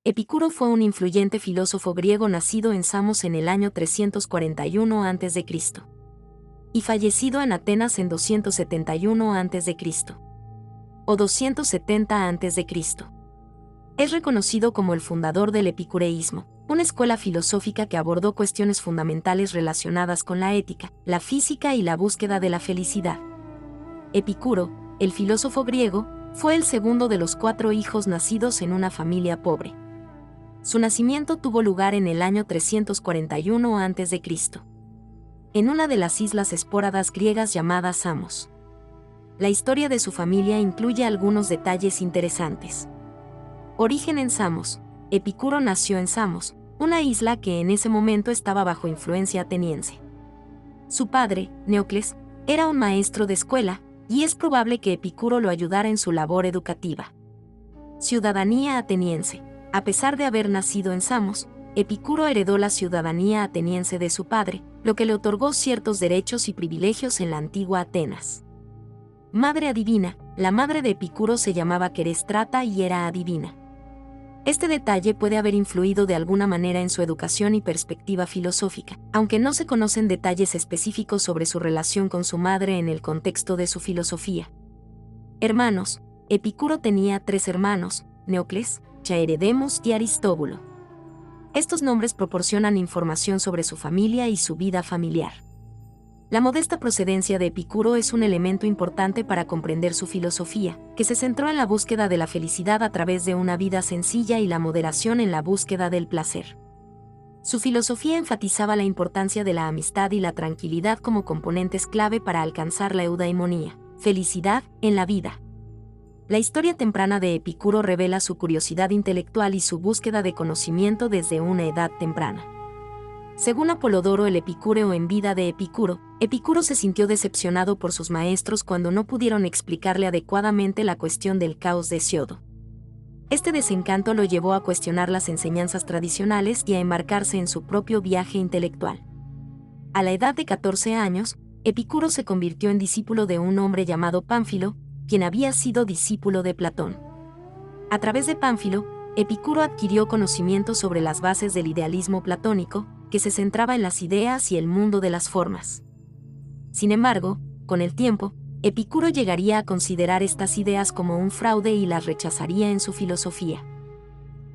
Epicuro fue un influyente filósofo griego nacido en Samos en el año 341 a.C. y fallecido en Atenas en 271 a.C. o 270 a.C. Es reconocido como el fundador del epicureísmo, una escuela filosófica que abordó cuestiones fundamentales relacionadas con la ética, la física y la búsqueda de la felicidad. Epicuro, el filósofo griego, fue el segundo de los 4 hijos nacidos en una familia pobre. Su nacimiento tuvo lugar en el año 341 a.C. en una de las islas espóradas griegas llamadas Samos. La historia de su familia incluye algunos detalles interesantes. Origen en Samos. Epicuro nació en Samos, una isla que en ese momento estaba bajo influencia ateniense. Su padre, Neocles, era un maestro de escuela, y es probable que Epicuro lo ayudara en su labor educativa. Ciudadanía ateniense. A pesar de haber nacido en Samos, Epicuro heredó la ciudadanía ateniense de su padre, lo que le otorgó ciertos derechos y privilegios en la antigua Atenas. Madre adivina. La madre de Epicuro se llamaba Queréstrata y era adivina. Este detalle puede haber influido de alguna manera en su educación y perspectiva filosófica, aunque no se conocen detalles específicos sobre su relación con su madre en el contexto de su filosofía. Hermanos. Epicuro tenía 3 hermanos, Neocles, Chaeredemos y Aristóbulo. Estos nombres proporcionan información sobre su familia y su vida familiar. La modesta procedencia de Epicuro es un elemento importante para comprender su filosofía, que se centró en la búsqueda de la felicidad a través de una vida sencilla y la moderación en la búsqueda del placer. Su filosofía enfatizaba la importancia de la amistad y la tranquilidad como componentes clave para alcanzar la eudaimonía, felicidad, en la vida. La historia temprana de Epicuro revela su curiosidad intelectual y su búsqueda de conocimiento desde una edad temprana. Según Apolodoro el Epicúreo en vida de Epicuro, Epicuro se sintió decepcionado por sus maestros cuando no pudieron explicarle adecuadamente la cuestión del caos de Hesíodo. Este desencanto lo llevó a cuestionar las enseñanzas tradicionales y a embarcarse en su propio viaje intelectual. A la edad de 14 años, Epicuro se convirtió en discípulo de un hombre llamado Pánfilo, quien había sido discípulo de Platón. A través de Pánfilo, Epicuro adquirió conocimiento sobre las bases del idealismo platónico, que se centraba en las ideas y el mundo de las formas. Sin embargo, con el tiempo, Epicuro llegaría a considerar estas ideas como un fraude y las rechazaría en su filosofía.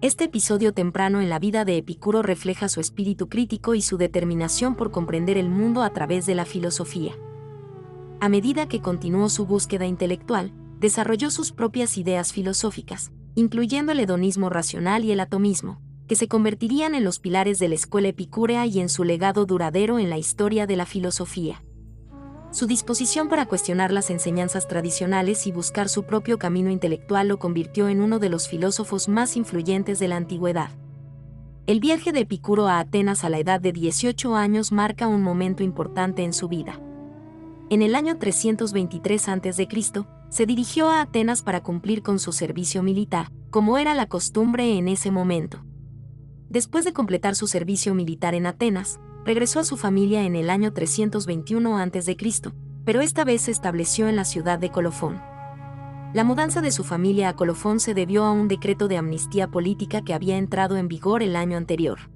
Este episodio temprano en la vida de Epicuro refleja su espíritu crítico y su determinación por comprender el mundo a través de la filosofía. A medida que continuó su búsqueda intelectual, desarrolló sus propias ideas filosóficas, incluyendo el hedonismo racional y el atomismo, que se convertirían en los pilares de la escuela epicúrea y en su legado duradero en la historia de la filosofía. Su disposición para cuestionar las enseñanzas tradicionales y buscar su propio camino intelectual lo convirtió en uno de los filósofos más influyentes de la antigüedad. El viaje de Epicuro a Atenas a la edad de 18 años marca un momento importante en su vida. En el año 323 a.C., se dirigió a Atenas para cumplir con su servicio militar, como era la costumbre en ese momento. Después de completar su servicio militar en Atenas, regresó a su familia en el año 321 a.C., pero esta vez se estableció en la ciudad de Colofón. La mudanza de su familia a Colofón se debió a un decreto de amnistía política que había entrado en vigor el año anterior.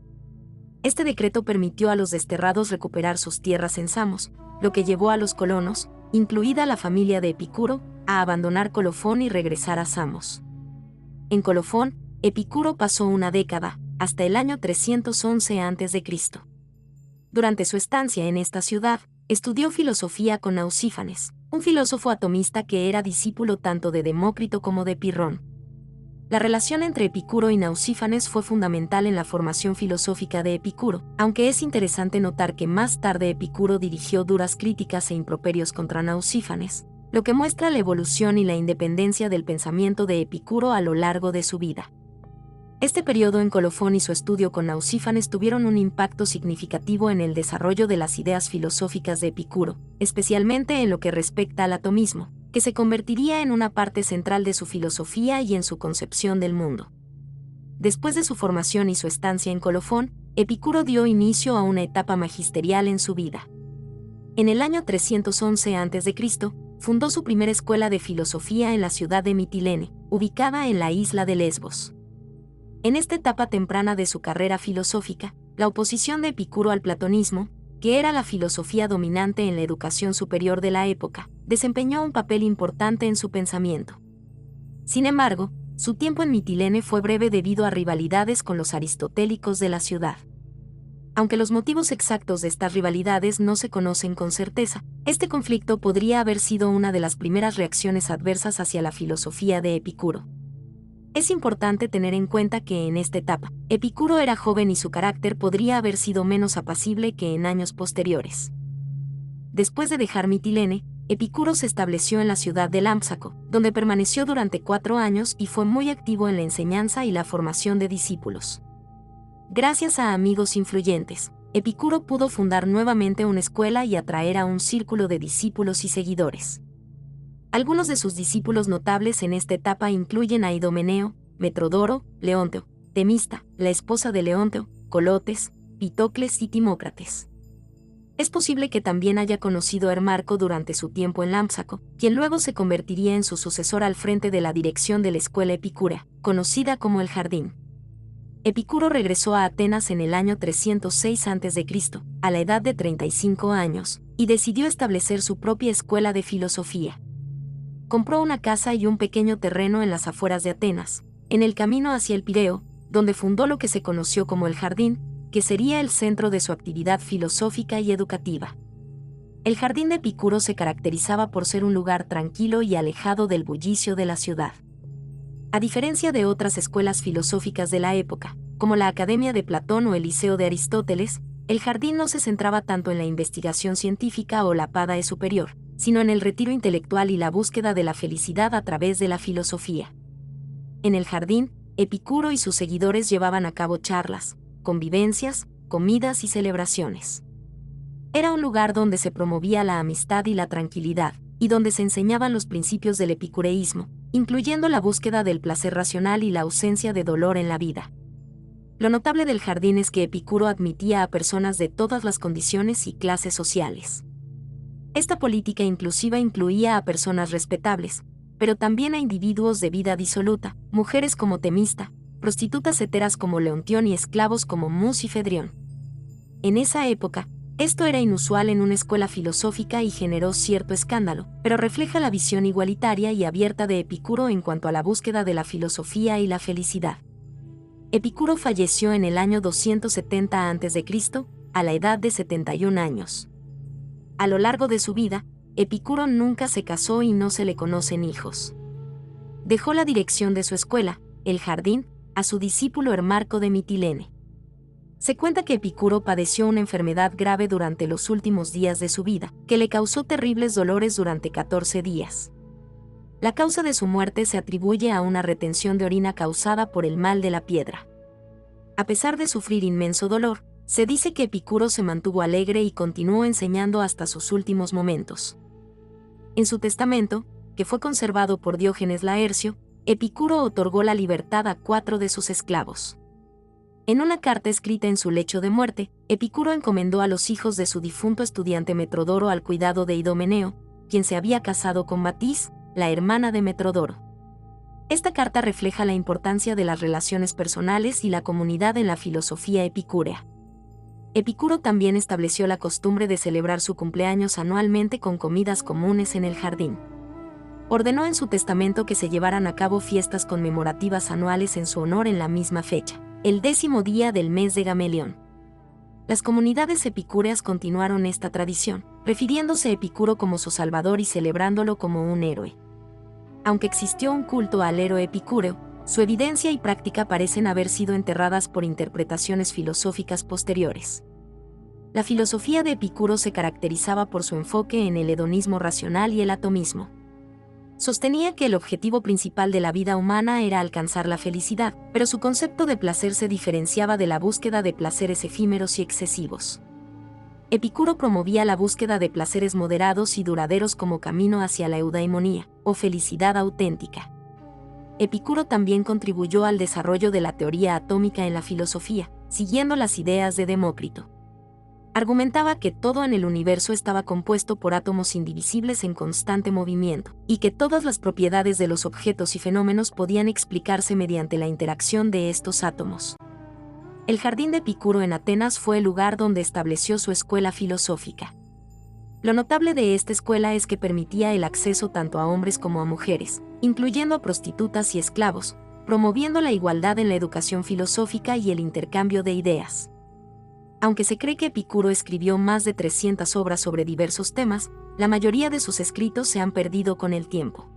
Este decreto permitió a los desterrados recuperar sus tierras en Samos, lo que llevó a los colonos, incluida la familia de Epicuro, a abandonar Colofón y regresar a Samos. En Colofón, Epicuro pasó una década, hasta el año 311 a.C. Durante su estancia en esta ciudad, estudió filosofía con Nausífanes, un filósofo atomista que era discípulo tanto de Demócrito como de Pirrón. La relación entre Epicuro y Nausífanes fue fundamental en la formación filosófica de Epicuro, aunque es interesante notar que más tarde Epicuro dirigió duras críticas e improperios contra Nausífanes, lo que muestra la evolución y la independencia del pensamiento de Epicuro a lo largo de su vida. Este periodo en Colofón y su estudio con Nausífanes tuvieron un impacto significativo en el desarrollo de las ideas filosóficas de Epicuro, especialmente en lo que respecta al atomismo, que se convertiría en una parte central de su filosofía y en su concepción del mundo. Después de su formación y su estancia en Colofón, Epicuro dio inicio a una etapa magisterial en su vida. En el año 311 a.C., fundó su primera escuela de filosofía en la ciudad de Mitilene, ubicada en la isla de Lesbos. En esta etapa temprana de su carrera filosófica, la oposición de Epicuro al platonismo, que era la filosofía dominante en la educación superior de la época, desempeñó un papel importante en su pensamiento. Sin embargo, su tiempo en Mitilene fue breve debido a rivalidades con los aristotélicos de la ciudad. Aunque los motivos exactos de estas rivalidades no se conocen con certeza, este conflicto podría haber sido una de las primeras reacciones adversas hacia la filosofía de Epicuro. Es importante tener en cuenta que en esta etapa, Epicuro era joven y su carácter podría haber sido menos apacible que en años posteriores. Después de dejar Mitilene, Epicuro se estableció en la ciudad de Lámpsaco, donde permaneció durante 4 años y fue muy activo en la enseñanza y la formación de discípulos. Gracias a amigos influyentes, Epicuro pudo fundar nuevamente una escuela y atraer a un círculo de discípulos y seguidores. Algunos de sus discípulos notables en esta etapa incluyen a Idomeneo, Metrodoro, Leonteo, Temista, la esposa de Leonteo, Colotes, Pitocles y Timócrates. Es posible que también haya conocido a Hermarco durante su tiempo en Lámpsaco, quien luego se convertiría en su sucesor al frente de la dirección de la escuela epicúrea, conocida como el Jardín. Epicuro regresó a Atenas en el año 306 a.C., a la edad de 35 años, y decidió establecer su propia escuela de filosofía. Compró una casa y un pequeño terreno en las afueras de Atenas, en el camino hacia el Pireo, donde fundó lo que se conoció como el Jardín, que sería el centro de su actividad filosófica y educativa. El Jardín de Epicuro se caracterizaba por ser un lugar tranquilo y alejado del bullicio de la ciudad. A diferencia de otras escuelas filosóficas de la época, como la Academia de Platón o el Liceo de Aristóteles, el Jardín no se centraba tanto en la investigación científica o la padae superior, sino en el retiro intelectual y la búsqueda de la felicidad a través de la filosofía. En el Jardín, Epicuro y sus seguidores llevaban a cabo charlas, convivencias, comidas y celebraciones. Era un lugar donde se promovía la amistad y la tranquilidad, y donde se enseñaban los principios del epicureísmo, incluyendo la búsqueda del placer racional y la ausencia de dolor en la vida. Lo notable del Jardín es que Epicuro admitía a personas de todas las condiciones y clases sociales. Esta política inclusiva incluía a personas respetables, pero también a individuos de vida disoluta, mujeres como Temista, prostitutas heteras como Leontión y esclavos como Mus y Fedrión. En esa época, esto era inusual en una escuela filosófica y generó cierto escándalo, pero refleja la visión igualitaria y abierta de Epicuro en cuanto a la búsqueda de la filosofía y la felicidad. Epicuro falleció en el año 270 a.C., a la edad de 71 años. A lo largo de su vida, Epicuro nunca se casó y no se le conocen hijos. Dejó la dirección de su escuela, el Jardín, a su discípulo Hermarco de Mitilene. Se cuenta que Epicuro padeció una enfermedad grave durante los últimos días de su vida, que le causó terribles dolores durante 14 días. La causa de su muerte se atribuye a una retención de orina causada por el mal de la piedra. A pesar de sufrir inmenso dolor, se dice que Epicuro se mantuvo alegre y continuó enseñando hasta sus últimos momentos. En su testamento, que fue conservado por Diógenes Laercio, Epicuro otorgó la libertad a 4 de sus esclavos. En una carta escrita en su lecho de muerte, Epicuro encomendó a los hijos de su difunto estudiante Metrodoro al cuidado de Idomeneo, quien se había casado con Matis, la hermana de Metrodoro. Esta carta refleja la importancia de las relaciones personales y la comunidad en la filosofía epicúrea. Epicuro también estableció la costumbre de celebrar su cumpleaños anualmente con comidas comunes en el Jardín. Ordenó en su testamento que se llevaran a cabo fiestas conmemorativas anuales en su honor en la misma fecha, el 10º día del mes de Gamelión. Las comunidades epicúreas continuaron esta tradición, refiriéndose a Epicuro como su salvador y celebrándolo como un héroe. Aunque existió un culto al héroe epicúreo, su evidencia y práctica parecen haber sido enterradas por interpretaciones filosóficas posteriores. La filosofía de Epicuro se caracterizaba por su enfoque en el hedonismo racional y el atomismo. Sostenía que el objetivo principal de la vida humana era alcanzar la felicidad, pero su concepto de placer se diferenciaba de la búsqueda de placeres efímeros y excesivos. Epicuro promovía la búsqueda de placeres moderados y duraderos como camino hacia la eudaimonía, o felicidad auténtica. Epicuro también contribuyó al desarrollo de la teoría atómica en la filosofía, siguiendo las ideas de Demócrito. Argumentaba que todo en el universo estaba compuesto por átomos indivisibles en constante movimiento, y que todas las propiedades de los objetos y fenómenos podían explicarse mediante la interacción de estos átomos. El jardín de Epicuro en Atenas fue el lugar donde estableció su escuela filosófica. Lo notable de esta escuela es que permitía el acceso tanto a hombres como a mujeres, incluyendo a prostitutas y esclavos, promoviendo la igualdad en la educación filosófica y el intercambio de ideas. Aunque se cree que Epicuro escribió más de 300 obras sobre diversos temas, la mayoría de sus escritos se han perdido con el tiempo.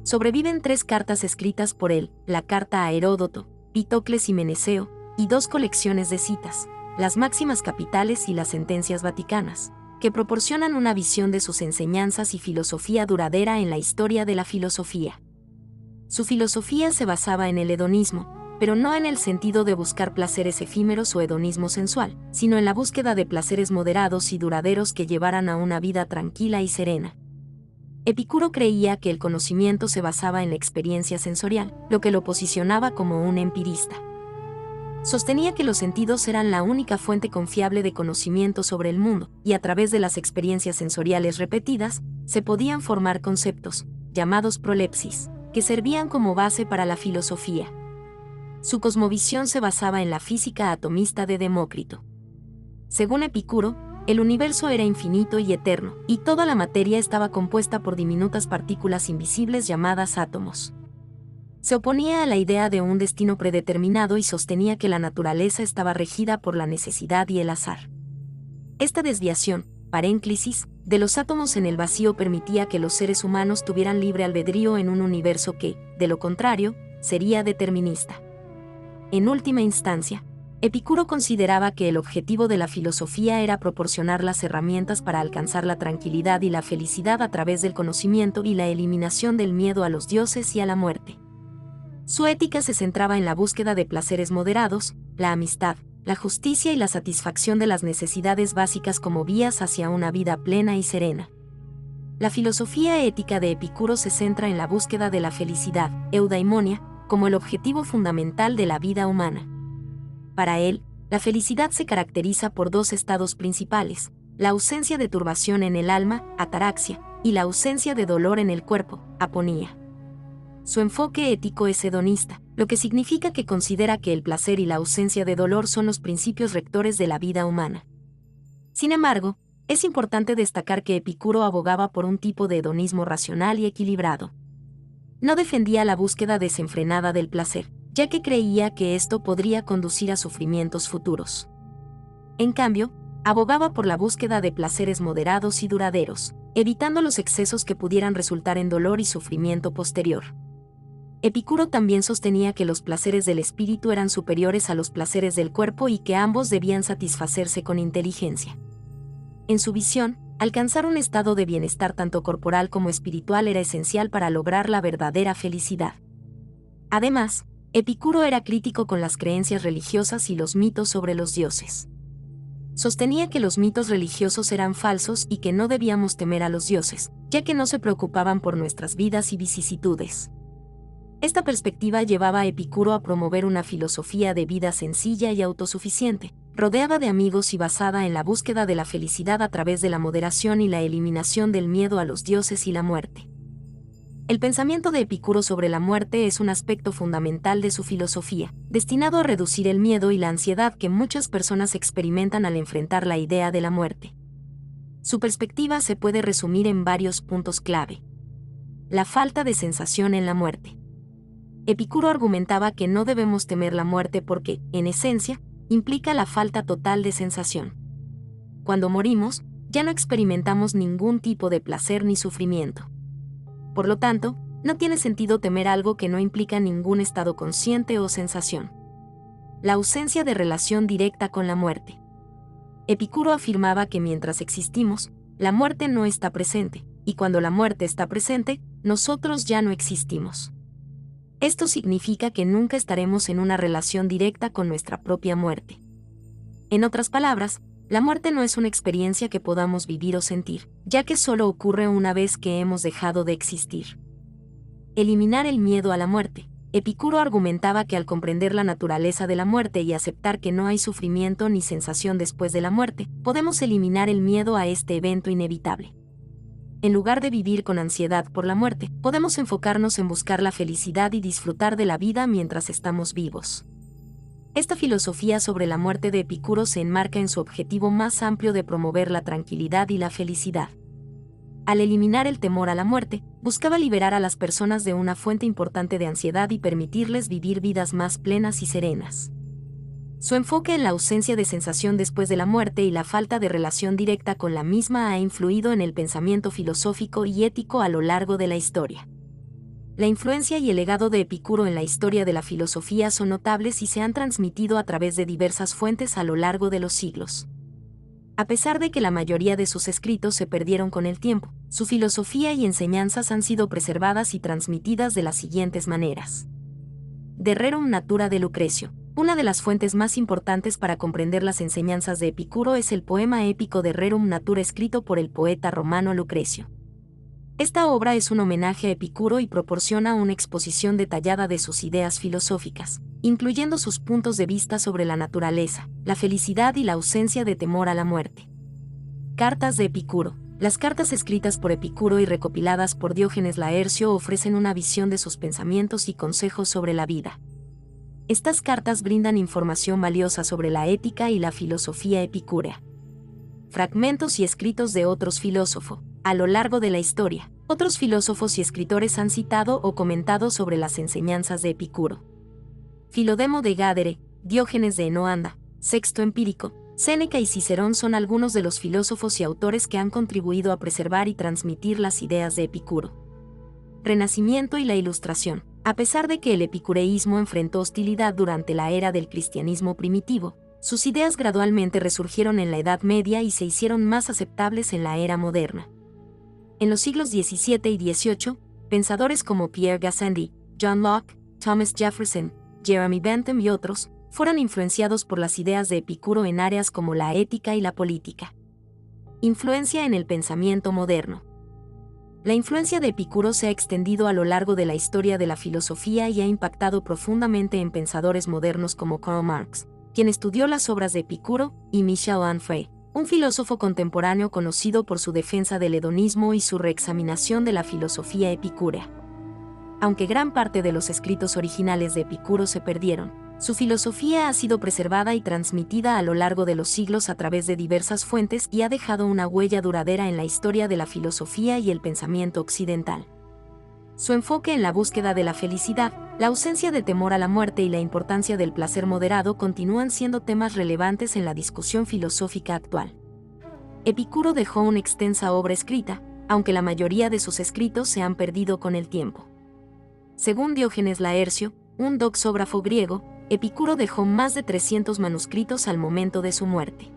Sobreviven 3 cartas escritas por él, la carta a Heródoto, Pitocles y Meneceo, y 2 colecciones de citas, las máximas capitales y las sentencias vaticanas, que proporcionan una visión de sus enseñanzas y filosofía duradera en la historia de la filosofía. Su filosofía se basaba en el hedonismo, pero no en el sentido de buscar placeres efímeros o hedonismo sensual, sino en la búsqueda de placeres moderados y duraderos que llevaran a una vida tranquila y serena. Epicuro creía que el conocimiento se basaba en la experiencia sensorial, lo que lo posicionaba como un empirista. Sostenía que los sentidos eran la única fuente confiable de conocimiento sobre el mundo, y a través de las experiencias sensoriales repetidas, se podían formar conceptos, llamados prolepsis, que servían como base para la filosofía. Su cosmovisión se basaba en la física atomista de Demócrito. Según Epicuro, el universo era infinito y eterno, y toda la materia estaba compuesta por diminutas partículas invisibles llamadas átomos. Se oponía a la idea de un destino predeterminado y sostenía que la naturaleza estaba regida por la necesidad y el azar. Esta desviación, parénclisis, de los átomos en el vacío permitía que los seres humanos tuvieran libre albedrío en un universo que, de lo contrario, sería determinista. En última instancia, Epicuro consideraba que el objetivo de la filosofía era proporcionar las herramientas para alcanzar la tranquilidad y la felicidad a través del conocimiento y la eliminación del miedo a los dioses y a la muerte. Su ética se centraba en la búsqueda de placeres moderados, la amistad, la justicia y la satisfacción de las necesidades básicas como vías hacia una vida plena y serena. La filosofía ética de Epicuro se centra en la búsqueda de la felicidad, eudaimonia, como el objetivo fundamental de la vida humana. Para él, la felicidad se caracteriza por 2 estados principales: la ausencia de turbación en el alma, ataraxia, y la ausencia de dolor en el cuerpo, aponía. Su enfoque ético es hedonista, lo que significa que considera que el placer y la ausencia de dolor son los principios rectores de la vida humana. Sin embargo, es importante destacar que Epicuro abogaba por un tipo de hedonismo racional y equilibrado. No defendía la búsqueda desenfrenada del placer, ya que creía que esto podría conducir a sufrimientos futuros. En cambio, abogaba por la búsqueda de placeres moderados y duraderos, evitando los excesos que pudieran resultar en dolor y sufrimiento posterior. Epicuro también sostenía que los placeres del espíritu eran superiores a los placeres del cuerpo y que ambos debían satisfacerse con inteligencia. En su visión, alcanzar un estado de bienestar tanto corporal como espiritual era esencial para lograr la verdadera felicidad. Además, Epicuro era crítico con las creencias religiosas y los mitos sobre los dioses. Sostenía que los mitos religiosos eran falsos y que no debíamos temer a los dioses, ya que no se preocupaban por nuestras vidas y vicisitudes. Esta perspectiva llevaba a Epicuro a promover una filosofía de vida sencilla y autosuficiente, rodeada de amigos y basada en la búsqueda de la felicidad a través de la moderación y la eliminación del miedo a los dioses y la muerte. El pensamiento de Epicuro sobre la muerte es un aspecto fundamental de su filosofía, destinado a reducir el miedo y la ansiedad que muchas personas experimentan al enfrentar la idea de la muerte. Su perspectiva se puede resumir en varios puntos clave. La falta de sensación en la muerte. Epicuro argumentaba que no debemos temer la muerte porque, en esencia, implica la falta total de sensación. Cuando morimos, ya no experimentamos ningún tipo de placer ni sufrimiento. Por lo tanto, no tiene sentido temer algo que no implica ningún estado consciente o sensación. La ausencia de relación directa con la muerte. Epicuro afirmaba que mientras existimos, la muerte no está presente, y cuando la muerte está presente, nosotros ya no existimos. Esto significa que nunca estaremos en una relación directa con nuestra propia muerte. En otras palabras, la muerte no es una experiencia que podamos vivir o sentir, ya que solo ocurre una vez que hemos dejado de existir. Eliminar el miedo a la muerte. Epicuro argumentaba que al comprender la naturaleza de la muerte y aceptar que no hay sufrimiento ni sensación después de la muerte, podemos eliminar el miedo a este evento inevitable. En lugar de vivir con ansiedad por la muerte, podemos enfocarnos en buscar la felicidad y disfrutar de la vida mientras estamos vivos. Esta filosofía sobre la muerte de Epicuro se enmarca en su objetivo más amplio de promover la tranquilidad y la felicidad. Al eliminar el temor a la muerte, buscaba liberar a las personas de una fuente importante de ansiedad y permitirles vivir vidas más plenas y serenas. Su enfoque en la ausencia de sensación después de la muerte y la falta de relación directa con la misma ha influido en el pensamiento filosófico y ético a lo largo de la historia. La influencia y el legado de Epicuro en la historia de la filosofía son notables y se han transmitido a través de diversas fuentes a lo largo de los siglos. A pesar de que la mayoría de sus escritos se perdieron con el tiempo, su filosofía y enseñanzas han sido preservadas y transmitidas de las siguientes maneras. De Rerum Natura de Lucrecio. Una de las fuentes más importantes para comprender las enseñanzas de Epicuro es el poema épico de Rerum Natura escrito por el poeta romano Lucrecio. Esta obra es un homenaje a Epicuro y proporciona una exposición detallada de sus ideas filosóficas, incluyendo sus puntos de vista sobre la naturaleza, la felicidad y la ausencia de temor a la muerte. Cartas de Epicuro. Las cartas escritas por Epicuro y recopiladas por Diógenes Laercio ofrecen una visión de sus pensamientos y consejos sobre la vida. Estas cartas brindan información valiosa sobre la ética y la filosofía epicúrea. Fragmentos y escritos de otros filósofos. A lo largo de la historia, otros filósofos y escritores han citado o comentado sobre las enseñanzas de Epicuro. Filodemo de Gádere, Diógenes de Enoanda, Sexto Empírico, Séneca y Cicerón son algunos de los filósofos y autores que han contribuido a preservar y transmitir las ideas de Epicuro. Renacimiento y la Ilustración. A pesar de que el epicureísmo enfrentó hostilidad durante la era del cristianismo primitivo, sus ideas gradualmente resurgieron en la Edad Media y se hicieron más aceptables en la era moderna. En los siglos XVII y XVIII, pensadores como Pierre Gassendi, John Locke, Thomas Jefferson, Jeremy Bentham y otros, fueron influenciados por las ideas de Epicuro en áreas como la ética y la política. Influencia en el pensamiento moderno. La influencia de Epicuro se ha extendido a lo largo de la historia de la filosofía y ha impactado profundamente en pensadores modernos como Karl Marx, quien estudió las obras de Epicuro, y Michel Onfray, un filósofo contemporáneo conocido por su defensa del hedonismo y su reexaminación de la filosofía epicúrea. Aunque gran parte de los escritos originales de Epicuro se perdieron, su filosofía ha sido preservada y transmitida a lo largo de los siglos a través de diversas fuentes y ha dejado una huella duradera en la historia de la filosofía y el pensamiento occidental. Su enfoque en la búsqueda de la felicidad, la ausencia de temor a la muerte y la importancia del placer moderado continúan siendo temas relevantes en la discusión filosófica actual. Epicuro dejó una extensa obra escrita, aunque la mayoría de sus escritos se han perdido con el tiempo. Según Diógenes Laercio, un doxógrafo griego, Epicuro dejó más de 300 manuscritos al momento de su muerte.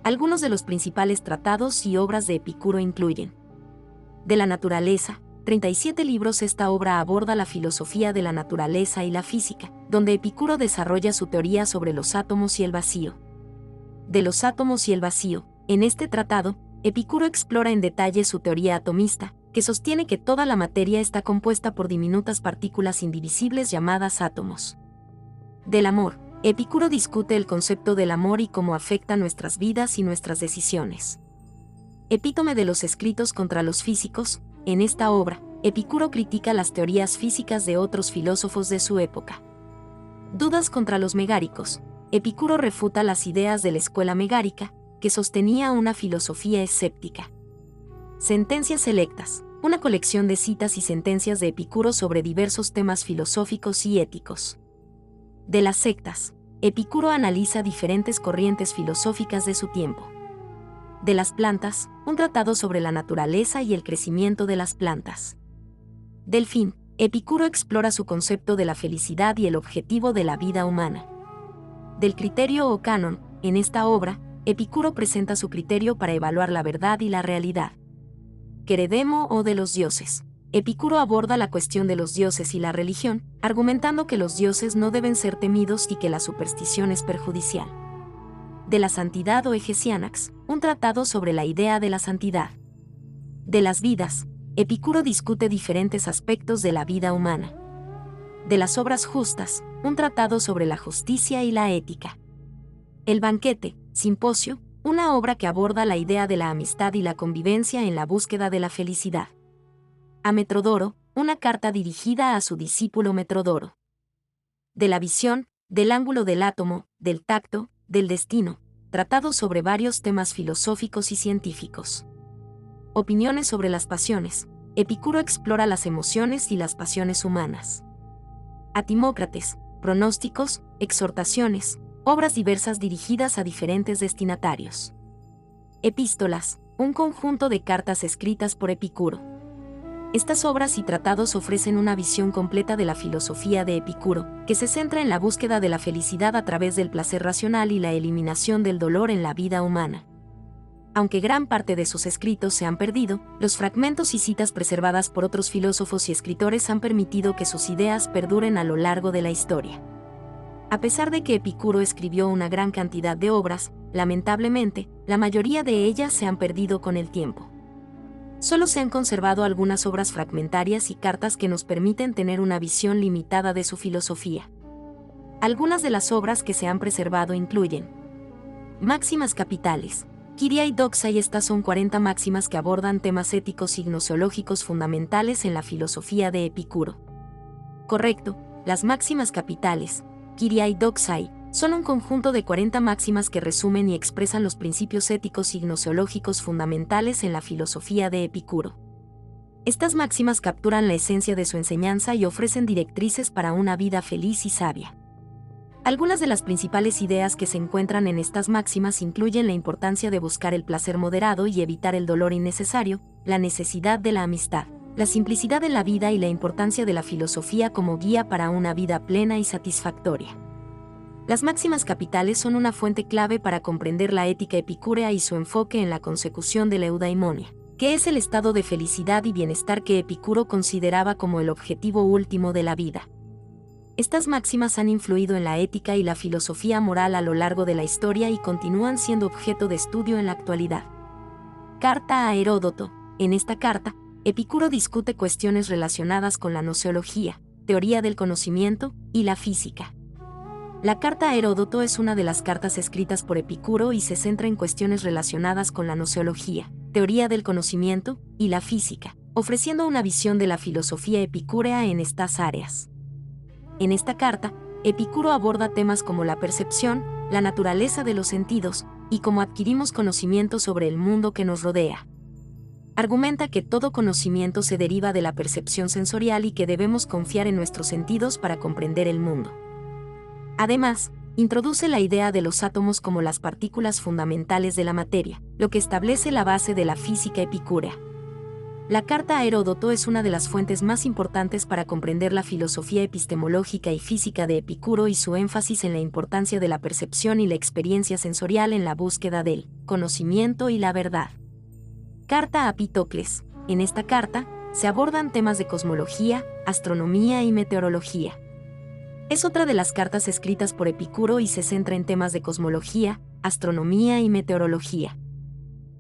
Algunos de los principales tratados y obras de Epicuro incluyen: De la naturaleza, 37 libros. Esta obra aborda la filosofía de la naturaleza y la física, donde Epicuro desarrolla su teoría sobre los átomos y el vacío. De los átomos y el vacío, en este tratado, Epicuro explora en detalle su teoría atomista, que sostiene que toda la materia está compuesta por diminutas partículas indivisibles llamadas átomos. Del amor, Epicuro discute el concepto del amor y cómo afecta nuestras vidas y nuestras decisiones. Epítome de los escritos contra los físicos. En esta obra, Epicuro critica las teorías físicas de otros filósofos de su época. Dudas contra los megáricos. Epicuro refuta las ideas de la escuela megárica, que sostenía una filosofía escéptica. Sentencias selectas. Una colección de citas y sentencias de Epicuro sobre diversos temas filosóficos y éticos. De las sectas. Epicuro analiza diferentes corrientes filosóficas de su tiempo. De las plantas, un tratado sobre la naturaleza y el crecimiento de las plantas. Del fin, Epicuro explora su concepto de la felicidad y el objetivo de la vida humana. Del criterio o canon, en esta obra, Epicuro presenta su criterio para evaluar la verdad y la realidad. Queredemo o de los dioses. Epicuro aborda la cuestión de los dioses y la religión, argumentando que los dioses no deben ser temidos y que la superstición es perjudicial. De la santidad o Hegesianax, un tratado sobre la idea de la santidad. De las vidas, Epicuro discute diferentes aspectos de la vida humana. De las obras justas, un tratado sobre la justicia y la ética. El banquete, simposio, una obra que aborda la idea de la amistad y la convivencia en la búsqueda de la felicidad. A Metrodoro, una carta dirigida a su discípulo Metrodoro. De la visión, del ángulo del átomo, del tacto, del destino, tratado sobre varios temas filosóficos y científicos. Opiniones sobre las pasiones. Epicuro explora las emociones y las pasiones humanas. A Timócrates, pronósticos, exhortaciones, obras diversas dirigidas a diferentes destinatarios. Epístolas, un conjunto de cartas escritas por Epicuro. Estas obras y tratados ofrecen una visión completa de la filosofía de Epicuro, que se centra en la búsqueda de la felicidad a través del placer racional y la eliminación del dolor en la vida humana. Aunque gran parte de sus escritos se han perdido, los fragmentos y citas preservadas por otros filósofos y escritores han permitido que sus ideas perduren a lo largo de la historia. A pesar de que Epicuro escribió una gran cantidad de obras, lamentablemente, la mayoría de ellas se han perdido con el tiempo. Solo se han conservado algunas obras fragmentarias y cartas que nos permiten tener una visión limitada de su filosofía. Algunas de las obras que se han preservado incluyen Máximas capitales. Kyriai doxai. Estas son 40 máximas que abordan temas éticos y gnoseológicos fundamentales en la filosofía de Epicuro. Correcto, las máximas capitales, Kyriai doxai, son un conjunto de 40 máximas que resumen y expresan los principios éticos y gnoseológicos fundamentales en la filosofía de Epicuro. Estas máximas capturan la esencia de su enseñanza y ofrecen directrices para una vida feliz y sabia. Algunas de las principales ideas que se encuentran en estas máximas incluyen la importancia de buscar el placer moderado y evitar el dolor innecesario, la necesidad de la amistad, la simplicidad en la vida y la importancia de la filosofía como guía para una vida plena y satisfactoria. Las máximas capitales son una fuente clave para comprender la ética epicúrea y su enfoque en la consecución de la eudaimonia, que es el estado de felicidad y bienestar que Epicuro consideraba como el objetivo último de la vida. Estas máximas han influido en la ética y la filosofía moral a lo largo de la historia y continúan siendo objeto de estudio en la actualidad. Carta a Heródoto. En esta carta, Epicuro discute cuestiones relacionadas con la gnoseología, teoría del conocimiento y la física. La carta a Heródoto es una de las cartas escritas por Epicuro y se centra en cuestiones relacionadas con la gnoseología, teoría del conocimiento y la física, ofreciendo una visión de la filosofía epicúrea en estas áreas. En esta carta, Epicuro aborda temas como la percepción, la naturaleza de los sentidos, y cómo adquirimos conocimiento sobre el mundo que nos rodea. Argumenta que todo conocimiento se deriva de la percepción sensorial y que debemos confiar en nuestros sentidos para comprender el mundo. Además, introduce la idea de los átomos como las partículas fundamentales de la materia, lo que establece la base de la física epicúrea. La carta a Heródoto es una de las fuentes más importantes para comprender la filosofía epistemológica y física de Epicuro y su énfasis en la importancia de la percepción y la experiencia sensorial en la búsqueda del conocimiento y la verdad. Carta a Pitocles. En esta carta, se abordan temas de cosmología, astronomía y meteorología. Es otra de las cartas escritas por Epicuro y se centra en temas de cosmología, astronomía y meteorología.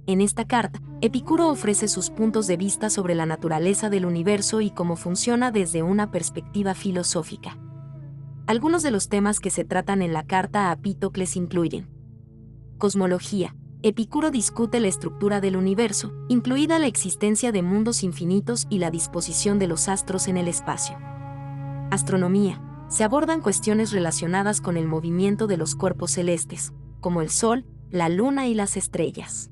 En esta carta, Epicuro ofrece sus puntos de vista sobre la naturaleza del universo y cómo funciona desde una perspectiva filosófica. Algunos de los temas que se tratan en la carta a Pitocles incluyen cosmología. Epicuro discute la estructura del universo, incluida la existencia de mundos infinitos y la disposición de los astros en el espacio. Astronomía. Se abordan cuestiones relacionadas con el movimiento de los cuerpos celestes, como el Sol, la Luna y las estrellas.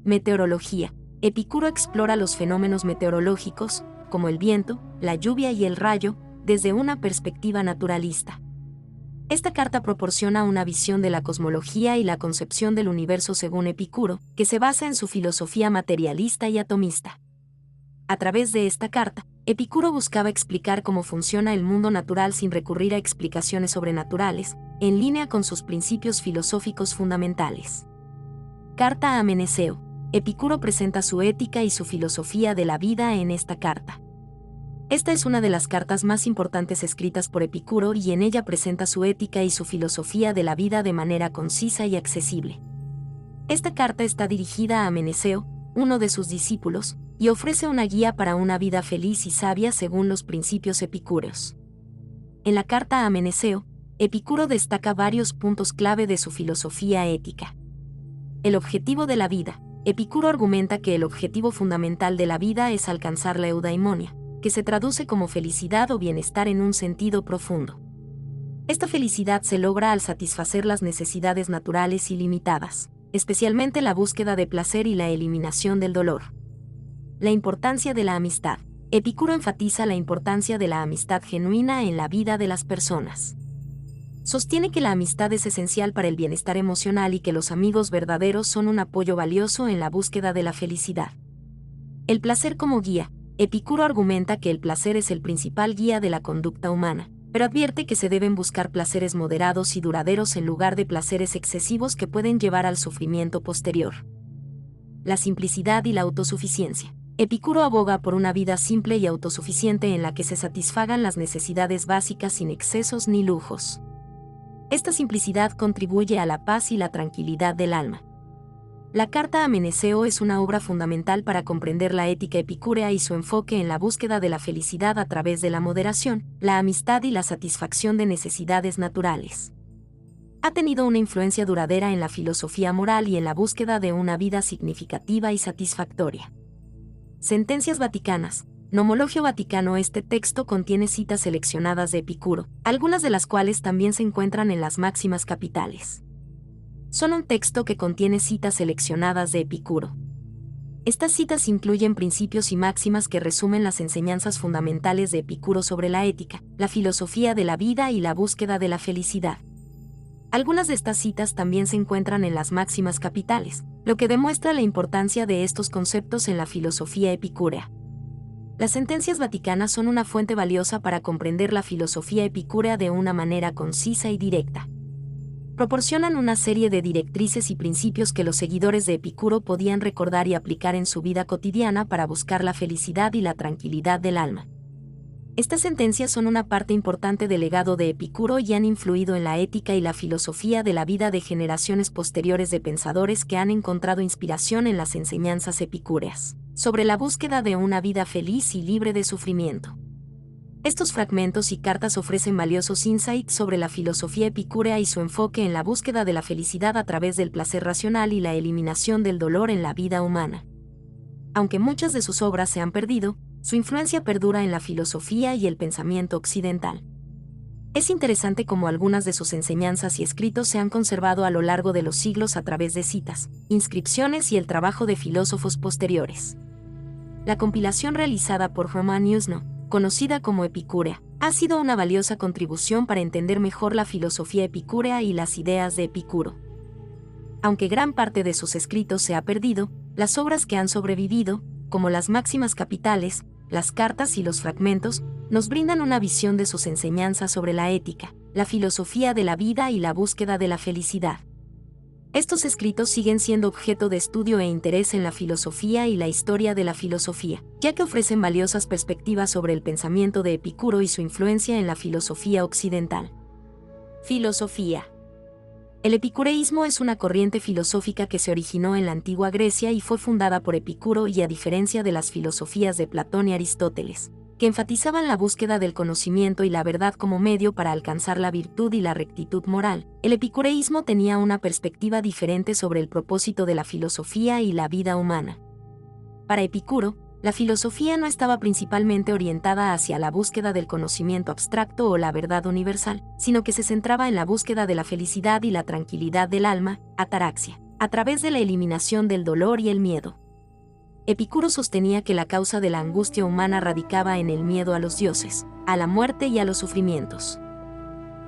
Meteorología. Epicuro explora los fenómenos meteorológicos, como el viento, la lluvia y el rayo, desde una perspectiva naturalista. Esta carta proporciona una visión de la cosmología y la concepción del universo según Epicuro, que se basa en su filosofía materialista y atomista. A través de esta carta, Epicuro buscaba explicar cómo funciona el mundo natural sin recurrir a explicaciones sobrenaturales, en línea con sus principios filosóficos fundamentales. Carta a Meneceo. Epicuro presenta su ética y su filosofía de la vida en esta carta. Esta es una de las cartas más importantes escritas por Epicuro y en ella presenta su ética y su filosofía de la vida de manera concisa y accesible. Esta carta está dirigida a Meneceo, uno de sus discípulos, y ofrece una guía para una vida feliz y sabia según los principios epicúreos. En la carta a Meneceo, Epicuro destaca varios puntos clave de su filosofía ética. El objetivo de la vida. Epicuro argumenta que el objetivo fundamental de la vida es alcanzar la eudaimonia, que se traduce como felicidad o bienestar en un sentido profundo. Esta felicidad se logra al satisfacer las necesidades naturales ilimitadas, especialmente la búsqueda de placer y la eliminación del dolor. La importancia de la amistad. Epicuro enfatiza la importancia de la amistad genuina en la vida de las personas. Sostiene que la amistad es esencial para el bienestar emocional y que los amigos verdaderos son un apoyo valioso en la búsqueda de la felicidad. El placer como guía. Epicuro argumenta que el placer es el principal guía de la conducta humana, pero advierte que se deben buscar placeres moderados y duraderos en lugar de placeres excesivos que pueden llevar al sufrimiento posterior. La simplicidad y la autosuficiencia. Epicuro aboga por una vida simple y autosuficiente en la que se satisfagan las necesidades básicas sin excesos ni lujos. Esta simplicidad contribuye a la paz y la tranquilidad del alma. La carta a Meneceo es una obra fundamental para comprender la ética epicúrea y su enfoque en la búsqueda de la felicidad a través de la moderación, la amistad y la satisfacción de necesidades naturales. Ha tenido una influencia duradera en la filosofía moral y en la búsqueda de una vida significativa y satisfactoria. Sentencias vaticanas. Nomologio Vaticano. Este texto contiene citas seleccionadas de Epicuro, algunas de las cuales también se encuentran en las Máximas Capitales. Son un texto que contiene citas seleccionadas de Epicuro. Estas citas incluyen principios y máximas que resumen las enseñanzas fundamentales de Epicuro sobre la ética, la filosofía de la vida y la búsqueda de la felicidad. Algunas de estas citas también se encuentran en las Máximas Capitales, lo que demuestra la importancia de estos conceptos en la filosofía epicúrea. Las sentencias vaticanas son una fuente valiosa para comprender la filosofía epicúrea de una manera concisa y directa. Proporcionan una serie de directrices y principios que los seguidores de Epicuro podían recordar y aplicar en su vida cotidiana para buscar la felicidad y la tranquilidad del alma. Estas sentencias son una parte importante del legado de Epicuro y han influido en la ética y la filosofía de la vida de generaciones posteriores de pensadores que han encontrado inspiración en las enseñanzas epicúreas sobre la búsqueda de una vida feliz y libre de sufrimiento. Estos fragmentos y cartas ofrecen valiosos insights sobre la filosofía epicúrea y su enfoque en la búsqueda de la felicidad a través del placer racional y la eliminación del dolor en la vida humana. Aunque muchas de sus obras se han perdido, su influencia perdura en la filosofía y el pensamiento occidental. Es interesante cómo algunas de sus enseñanzas y escritos se han conservado a lo largo de los siglos a través de citas, inscripciones y el trabajo de filósofos posteriores. La compilación realizada por Romain Usno, conocida como Epicúrea, ha sido una valiosa contribución para entender mejor la filosofía epicúrea y las ideas de Epicuro. Aunque gran parte de sus escritos se ha perdido, las obras que han sobrevivido, como las Máximas Capitales, las cartas y los fragmentos, nos brindan una visión de sus enseñanzas sobre la ética, la filosofía de la vida y la búsqueda de la felicidad. Estos escritos siguen siendo objeto de estudio e interés en la filosofía y la historia de la filosofía, ya que ofrecen valiosas perspectivas sobre el pensamiento de Epicuro y su influencia en la filosofía occidental. Filosofía. El epicureísmo es una corriente filosófica que se originó en la antigua Grecia y fue fundada por Epicuro y a diferencia de las filosofías de Platón y Aristóteles, que enfatizaban la búsqueda del conocimiento y la verdad como medio para alcanzar la virtud y la rectitud moral, el epicureísmo tenía una perspectiva diferente sobre el propósito de la filosofía y la vida humana. Para Epicuro, la filosofía no estaba principalmente orientada hacia la búsqueda del conocimiento abstracto o la verdad universal, sino que se centraba en la búsqueda de la felicidad y la tranquilidad del alma, ataraxia, a través de la eliminación del dolor y el miedo. Epicuro sostenía que la causa de la angustia humana radicaba en el miedo a los dioses, a la muerte y a los sufrimientos.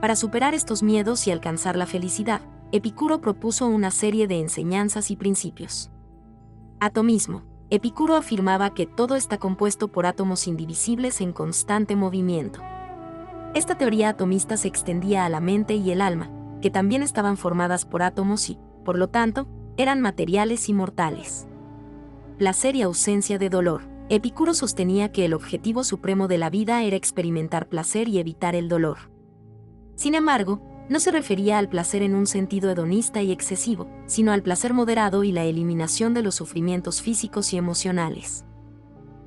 Para superar estos miedos y alcanzar la felicidad, Epicuro propuso una serie de enseñanzas y principios. Atomismo. Epicuro afirmaba que todo está compuesto por átomos indivisibles en constante movimiento. Esta teoría atomista se extendía a la mente y el alma, que también estaban formadas por átomos y, por lo tanto, eran materiales y mortales. Placer y ausencia de dolor. Epicuro sostenía que el objetivo supremo de la vida era experimentar placer y evitar el dolor. Sin embargo, no se refería al placer en un sentido hedonista y excesivo, sino al placer moderado y la eliminación de los sufrimientos físicos y emocionales.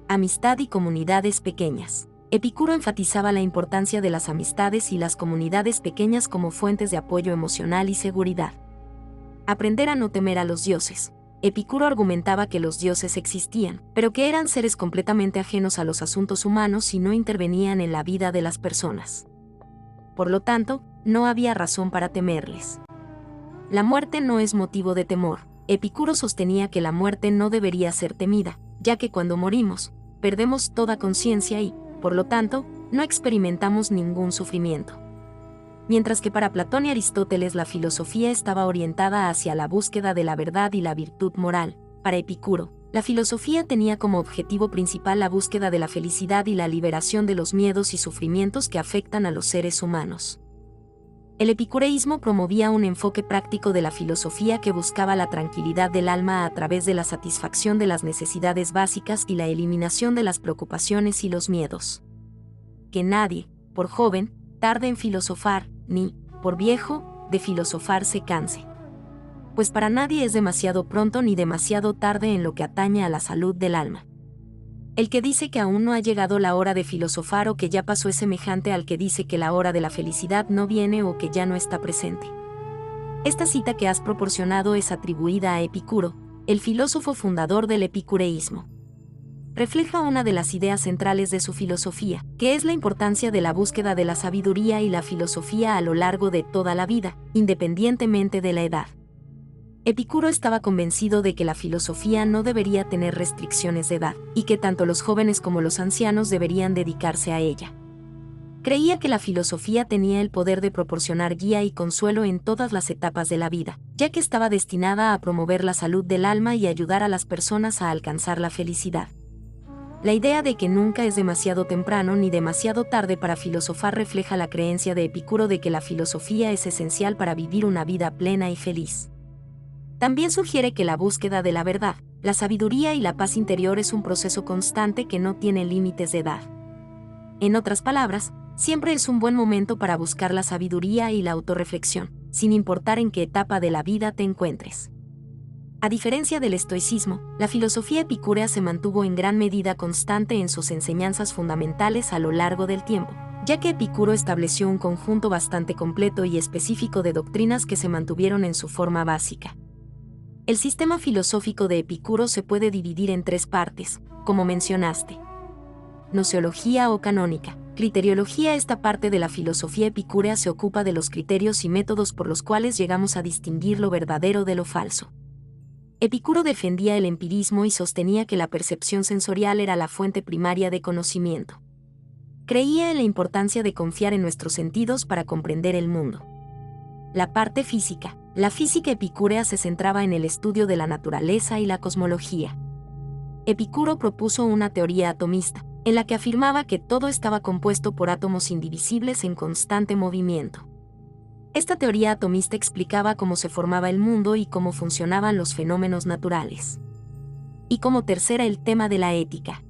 Amistad y comunidades pequeñas. Epicuro enfatizaba la importancia de las amistades y las comunidades pequeñas como fuentes de apoyo emocional y seguridad. Aprender a no temer a los dioses. Epicuro argumentaba que los dioses existían, pero que eran seres completamente ajenos a los asuntos humanos y no intervenían en la vida de las personas. Por lo tanto, no había razón para temerles. La muerte no es motivo de temor. Epicuro sostenía que la muerte no debería ser temida, ya que cuando morimos, perdemos toda conciencia y, por lo tanto, no experimentamos ningún sufrimiento. Mientras que para Platón y Aristóteles la filosofía estaba orientada hacia la búsqueda de la verdad y la virtud moral, para Epicuro, la filosofía tenía como objetivo principal la búsqueda de la felicidad y la liberación de los miedos y sufrimientos que afectan a los seres humanos. El epicureísmo promovía un enfoque práctico de la filosofía que buscaba la tranquilidad del alma a través de la satisfacción de las necesidades básicas y la eliminación de las preocupaciones y los miedos. Que nadie, por joven, tarde en filosofar, ni, por viejo, de filosofar se canse. Pues para nadie es demasiado pronto ni demasiado tarde en lo que atañe a la salud del alma. El que dice que aún no ha llegado la hora de filosofar o que ya pasó es semejante al que dice que la hora de la felicidad no viene o que ya no está presente. Esta cita que has proporcionado es atribuida a Epicuro, el filósofo fundador del epicureísmo. Refleja una de las ideas centrales de su filosofía, que es la importancia de la búsqueda de la sabiduría y la filosofía a lo largo de toda la vida, independientemente de la edad. Epicuro estaba convencido de que la filosofía no debería tener restricciones de edad, y que tanto los jóvenes como los ancianos deberían dedicarse a ella. Creía que la filosofía tenía el poder de proporcionar guía y consuelo en todas las etapas de la vida, ya que estaba destinada a promover la salud del alma y ayudar a las personas a alcanzar la felicidad. La idea de que nunca es demasiado temprano ni demasiado tarde para filosofar refleja la creencia de Epicuro de que la filosofía es esencial para vivir una vida plena y feliz. También sugiere que la búsqueda de la verdad, la sabiduría y la paz interior es un proceso constante que no tiene límites de edad. En otras palabras, siempre es un buen momento para buscar la sabiduría y la autorreflexión, sin importar en qué etapa de la vida te encuentres. A diferencia del estoicismo, la filosofía epicúrea se mantuvo en gran medida constante en sus enseñanzas fundamentales a lo largo del tiempo, ya que Epicuro estableció un conjunto bastante completo y específico de doctrinas que se mantuvieron en su forma básica. El sistema filosófico de Epicuro se puede dividir en tres partes, como mencionaste. Gnoseología o canónica. Criteriología. Esta parte de la filosofía epicúrea se ocupa de los criterios y métodos por los cuales llegamos a distinguir lo verdadero de lo falso. Epicuro defendía el empirismo y sostenía que la percepción sensorial era la fuente primaria de conocimiento. Creía en la importancia de confiar en nuestros sentidos para comprender el mundo. La parte física. La física epicúrea se centraba en el estudio de la naturaleza y la cosmología. Epicuro propuso una teoría atomista, en la que afirmaba que todo estaba compuesto por átomos indivisibles en constante movimiento. Esta teoría atomista explicaba cómo se formaba el mundo y cómo funcionaban los fenómenos naturales. Y como tercera, el tema de la ética.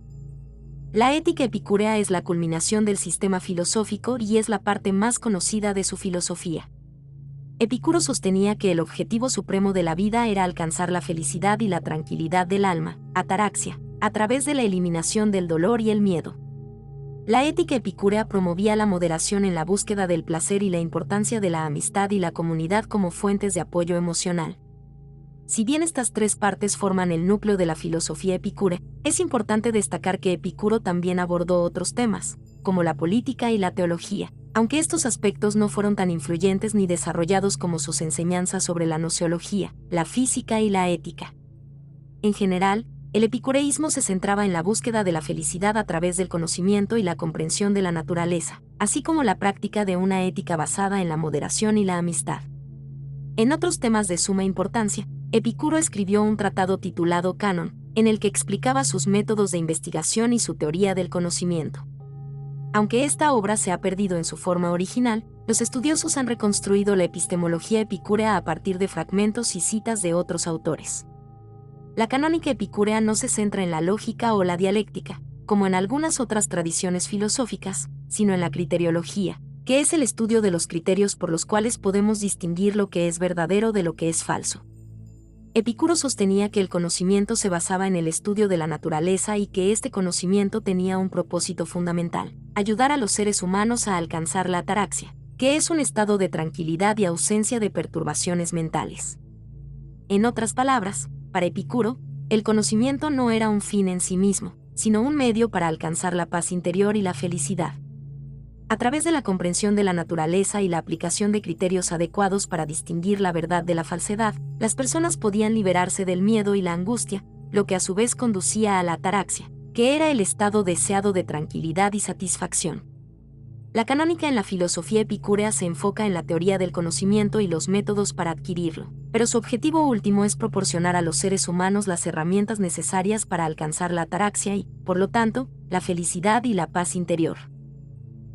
La ética epicúrea es la culminación del sistema filosófico y es la parte más conocida de su filosofía. Epicuro sostenía que el objetivo supremo de la vida era alcanzar la felicidad y la tranquilidad del alma, ataraxia, a través de la eliminación del dolor y el miedo. La ética epicúrea promovía la moderación en la búsqueda del placer y la importancia de la amistad y la comunidad como fuentes de apoyo emocional. Si bien estas tres partes forman el núcleo de la filosofía epicúrea, es importante destacar que Epicuro también abordó otros temas, como la política y la teología, aunque estos aspectos no fueron tan influyentes ni desarrollados como sus enseñanzas sobre la gnoseología, la física y la ética. En general, el epicureísmo se centraba en la búsqueda de la felicidad a través del conocimiento y la comprensión de la naturaleza, así como la práctica de una ética basada en la moderación y la amistad. En otros temas de suma importancia, Epicuro escribió un tratado titulado Canon, en el que explicaba sus métodos de investigación y su teoría del conocimiento. Aunque esta obra se ha perdido en su forma original, los estudiosos han reconstruido la epistemología epicúrea a partir de fragmentos y citas de otros autores. La canónica epicúrea no se centra en la lógica o la dialéctica, como en algunas otras tradiciones filosóficas, sino en la criteriología, que es el estudio de los criterios por los cuales podemos distinguir lo que es verdadero de lo que es falso. Epicuro sostenía que el conocimiento se basaba en el estudio de la naturaleza y que este conocimiento tenía un propósito fundamental: ayudar a los seres humanos a alcanzar la ataraxia, que es un estado de tranquilidad y ausencia de perturbaciones mentales. En otras palabras, para Epicuro, el conocimiento no era un fin en sí mismo, sino un medio para alcanzar la paz interior y la felicidad. A través de la comprensión de la naturaleza y la aplicación de criterios adecuados para distinguir la verdad de la falsedad, las personas podían liberarse del miedo y la angustia, lo que a su vez conducía a la ataraxia, que era el estado deseado de tranquilidad y satisfacción. La canónica en la filosofía epicúrea se enfoca en la teoría del conocimiento y los métodos para adquirirlo, pero su objetivo último es proporcionar a los seres humanos las herramientas necesarias para alcanzar la ataraxia y, por lo tanto, la felicidad y la paz interior.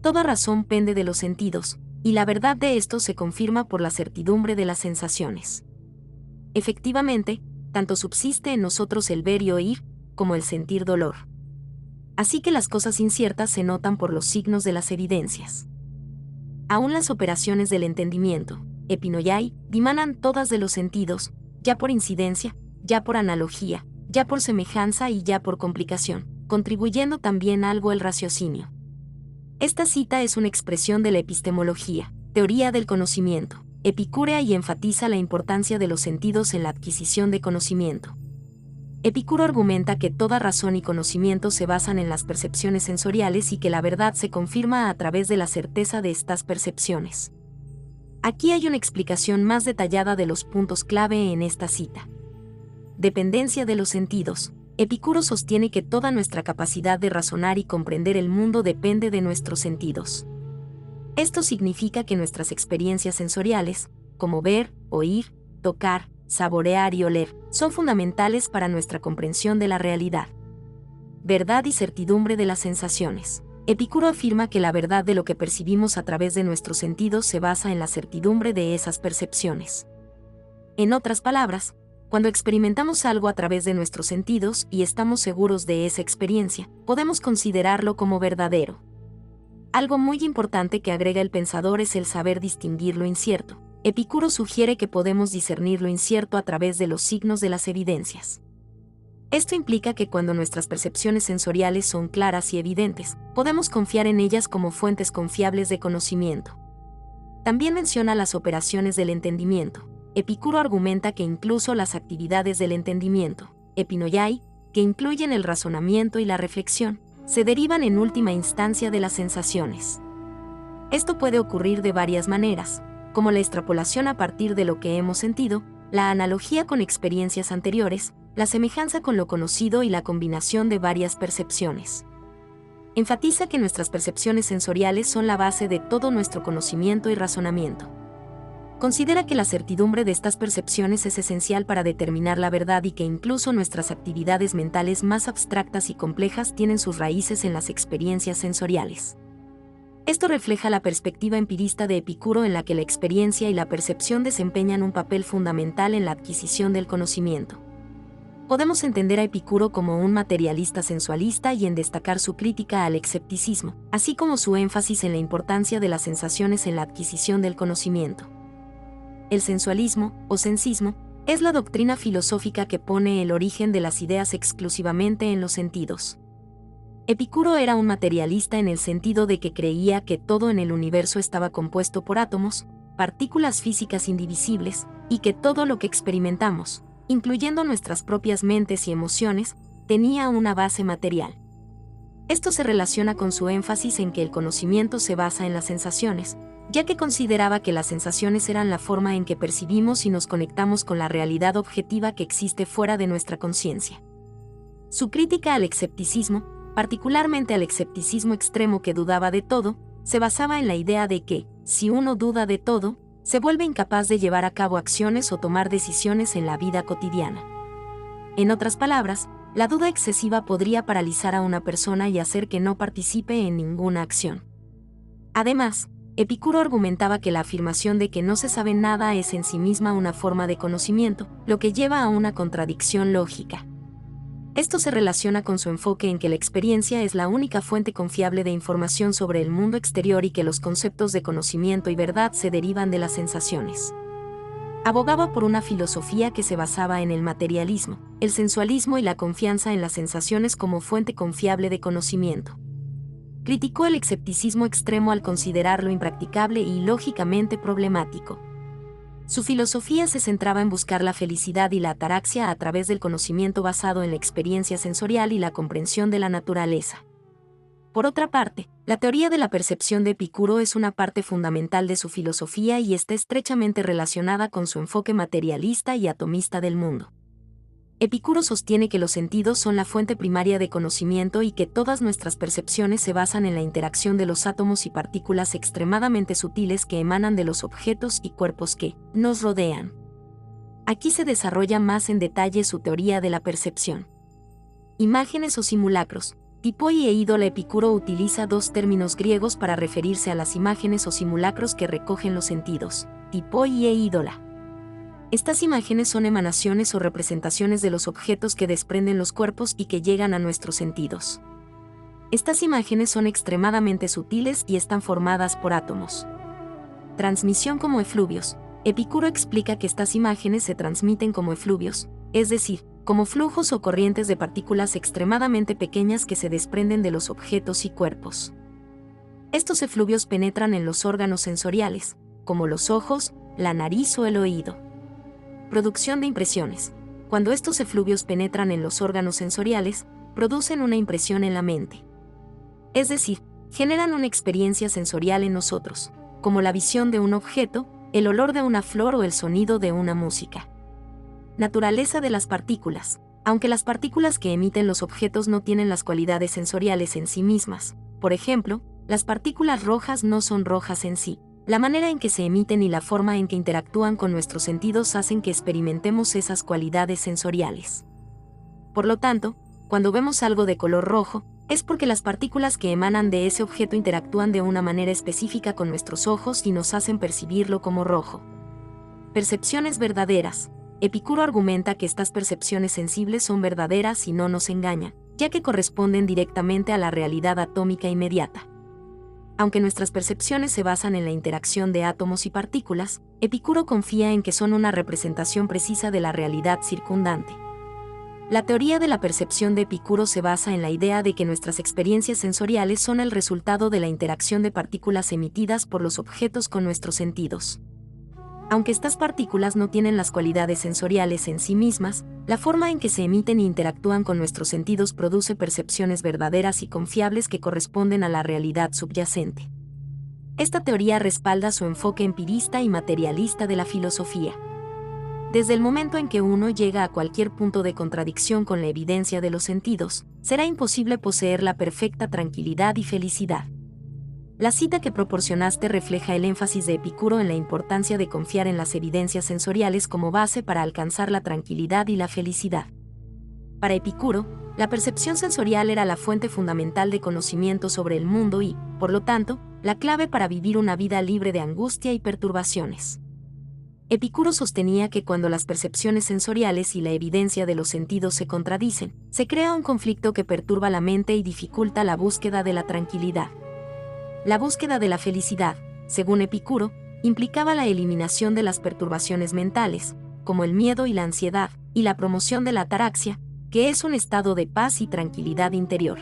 Toda razón pende de los sentidos, y la verdad de estos se confirma por la certidumbre de las sensaciones. Efectivamente, tanto subsiste en nosotros el ver y oír, como el sentir dolor. Así que las cosas inciertas se notan por los signos de las evidencias. Aún las operaciones del entendimiento, epinoiai, dimanan todas de los sentidos, ya por incidencia, ya por analogía, ya por semejanza y ya por complicación, contribuyendo también algo el raciocinio. Esta cita es una expresión de la epistemología, teoría del conocimiento, epicúrea y enfatiza la importancia de los sentidos en la adquisición de conocimiento. Epicuro argumenta que toda razón y conocimiento se basan en las percepciones sensoriales y que la verdad se confirma a través de la certeza de estas percepciones. Aquí hay una explicación más detallada de los puntos clave en esta cita. Dependencia de los sentidos. Epicuro sostiene que toda nuestra capacidad de razonar y comprender el mundo depende de nuestros sentidos. Esto significa que nuestras experiencias sensoriales, como ver, oír, tocar, saborear y oler, son fundamentales para nuestra comprensión de la realidad. Verdad y certidumbre de las sensaciones. Epicuro afirma que la verdad de lo que percibimos a través de nuestros sentidos se basa en la certidumbre de esas percepciones. En otras palabras, cuando experimentamos algo a través de nuestros sentidos y estamos seguros de esa experiencia, podemos considerarlo como verdadero. Algo muy importante que agrega el pensador es el saber distinguir lo incierto. Epicuro sugiere que podemos discernir lo incierto a través de los signos de las evidencias. Esto implica que cuando nuestras percepciones sensoriales son claras y evidentes, podemos confiar en ellas como fuentes confiables de conocimiento. También menciona las operaciones del entendimiento. Epicuro argumenta que incluso las actividades del entendimiento, epinoiai, que incluyen el razonamiento y la reflexión, se derivan en última instancia de las sensaciones. Esto puede ocurrir de varias maneras, como la extrapolación a partir de lo que hemos sentido, la analogía con experiencias anteriores, la semejanza con lo conocido y la combinación de varias percepciones. Enfatiza que nuestras percepciones sensoriales son la base de todo nuestro conocimiento y razonamiento. Considera que la certidumbre de estas percepciones es esencial para determinar la verdad y que incluso nuestras actividades mentales más abstractas y complejas tienen sus raíces en las experiencias sensoriales. Esto refleja la perspectiva empirista de Epicuro en la que la experiencia y la percepción desempeñan un papel fundamental en la adquisición del conocimiento. Podemos entender a Epicuro como un materialista sensualista y en destacar su crítica al escepticismo, así como su énfasis en la importancia de las sensaciones en la adquisición del conocimiento. El sensualismo, o sensismo, es la doctrina filosófica que pone el origen de las ideas exclusivamente en los sentidos. Epicuro era un materialista en el sentido de que creía que todo en el universo estaba compuesto por átomos, partículas físicas indivisibles, y que todo lo que experimentamos, incluyendo nuestras propias mentes y emociones, tenía una base material. Esto se relaciona con su énfasis en que el conocimiento se basa en las sensaciones, ya que consideraba que las sensaciones eran la forma en que percibimos y nos conectamos con la realidad objetiva que existe fuera de nuestra conciencia. Su crítica al escepticismo, particularmente al escepticismo extremo que dudaba de todo, se basaba en la idea de que, si uno duda de todo, se vuelve incapaz de llevar a cabo acciones o tomar decisiones en la vida cotidiana. En otras palabras, la duda excesiva podría paralizar a una persona y hacer que no participe en ninguna acción. Además, Epicuro argumentaba que la afirmación de que no se sabe nada es en sí misma una forma de conocimiento, lo que lleva a una contradicción lógica. Esto se relaciona con su enfoque en que la experiencia es la única fuente confiable de información sobre el mundo exterior y que los conceptos de conocimiento y verdad se derivan de las sensaciones. Abogaba por una filosofía que se basaba en el materialismo, el sensualismo y la confianza en las sensaciones como fuente confiable de conocimiento. Criticó el escepticismo extremo al considerarlo impracticable y lógicamente problemático. Su filosofía se centraba en buscar la felicidad y la ataraxia a través del conocimiento basado en la experiencia sensorial y la comprensión de la naturaleza. Por otra parte, la teoría de la percepción de Epicuro es una parte fundamental de su filosofía y está estrechamente relacionada con su enfoque materialista y atomista del mundo. Epicuro sostiene que los sentidos son la fuente primaria de conocimiento y que todas nuestras percepciones se basan en la interacción de los átomos y partículas extremadamente sutiles que emanan de los objetos y cuerpos que nos rodean. Aquí se desarrolla más en detalle su teoría de la percepción. Imágenes o simulacros. Tipoi e ídola. Epicuro utiliza dos términos griegos para referirse a las imágenes o simulacros que recogen los sentidos: tipoi e ídola. Estas imágenes son emanaciones o representaciones de los objetos que desprenden los cuerpos y que llegan a nuestros sentidos. Estas imágenes son extremadamente sutiles y están formadas por átomos. Transmisión como efluvios. Epicuro explica que estas imágenes se transmiten como efluvios, es decir, como flujos o corrientes de partículas extremadamente pequeñas que se desprenden de los objetos y cuerpos. Estos efluvios penetran en los órganos sensoriales, como los ojos, la nariz o el oído. Producción de impresiones. Cuando estos efluvios penetran en los órganos sensoriales, producen una impresión en la mente. Es decir, generan una experiencia sensorial en nosotros, como la visión de un objeto, el olor de una flor o el sonido de una música. Naturaleza de las partículas. Aunque las partículas que emiten los objetos no tienen las cualidades sensoriales en sí mismas, por ejemplo, las partículas rojas no son rojas en sí. La manera en que se emiten y la forma en que interactúan con nuestros sentidos hacen que experimentemos esas cualidades sensoriales. Por lo tanto, cuando vemos algo de color rojo, es porque las partículas que emanan de ese objeto interactúan de una manera específica con nuestros ojos y nos hacen percibirlo como rojo. Percepciones verdaderas. Epicuro argumenta que estas percepciones sensibles son verdaderas y no nos engañan, ya que corresponden directamente a la realidad atómica inmediata. Aunque nuestras percepciones se basan en la interacción de átomos y partículas, Epicuro confía en que son una representación precisa de la realidad circundante. La teoría de la percepción de Epicuro se basa en la idea de que nuestras experiencias sensoriales son el resultado de la interacción de partículas emitidas por los objetos con nuestros sentidos. Aunque estas partículas no tienen las cualidades sensoriales en sí mismas, la forma en que se emiten e interactúan con nuestros sentidos produce percepciones verdaderas y confiables que corresponden a la realidad subyacente. Esta teoría respalda su enfoque empirista y materialista de la filosofía. Desde el momento en que uno llega a cualquier punto de contradicción con la evidencia de los sentidos, será imposible poseer la perfecta tranquilidad y felicidad. La cita que proporcionaste refleja el énfasis de Epicuro en la importancia de confiar en las evidencias sensoriales como base para alcanzar la tranquilidad y la felicidad. Para Epicuro, la percepción sensorial era la fuente fundamental de conocimiento sobre el mundo y, por lo tanto, la clave para vivir una vida libre de angustia y perturbaciones. Epicuro sostenía que cuando las percepciones sensoriales y la evidencia de los sentidos se contradicen, se crea un conflicto que perturba la mente y dificulta la búsqueda de la tranquilidad. La búsqueda de la felicidad, según Epicuro, implicaba la eliminación de las perturbaciones mentales, como el miedo y la ansiedad, y la promoción de la ataraxia, que es un estado de paz y tranquilidad interior.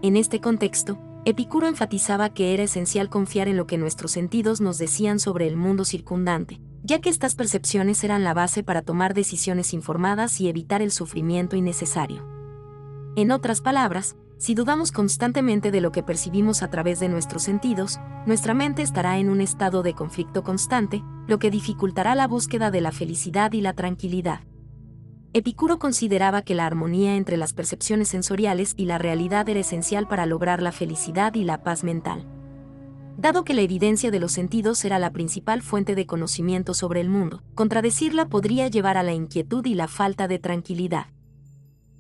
En este contexto, Epicuro enfatizaba que era esencial confiar en lo que nuestros sentidos nos decían sobre el mundo circundante, ya que estas percepciones eran la base para tomar decisiones informadas y evitar el sufrimiento innecesario. En otras palabras, si dudamos constantemente de lo que percibimos a través de nuestros sentidos, nuestra mente estará en un estado de conflicto constante, lo que dificultará la búsqueda de la felicidad y la tranquilidad. Epicuro consideraba que la armonía entre las percepciones sensoriales y la realidad era esencial para lograr la felicidad y la paz mental. Dado que la evidencia de los sentidos era la principal fuente de conocimiento sobre el mundo, contradecirla podría llevar a la inquietud y la falta de tranquilidad.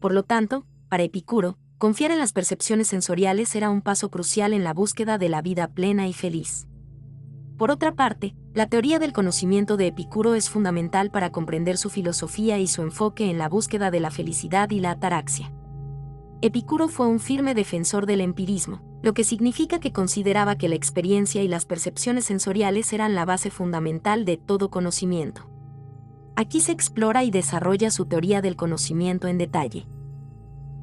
Por lo tanto, para Epicuro, confiar en las percepciones sensoriales era un paso crucial en la búsqueda de la vida plena y feliz. Por otra parte, la teoría del conocimiento de Epicuro es fundamental para comprender su filosofía y su enfoque en la búsqueda de la felicidad y la ataraxia. Epicuro fue un firme defensor del empirismo, lo que significa que consideraba que la experiencia y las percepciones sensoriales eran la base fundamental de todo conocimiento. Aquí se explora y desarrolla su teoría del conocimiento en detalle.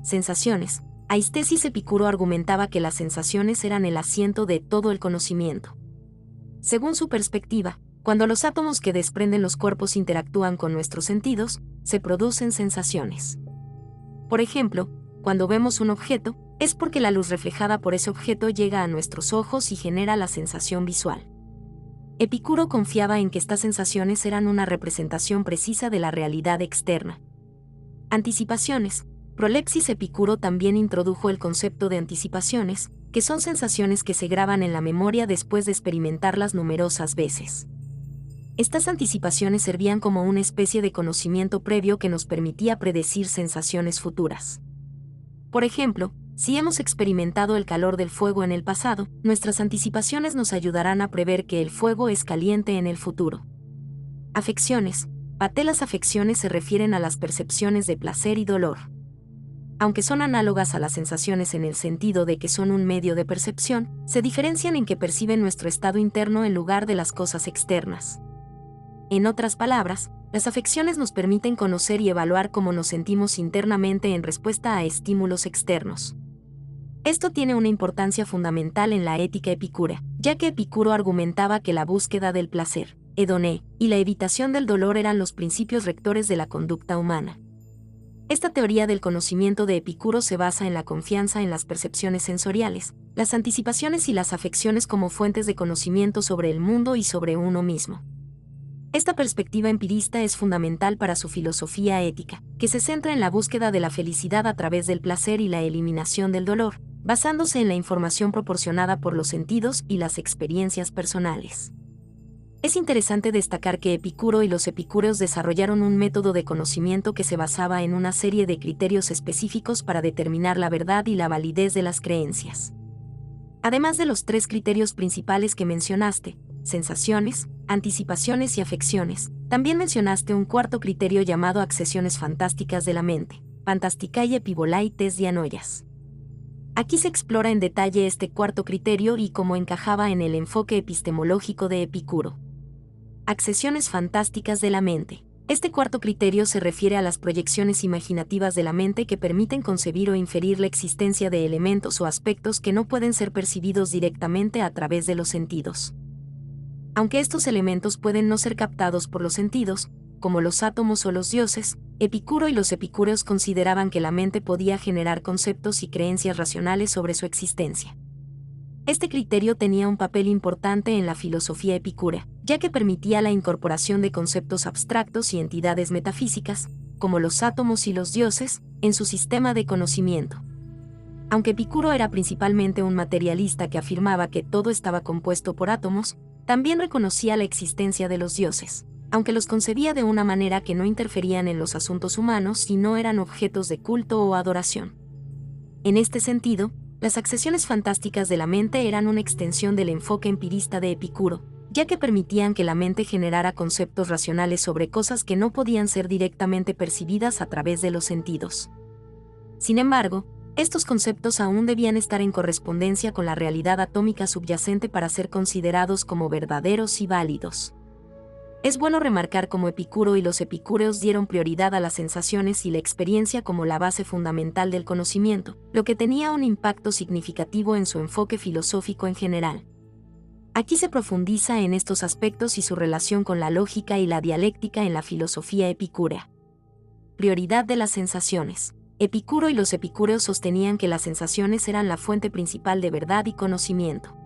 Sensaciones. Aistesis Epicuro argumentaba que las sensaciones eran el asiento de todo el conocimiento. Según su perspectiva, cuando los átomos que desprenden los cuerpos interactúan con nuestros sentidos, se producen sensaciones. Por ejemplo, cuando vemos un objeto, es porque la luz reflejada por ese objeto llega a nuestros ojos y genera la sensación visual. Epicuro confiaba en que estas sensaciones eran una representación precisa de la realidad externa. Anticipaciones. Prolepsis Epicuro también introdujo el concepto de anticipaciones, que son sensaciones que se graban en la memoria después de experimentarlas numerosas veces. Estas anticipaciones servían como una especie de conocimiento previo que nos permitía predecir sensaciones futuras. Por ejemplo, si hemos experimentado el calor del fuego en el pasado, nuestras anticipaciones nos ayudarán a prever que el fuego es caliente en el futuro. Afecciones. Las afecciones se refieren a las percepciones de placer y dolor. Aunque son análogas a las sensaciones en el sentido de que son un medio de percepción, se diferencian en que perciben nuestro estado interno en lugar de las cosas externas. En otras palabras, las afecciones nos permiten conocer y evaluar cómo nos sentimos internamente en respuesta a estímulos externos. Esto tiene una importancia fundamental en la ética epicúrea, ya que Epicuro argumentaba que la búsqueda del placer, hedoné, y la evitación del dolor eran los principios rectores de la conducta humana. Esta teoría del conocimiento de Epicuro se basa en la confianza en las percepciones sensoriales, las anticipaciones y las afecciones como fuentes de conocimiento sobre el mundo y sobre uno mismo. Esta perspectiva empirista es fundamental para su filosofía ética, que se centra en la búsqueda de la felicidad a través del placer y la eliminación del dolor, basándose en la información proporcionada por los sentidos y las experiencias personales. Es interesante destacar que Epicuro y los epicúreos desarrollaron un método de conocimiento que se basaba en una serie de criterios específicos para determinar la verdad y la validez de las creencias. Además de los tres criterios principales que mencionaste, sensaciones, anticipaciones y afecciones, también mencionaste un cuarto criterio llamado accesiones fantásticas de la mente, fantasticae epibolae tes dianoias. Aquí se explora en detalle este cuarto criterio y cómo encajaba en el enfoque epistemológico de Epicuro. Accesiones fantásticas de la mente. Este cuarto criterio se refiere a las proyecciones imaginativas de la mente que permiten concebir o inferir la existencia de elementos o aspectos que no pueden ser percibidos directamente a través de los sentidos. Aunque estos elementos pueden no ser captados por los sentidos, como los átomos o los dioses, Epicuro y los epicúreos consideraban que la mente podía generar conceptos y creencias racionales sobre su existencia. Este criterio tenía un papel importante en la filosofía epicúrea, ya que permitía la incorporación de conceptos abstractos y entidades metafísicas, como los átomos y los dioses, en su sistema de conocimiento. Aunque Epicuro era principalmente un materialista que afirmaba que todo estaba compuesto por átomos, también reconocía la existencia de los dioses, aunque los concebía de una manera que no interferían en los asuntos humanos y no eran objetos de culto o adoración. En este sentido, las accesiones fantásticas de la mente eran una extensión del enfoque empirista de Epicuro, ya que permitían que la mente generara conceptos racionales sobre cosas que no podían ser directamente percibidas a través de los sentidos. Sin embargo, estos conceptos aún debían estar en correspondencia con la realidad atómica subyacente para ser considerados como verdaderos y válidos. Es bueno remarcar cómo Epicuro y los epicúreos dieron prioridad a las sensaciones y la experiencia como la base fundamental del conocimiento, lo que tenía un impacto significativo en su enfoque filosófico en general. Aquí se profundiza en estos aspectos y su relación con la lógica y la dialéctica en la filosofía epicúrea. Prioridad de las sensaciones. Epicuro y los epicúreos sostenían que las sensaciones eran la fuente principal de verdad y conocimiento.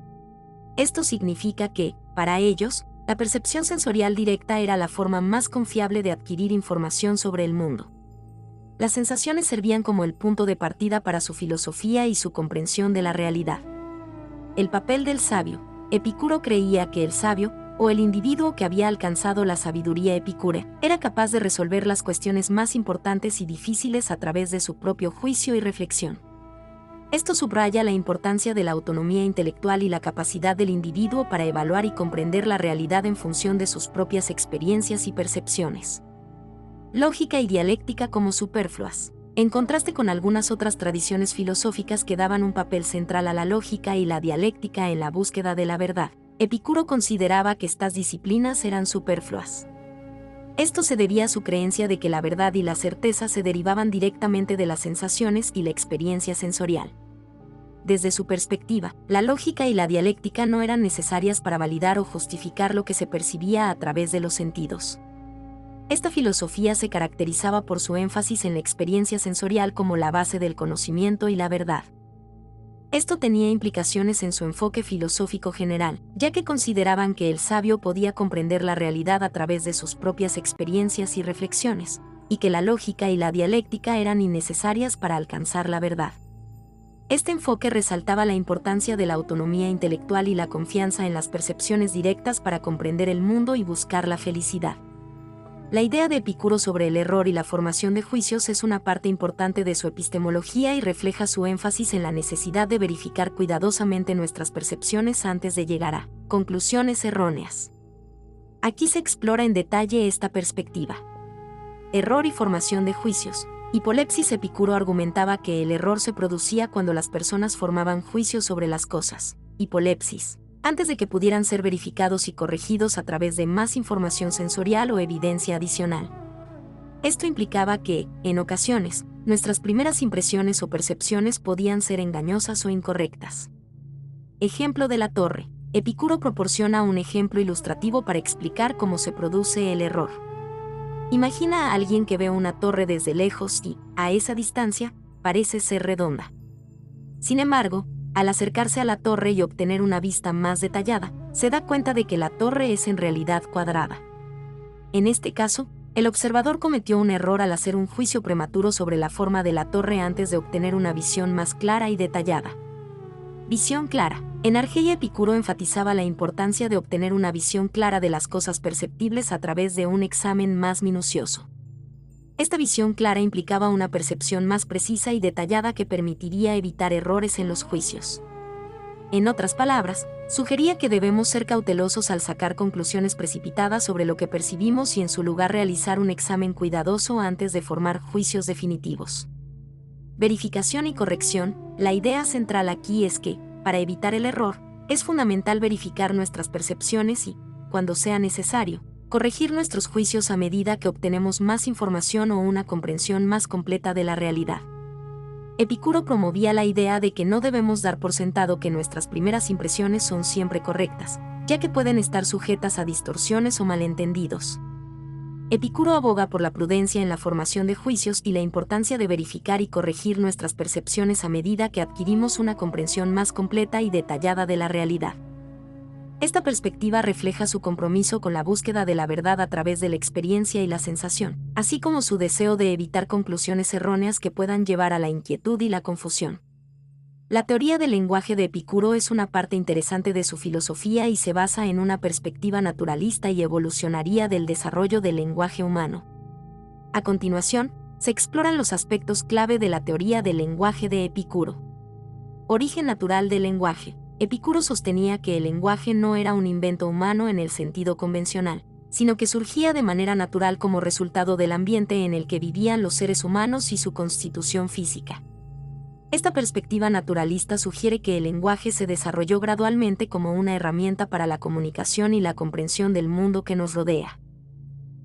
Esto significa que, para ellos, la percepción sensorial directa era la forma más confiable de adquirir información sobre el mundo. Las sensaciones servían como el punto de partida para su filosofía y su comprensión de la realidad. El papel del sabio. Epicuro creía que el sabio, o el individuo que había alcanzado la sabiduría epicúrea, era capaz de resolver las cuestiones más importantes y difíciles a través de su propio juicio y reflexión. Esto subraya la importancia de la autonomía intelectual y la capacidad del individuo para evaluar y comprender la realidad en función de sus propias experiencias y percepciones. Lógica y dialéctica como superfluas. En contraste con algunas otras tradiciones filosóficas que daban un papel central a la lógica y la dialéctica en la búsqueda de la verdad, Epicuro consideraba que estas disciplinas eran superfluas. Esto se debía a su creencia de que la verdad y la certeza se derivaban directamente de las sensaciones y la experiencia sensorial. Desde su perspectiva, la lógica y la dialéctica no eran necesarias para validar o justificar lo que se percibía a través de los sentidos. Esta filosofía se caracterizaba por su énfasis en la experiencia sensorial como la base del conocimiento y la verdad. Esto tenía implicaciones en su enfoque filosófico general, ya que consideraban que el sabio podía comprender la realidad a través de sus propias experiencias y reflexiones, y que la lógica y la dialéctica eran innecesarias para alcanzar la verdad. Este enfoque resaltaba la importancia de la autonomía intelectual y la confianza en las percepciones directas para comprender el mundo y buscar la felicidad. La idea de Epicuro sobre el error y la formación de juicios es una parte importante de su epistemología y refleja su énfasis en la necesidad de verificar cuidadosamente nuestras percepciones antes de llegar a conclusiones erróneas. Aquí se explora en detalle esta perspectiva. Error y formación de juicios. Hipolepsis. Epicuro argumentaba que el error se producía cuando las personas formaban juicios sobre las cosas, hipolepsis, antes de que pudieran ser verificados y corregidos a través de más información sensorial o evidencia adicional. Esto implicaba que, en ocasiones, nuestras primeras impresiones o percepciones podían ser engañosas o incorrectas. Ejemplo de la torre. Epicuro proporciona un ejemplo ilustrativo para explicar cómo se produce el error. Imagina a alguien que ve una torre desde lejos y, a esa distancia, parece ser redonda. Sin embargo, al acercarse a la torre y obtener una vista más detallada, se da cuenta de que la torre es en realidad cuadrada. En este caso, el observador cometió un error al hacer un juicio prematuro sobre la forma de la torre antes de obtener una visión más clara y detallada. Visión clara. En Argeia, Epicuro enfatizaba la importancia de obtener una visión clara de las cosas perceptibles a través de un examen más minucioso. Esta visión clara implicaba una percepción más precisa y detallada que permitiría evitar errores en los juicios. En otras palabras, sugería que debemos ser cautelosos al sacar conclusiones precipitadas sobre lo que percibimos y en su lugar realizar un examen cuidadoso antes de formar juicios definitivos. Verificación y corrección. La idea central aquí es que, para evitar el error, es fundamental verificar nuestras percepciones y, cuando sea necesario, corregir nuestros juicios a medida que obtenemos más información o una comprensión más completa de la realidad. Epicuro promovía la idea de que no debemos dar por sentado que nuestras primeras impresiones son siempre correctas, ya que pueden estar sujetas a distorsiones o malentendidos. Epicuro aboga por la prudencia en la formación de juicios y la importancia de verificar y corregir nuestras percepciones a medida que adquirimos una comprensión más completa y detallada de la realidad. Esta perspectiva refleja su compromiso con la búsqueda de la verdad a través de la experiencia y la sensación, así como su deseo de evitar conclusiones erróneas que puedan llevar a la inquietud y la confusión. La teoría del lenguaje de Epicuro es una parte interesante de su filosofía y se basa en una perspectiva naturalista y evolucionaria del desarrollo del lenguaje humano. A continuación, se exploran los aspectos clave de la teoría del lenguaje de Epicuro. Origen natural del lenguaje. Epicuro sostenía que el lenguaje no era un invento humano en el sentido convencional, sino que surgía de manera natural como resultado del ambiente en el que vivían los seres humanos y su constitución física. Esta perspectiva naturalista sugiere que el lenguaje se desarrolló gradualmente como una herramienta para la comunicación y la comprensión del mundo que nos rodea.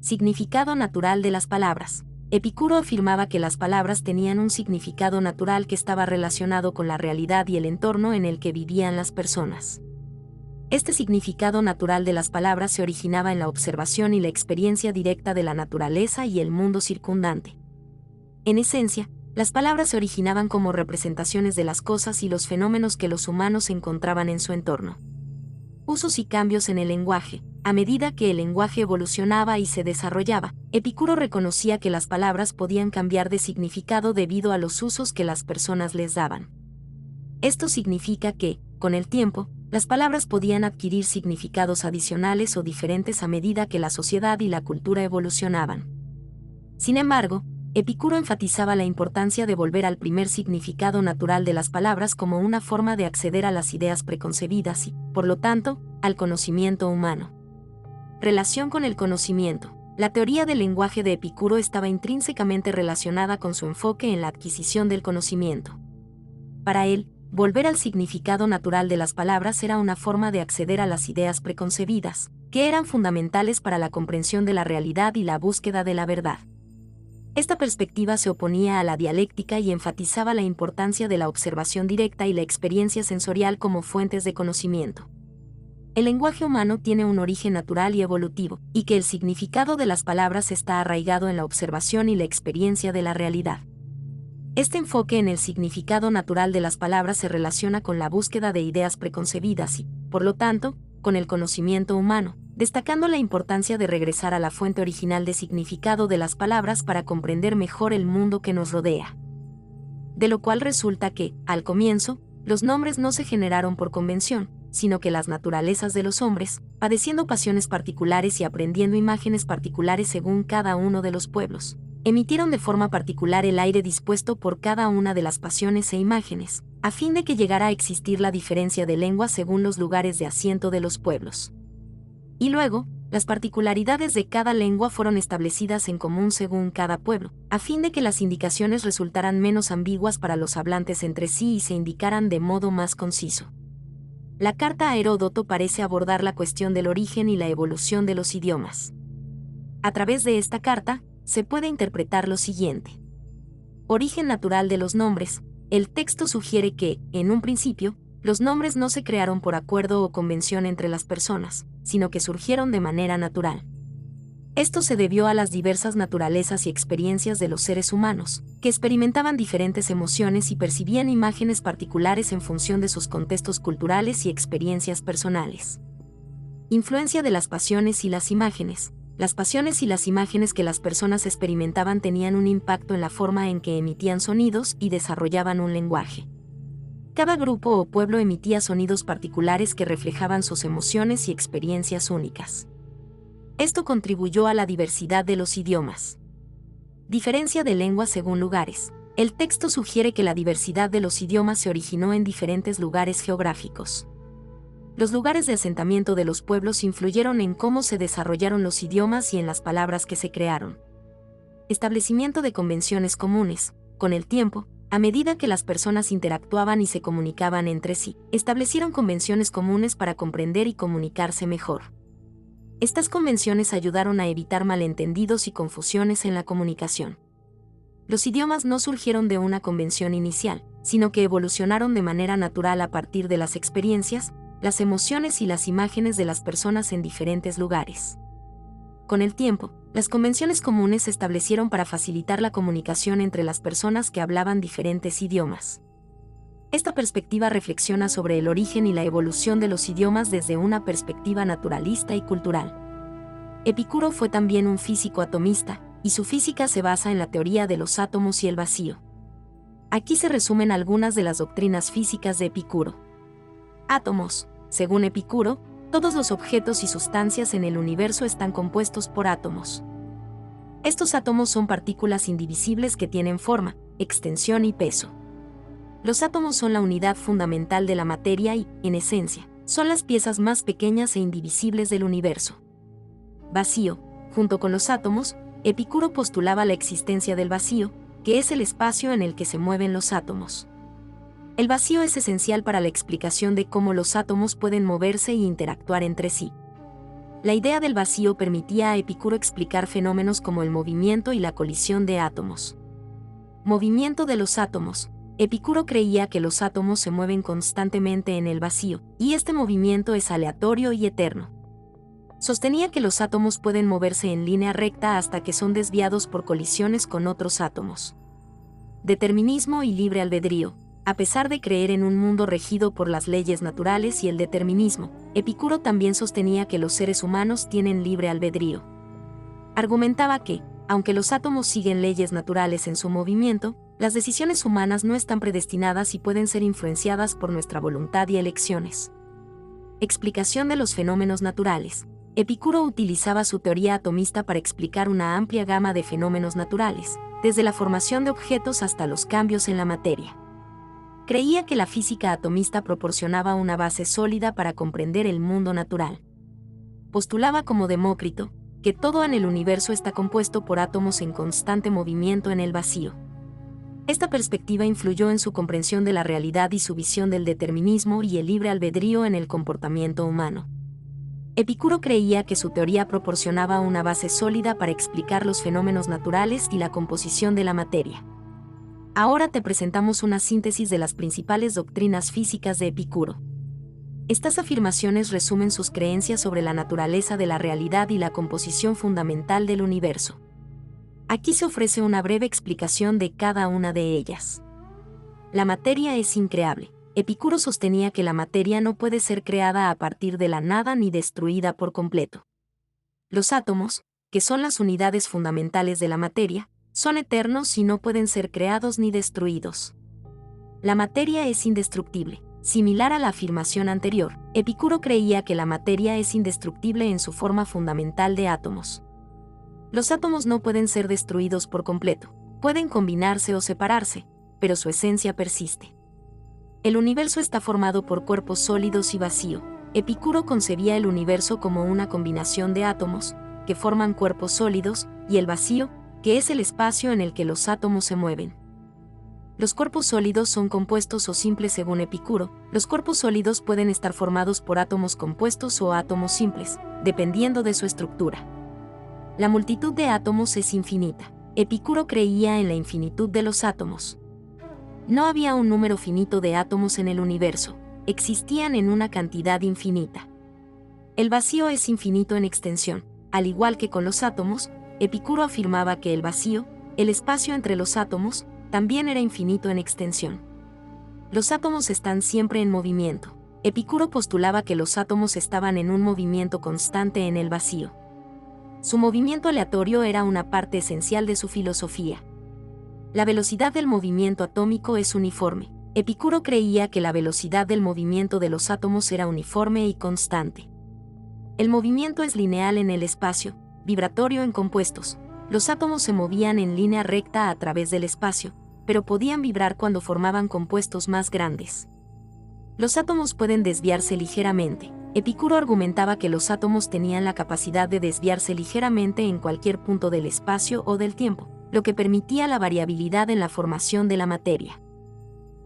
Significado natural de las palabras. Epicuro afirmaba que las palabras tenían un significado natural que estaba relacionado con la realidad y el entorno en el que vivían las personas. Este significado natural de las palabras se originaba en la observación y la experiencia directa de la naturaleza y el mundo circundante. En esencia, las palabras se originaban como representaciones de las cosas y los fenómenos que los humanos encontraban en su entorno. Usos y cambios en el lenguaje. A medida que el lenguaje evolucionaba y se desarrollaba, Epicuro reconocía que las palabras podían cambiar de significado debido a los usos que las personas les daban. Esto significa que, con el tiempo, las palabras podían adquirir significados adicionales o diferentes a medida que la sociedad y la cultura evolucionaban. Sin embargo, Epicuro enfatizaba la importancia de volver al primer significado natural de las palabras como una forma de acceder a las ideas preconcebidas y, por lo tanto, al conocimiento humano. Relación con el conocimiento. La teoría del lenguaje de Epicuro estaba intrínsecamente relacionada con su enfoque en la adquisición del conocimiento. Para él, volver al significado natural de las palabras era una forma de acceder a las ideas preconcebidas, que eran fundamentales para la comprensión de la realidad y la búsqueda de la verdad. Esta perspectiva se oponía a la dialéctica y enfatizaba la importancia de la observación directa y la experiencia sensorial como fuentes de conocimiento. El lenguaje humano tiene un origen natural y evolutivo, y que el significado de las palabras está arraigado en la observación y la experiencia de la realidad. Este enfoque en el significado natural de las palabras se relaciona con la búsqueda de ideas preconcebidas y, por lo tanto, con el conocimiento humano, destacando la importancia de regresar a la fuente original de significado de las palabras para comprender mejor el mundo que nos rodea. De lo cual resulta que, al comienzo, los nombres no se generaron por convención, sino que las naturalezas de los hombres, padeciendo pasiones particulares y aprendiendo imágenes particulares según cada uno de los pueblos, emitieron de forma particular el aire dispuesto por cada una de las pasiones e imágenes, a fin de que llegara a existir la diferencia de lengua según los lugares de asiento de los pueblos. Y luego, las particularidades de cada lengua fueron establecidas en común según cada pueblo, a fin de que las indicaciones resultaran menos ambiguas para los hablantes entre sí y se indicaran de modo más conciso. La carta a Heródoto parece abordar la cuestión del origen y la evolución de los idiomas. A través de esta carta, se puede interpretar lo siguiente. Origen natural de los nombres. El texto sugiere que, en un principio, los nombres no se crearon por acuerdo o convención entre las personas, sino que surgieron de manera natural. Esto se debió a las diversas naturalezas y experiencias de los seres humanos, que experimentaban diferentes emociones y percibían imágenes particulares en función de sus contextos culturales y experiencias personales. Influencia de las pasiones y las imágenes. Las pasiones y las imágenes que las personas experimentaban tenían un impacto en la forma en que emitían sonidos y desarrollaban un lenguaje. Cada grupo o pueblo emitía sonidos particulares que reflejaban sus emociones y experiencias únicas. Esto contribuyó a la diversidad de los idiomas. Diferencia de lenguas según lugares. El texto sugiere que la diversidad de los idiomas se originó en diferentes lugares geográficos. Los lugares de asentamiento de los pueblos influyeron en cómo se desarrollaron los idiomas y en las palabras que se crearon. Establecimiento de convenciones comunes. Con el tiempo, a medida que las personas interactuaban y se comunicaban entre sí, establecieron convenciones comunes para comprender y comunicarse mejor. Estas convenciones ayudaron a evitar malentendidos y confusiones en la comunicación. Los idiomas no surgieron de una convención inicial, sino que evolucionaron de manera natural a partir de las experiencias, las emociones y las imágenes de las personas en diferentes lugares. Con el tiempo, las convenciones comunes se establecieron para facilitar la comunicación entre las personas que hablaban diferentes idiomas. Esta perspectiva reflexiona sobre el origen y la evolución de los idiomas desde una perspectiva naturalista y cultural. Epicuro fue también un físico atomista, y su física se basa en la teoría de los átomos y el vacío. Aquí se resumen algunas de las doctrinas físicas de Epicuro. Átomos. Según Epicuro, todos los objetos y sustancias en el universo están compuestos por átomos. Estos átomos son partículas indivisibles que tienen forma, extensión y peso. Los átomos son la unidad fundamental de la materia y, en esencia, son las piezas más pequeñas e indivisibles del universo. Vacío. Junto con los átomos, Epicuro postulaba la existencia del vacío, que es el espacio en el que se mueven los átomos. El vacío es esencial para la explicación de cómo los átomos pueden moverse e interactuar entre sí. La idea del vacío permitía a Epicuro explicar fenómenos como el movimiento y la colisión de átomos. Movimiento de los átomos. Epicuro creía que los átomos se mueven constantemente en el vacío, y este movimiento es aleatorio y eterno. Sostenía que los átomos pueden moverse en línea recta hasta que son desviados por colisiones con otros átomos. Determinismo y libre albedrío. A pesar de creer en un mundo regido por las leyes naturales y el determinismo, Epicuro también sostenía que los seres humanos tienen libre albedrío. Argumentaba que, aunque los átomos siguen leyes naturales en su movimiento, las decisiones humanas no están predestinadas y pueden ser influenciadas por nuestra voluntad y elecciones. Explicación de los fenómenos naturales. Epicuro utilizaba su teoría atomista para explicar una amplia gama de fenómenos naturales, desde la formación de objetos hasta los cambios en la materia. Creía que la física atomista proporcionaba una base sólida para comprender el mundo natural. Postulaba como Demócrito, que todo en el universo está compuesto por átomos en constante movimiento en el vacío. Esta perspectiva influyó en su comprensión de la realidad y su visión del determinismo y el libre albedrío en el comportamiento humano. Epicuro creía que su teoría proporcionaba una base sólida para explicar los fenómenos naturales y la composición de la materia. Ahora te presentamos una síntesis de las principales doctrinas físicas de Epicuro. Estas afirmaciones resumen sus creencias sobre la naturaleza de la realidad y la composición fundamental del universo. Aquí se ofrece una breve explicación de cada una de ellas. La materia es increable. Epicuro sostenía que la materia no puede ser creada a partir de la nada ni destruida por completo. Los átomos, que son las unidades fundamentales de la materia, son eternos y no pueden ser creados ni destruidos. La materia es indestructible. Similar a la afirmación anterior, Epicuro creía que la materia es indestructible en su forma fundamental de átomos. Los átomos no pueden ser destruidos por completo, pueden combinarse o separarse, pero su esencia persiste. El universo está formado por cuerpos sólidos y vacío. Epicuro concebía el universo como una combinación de átomos, que forman cuerpos sólidos, y el vacío, que es el espacio en el que los átomos se mueven. Los cuerpos sólidos son compuestos o simples según Epicuro. Los cuerpos sólidos pueden estar formados por átomos compuestos o átomos simples, dependiendo de su estructura. La multitud de átomos es infinita. Epicuro creía en la infinitud de los átomos. No había un número finito de átomos en el universo, existían en una cantidad infinita. El vacío es infinito en extensión. Al igual que con los átomos, Epicuro afirmaba que el vacío, el espacio entre los átomos, también era infinito en extensión. Los átomos están siempre en movimiento. Epicuro postulaba que los átomos estaban en un movimiento constante en el vacío. Su movimiento aleatorio era una parte esencial de su filosofía. La velocidad del movimiento atómico es uniforme. Epicuro creía que la velocidad del movimiento de los átomos era uniforme y constante. El movimiento es lineal en el espacio, vibratorio en compuestos. Los átomos se movían en línea recta a través del espacio, pero podían vibrar cuando formaban compuestos más grandes. Los átomos pueden desviarse ligeramente. Epicuro argumentaba que los átomos tenían la capacidad de desviarse ligeramente en cualquier punto del espacio o del tiempo, lo que permitía la variabilidad en la formación de la materia.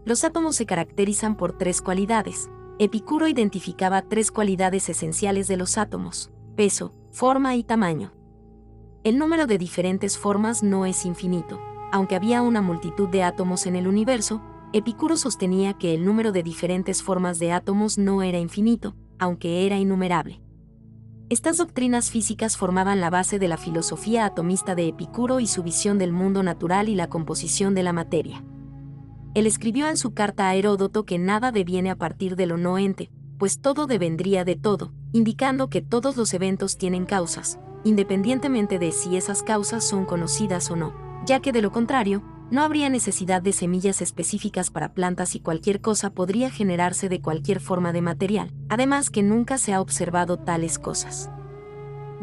Los átomos se caracterizan por tres cualidades. Epicuro identificaba tres cualidades esenciales de los átomos: peso, forma y tamaño. El número de diferentes formas no es infinito. Aunque había una multitud de átomos en el universo, Epicuro sostenía que el número de diferentes formas de átomos no era infinito, aunque era innumerable. Estas doctrinas físicas formaban la base de la filosofía atomista de Epicuro y su visión del mundo natural y la composición de la materia. Él escribió en su carta a Heródoto que nada deviene a partir de lo no ente, pues todo devendría de todo, indicando que todos los eventos tienen causas, independientemente de si esas causas son conocidas o no, ya que de lo contrario, no habría necesidad de semillas específicas para plantas y cualquier cosa podría generarse de cualquier forma de material, además que nunca se ha observado tales cosas.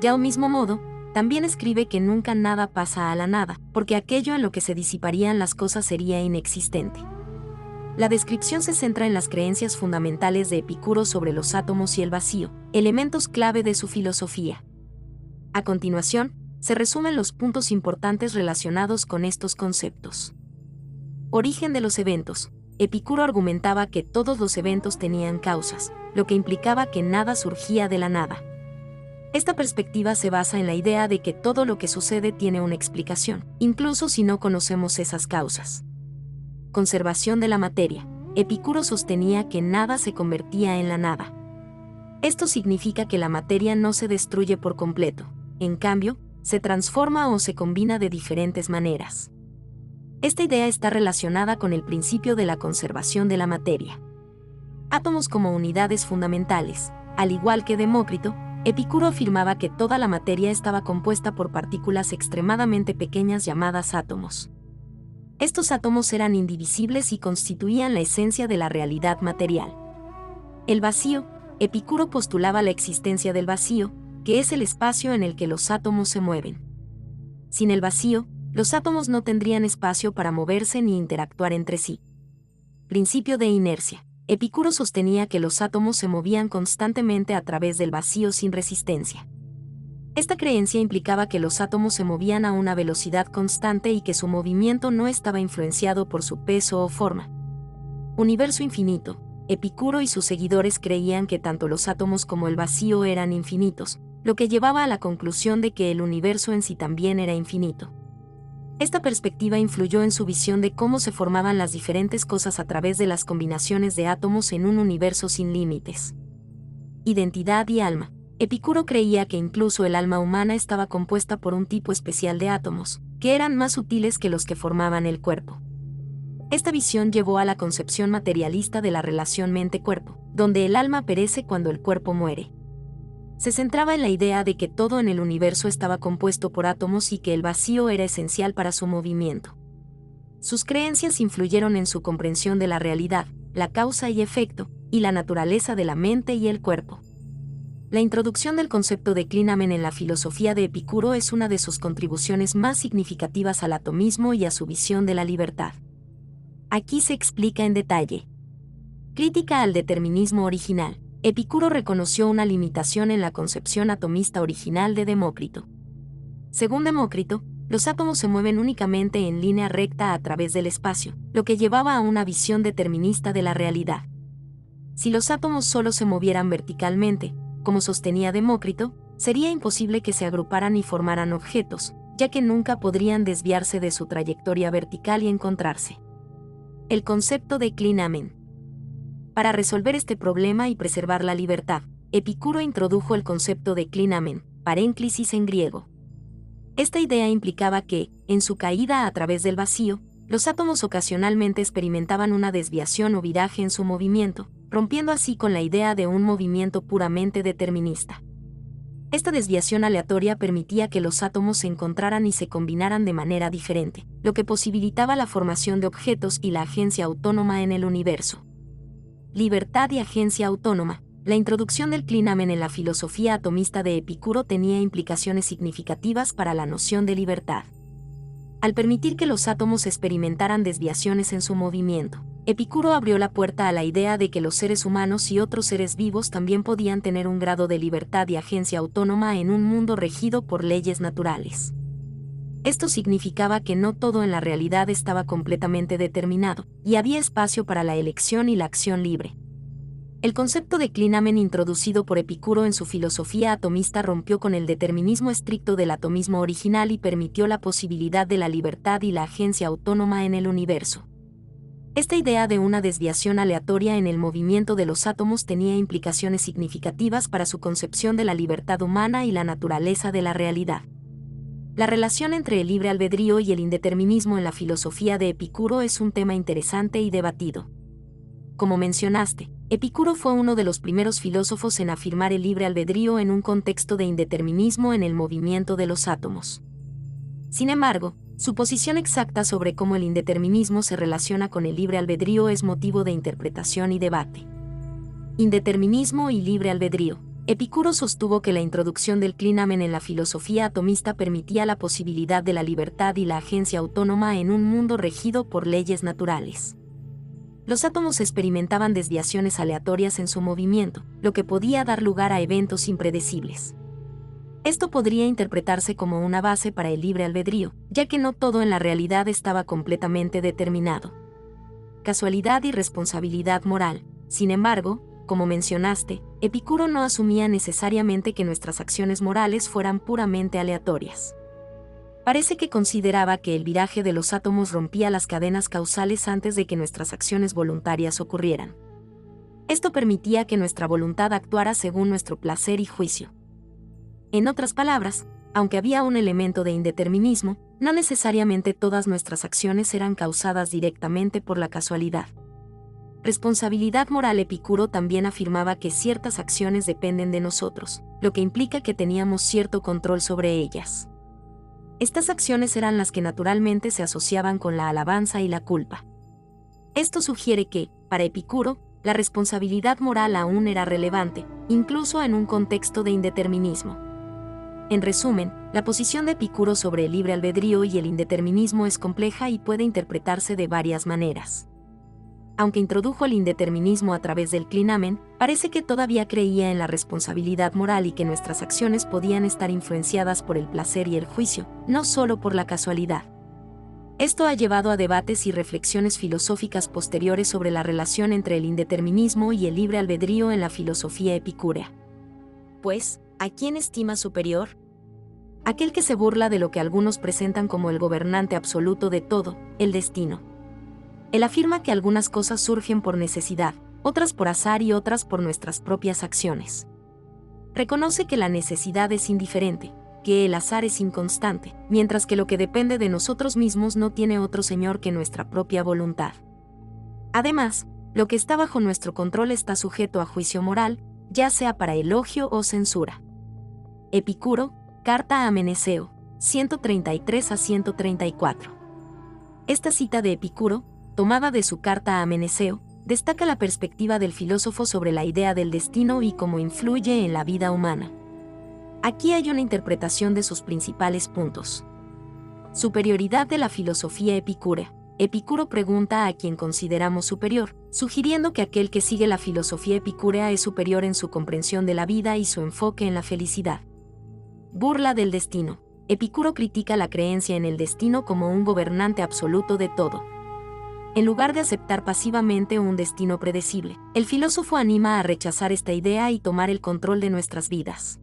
De al mismo modo, también escribe que nunca nada pasa a la nada, porque aquello en lo que se disiparían las cosas sería inexistente. La descripción se centra en las creencias fundamentales de Epicuro sobre los átomos y el vacío, elementos clave de su filosofía. A continuación, se resumen los puntos importantes relacionados con estos conceptos. Origen de los eventos. Epicuro argumentaba que todos los eventos tenían causas, lo que implicaba que nada surgía de la nada. Esta perspectiva se basa en la idea de que todo lo que sucede tiene una explicación, incluso si no conocemos esas causas. Conservación de la materia. Epicuro sostenía que nada se convertía en la nada. Esto significa que la materia no se destruye por completo, en cambio, se transforma o se combina de diferentes maneras. Esta idea está relacionada con el principio de la conservación de la materia. Átomos como unidades fundamentales. Al igual que Demócrito, Epicuro afirmaba que toda la materia estaba compuesta por partículas extremadamente pequeñas llamadas átomos. Estos átomos eran indivisibles y constituían la esencia de la realidad material. El vacío. Epicuro postulaba la existencia del vacío, que es el espacio en el que los átomos se mueven. Sin el vacío, los átomos no tendrían espacio para moverse ni interactuar entre sí. Principio de inercia. Epicuro sostenía que los átomos se movían constantemente a través del vacío sin resistencia. Esta creencia implicaba que los átomos se movían a una velocidad constante y que su movimiento no estaba influenciado por su peso o forma. Universo infinito. Epicuro y sus seguidores creían que tanto los átomos como el vacío eran infinitos, lo que llevaba a la conclusión de que el universo en sí también era infinito. Esta perspectiva influyó en su visión de cómo se formaban las diferentes cosas a través de las combinaciones de átomos en un universo sin límites. Identidad y alma. Epicuro creía que incluso el alma humana estaba compuesta por un tipo especial de átomos, que eran más sutiles que los que formaban el cuerpo. Esta visión llevó a la concepción materialista de la relación mente-cuerpo, donde el alma perece cuando el cuerpo muere. Se centraba en la idea de que todo en el universo estaba compuesto por átomos y que el vacío era esencial para su movimiento. Sus creencias influyeron en su comprensión de la realidad, la causa y efecto, y la naturaleza de la mente y el cuerpo. La introducción del concepto de clinamen en la filosofía de Epicuro es una de sus contribuciones más significativas al atomismo y a su visión de la libertad. Aquí se explica en detalle. Crítica al determinismo original. Epicuro reconoció una limitación en la concepción atomista original de Demócrito. Según Demócrito, los átomos se mueven únicamente en línea recta a través del espacio, lo que llevaba a una visión determinista de la realidad. Si los átomos solo se movieran verticalmente, como sostenía Demócrito, sería imposible que se agruparan y formaran objetos, ya que nunca podrían desviarse de su trayectoria vertical y encontrarse. El concepto de clinamen. Para resolver este problema y preservar la libertad, Epicuro introdujo el concepto de clinamen, parénclisis en griego. Esta idea implicaba que, en su caída a través del vacío, los átomos ocasionalmente experimentaban una desviación o viraje en su movimiento, rompiendo así con la idea de un movimiento puramente determinista. Esta desviación aleatoria permitía que los átomos se encontraran y se combinaran de manera diferente, lo que posibilitaba la formación de objetos y la agencia autónoma en el universo. Libertad y agencia autónoma. La introducción del clinamen en la filosofía atomista de Epicuro tenía implicaciones significativas para la noción de libertad. Al permitir que los átomos experimentaran desviaciones en su movimiento, Epicuro abrió la puerta a la idea de que los seres humanos y otros seres vivos también podían tener un grado de libertad y agencia autónoma en un mundo regido por leyes naturales. Esto significaba que no todo en la realidad estaba completamente determinado, y había espacio para la elección y la acción libre. El concepto de clinamen introducido por Epicuro en su filosofía atomista rompió con el determinismo estricto del atomismo original y permitió la posibilidad de la libertad y la agencia autónoma en el universo. Esta idea de una desviación aleatoria en el movimiento de los átomos tenía implicaciones significativas para su concepción de la libertad humana y la naturaleza de la realidad. La relación entre el libre albedrío y el indeterminismo en la filosofía de Epicuro es un tema interesante y debatido. Como mencionaste, Epicuro fue uno de los primeros filósofos en afirmar el libre albedrío en un contexto de indeterminismo en el movimiento de los átomos. Sin embargo, su posición exacta sobre cómo el indeterminismo se relaciona con el libre albedrío es motivo de interpretación y debate. Indeterminismo y libre albedrío. Epicuro sostuvo que la introducción del clinamen en la filosofía atomista permitía la posibilidad de la libertad y la agencia autónoma en un mundo regido por leyes naturales. Los átomos experimentaban desviaciones aleatorias en su movimiento, lo que podía dar lugar a eventos impredecibles. Esto podría interpretarse como una base para el libre albedrío, ya que no todo en la realidad estaba completamente determinado. Casualidad y responsabilidad moral. Sin embargo, como mencionaste, Epicuro no asumía necesariamente que nuestras acciones morales fueran puramente aleatorias. Parece que consideraba que el viraje de los átomos rompía las cadenas causales antes de que nuestras acciones voluntarias ocurrieran. Esto permitía que nuestra voluntad actuara según nuestro placer y juicio. En otras palabras, aunque había un elemento de indeterminismo, no necesariamente todas nuestras acciones eran causadas directamente por la casualidad. Responsabilidad moral. Epicuro también afirmaba que ciertas acciones dependen de nosotros, lo que implica que teníamos cierto control sobre ellas. Estas acciones eran las que naturalmente se asociaban con la alabanza y la culpa. Esto sugiere que, para Epicuro, la responsabilidad moral aún era relevante, incluso en un contexto de indeterminismo. En resumen, la posición de Epicuro sobre el libre albedrío y el indeterminismo es compleja y puede interpretarse de varias maneras. aunque introdujo el indeterminismo a través del clinamen, parece que todavía creía en la responsabilidad moral y que nuestras acciones podían estar influenciadas por el placer y el juicio, no solo por la casualidad. Esto ha llevado a debates y reflexiones filosóficas posteriores sobre la relación entre el indeterminismo y el libre albedrío en la filosofía epicúrea. Pues, ¿a quién estima superior? Aquel que se burla de lo que algunos presentan como el gobernante absoluto de todo, el destino. Él afirma que algunas cosas surgen por necesidad, otras por azar y otras por nuestras propias acciones. Reconoce que la necesidad es indiferente, que el azar es inconstante, mientras que lo que depende de nosotros mismos no tiene otro señor que nuestra propia voluntad. Además, lo que está bajo nuestro control está sujeto a juicio moral, ya sea para elogio o censura. Epicuro, Carta a Meneceo, 133 a 134. Esta cita de Epicuro, tomada de su Carta a Meneceo, destaca la perspectiva del filósofo sobre la idea del destino y cómo influye en la vida humana. Aquí hay una interpretación de sus principales puntos. Superioridad de la filosofía epicúrea. Epicuro pregunta a quien consideramos superior, sugiriendo que aquel que sigue la filosofía epicúrea es superior en su comprensión de la vida y su enfoque en la felicidad. Burla del destino. Epicuro critica la creencia en el destino como un gobernante absoluto de todo. En lugar de aceptar pasivamente un destino predecible, el filósofo anima a rechazar esta idea y tomar el control de nuestras vidas.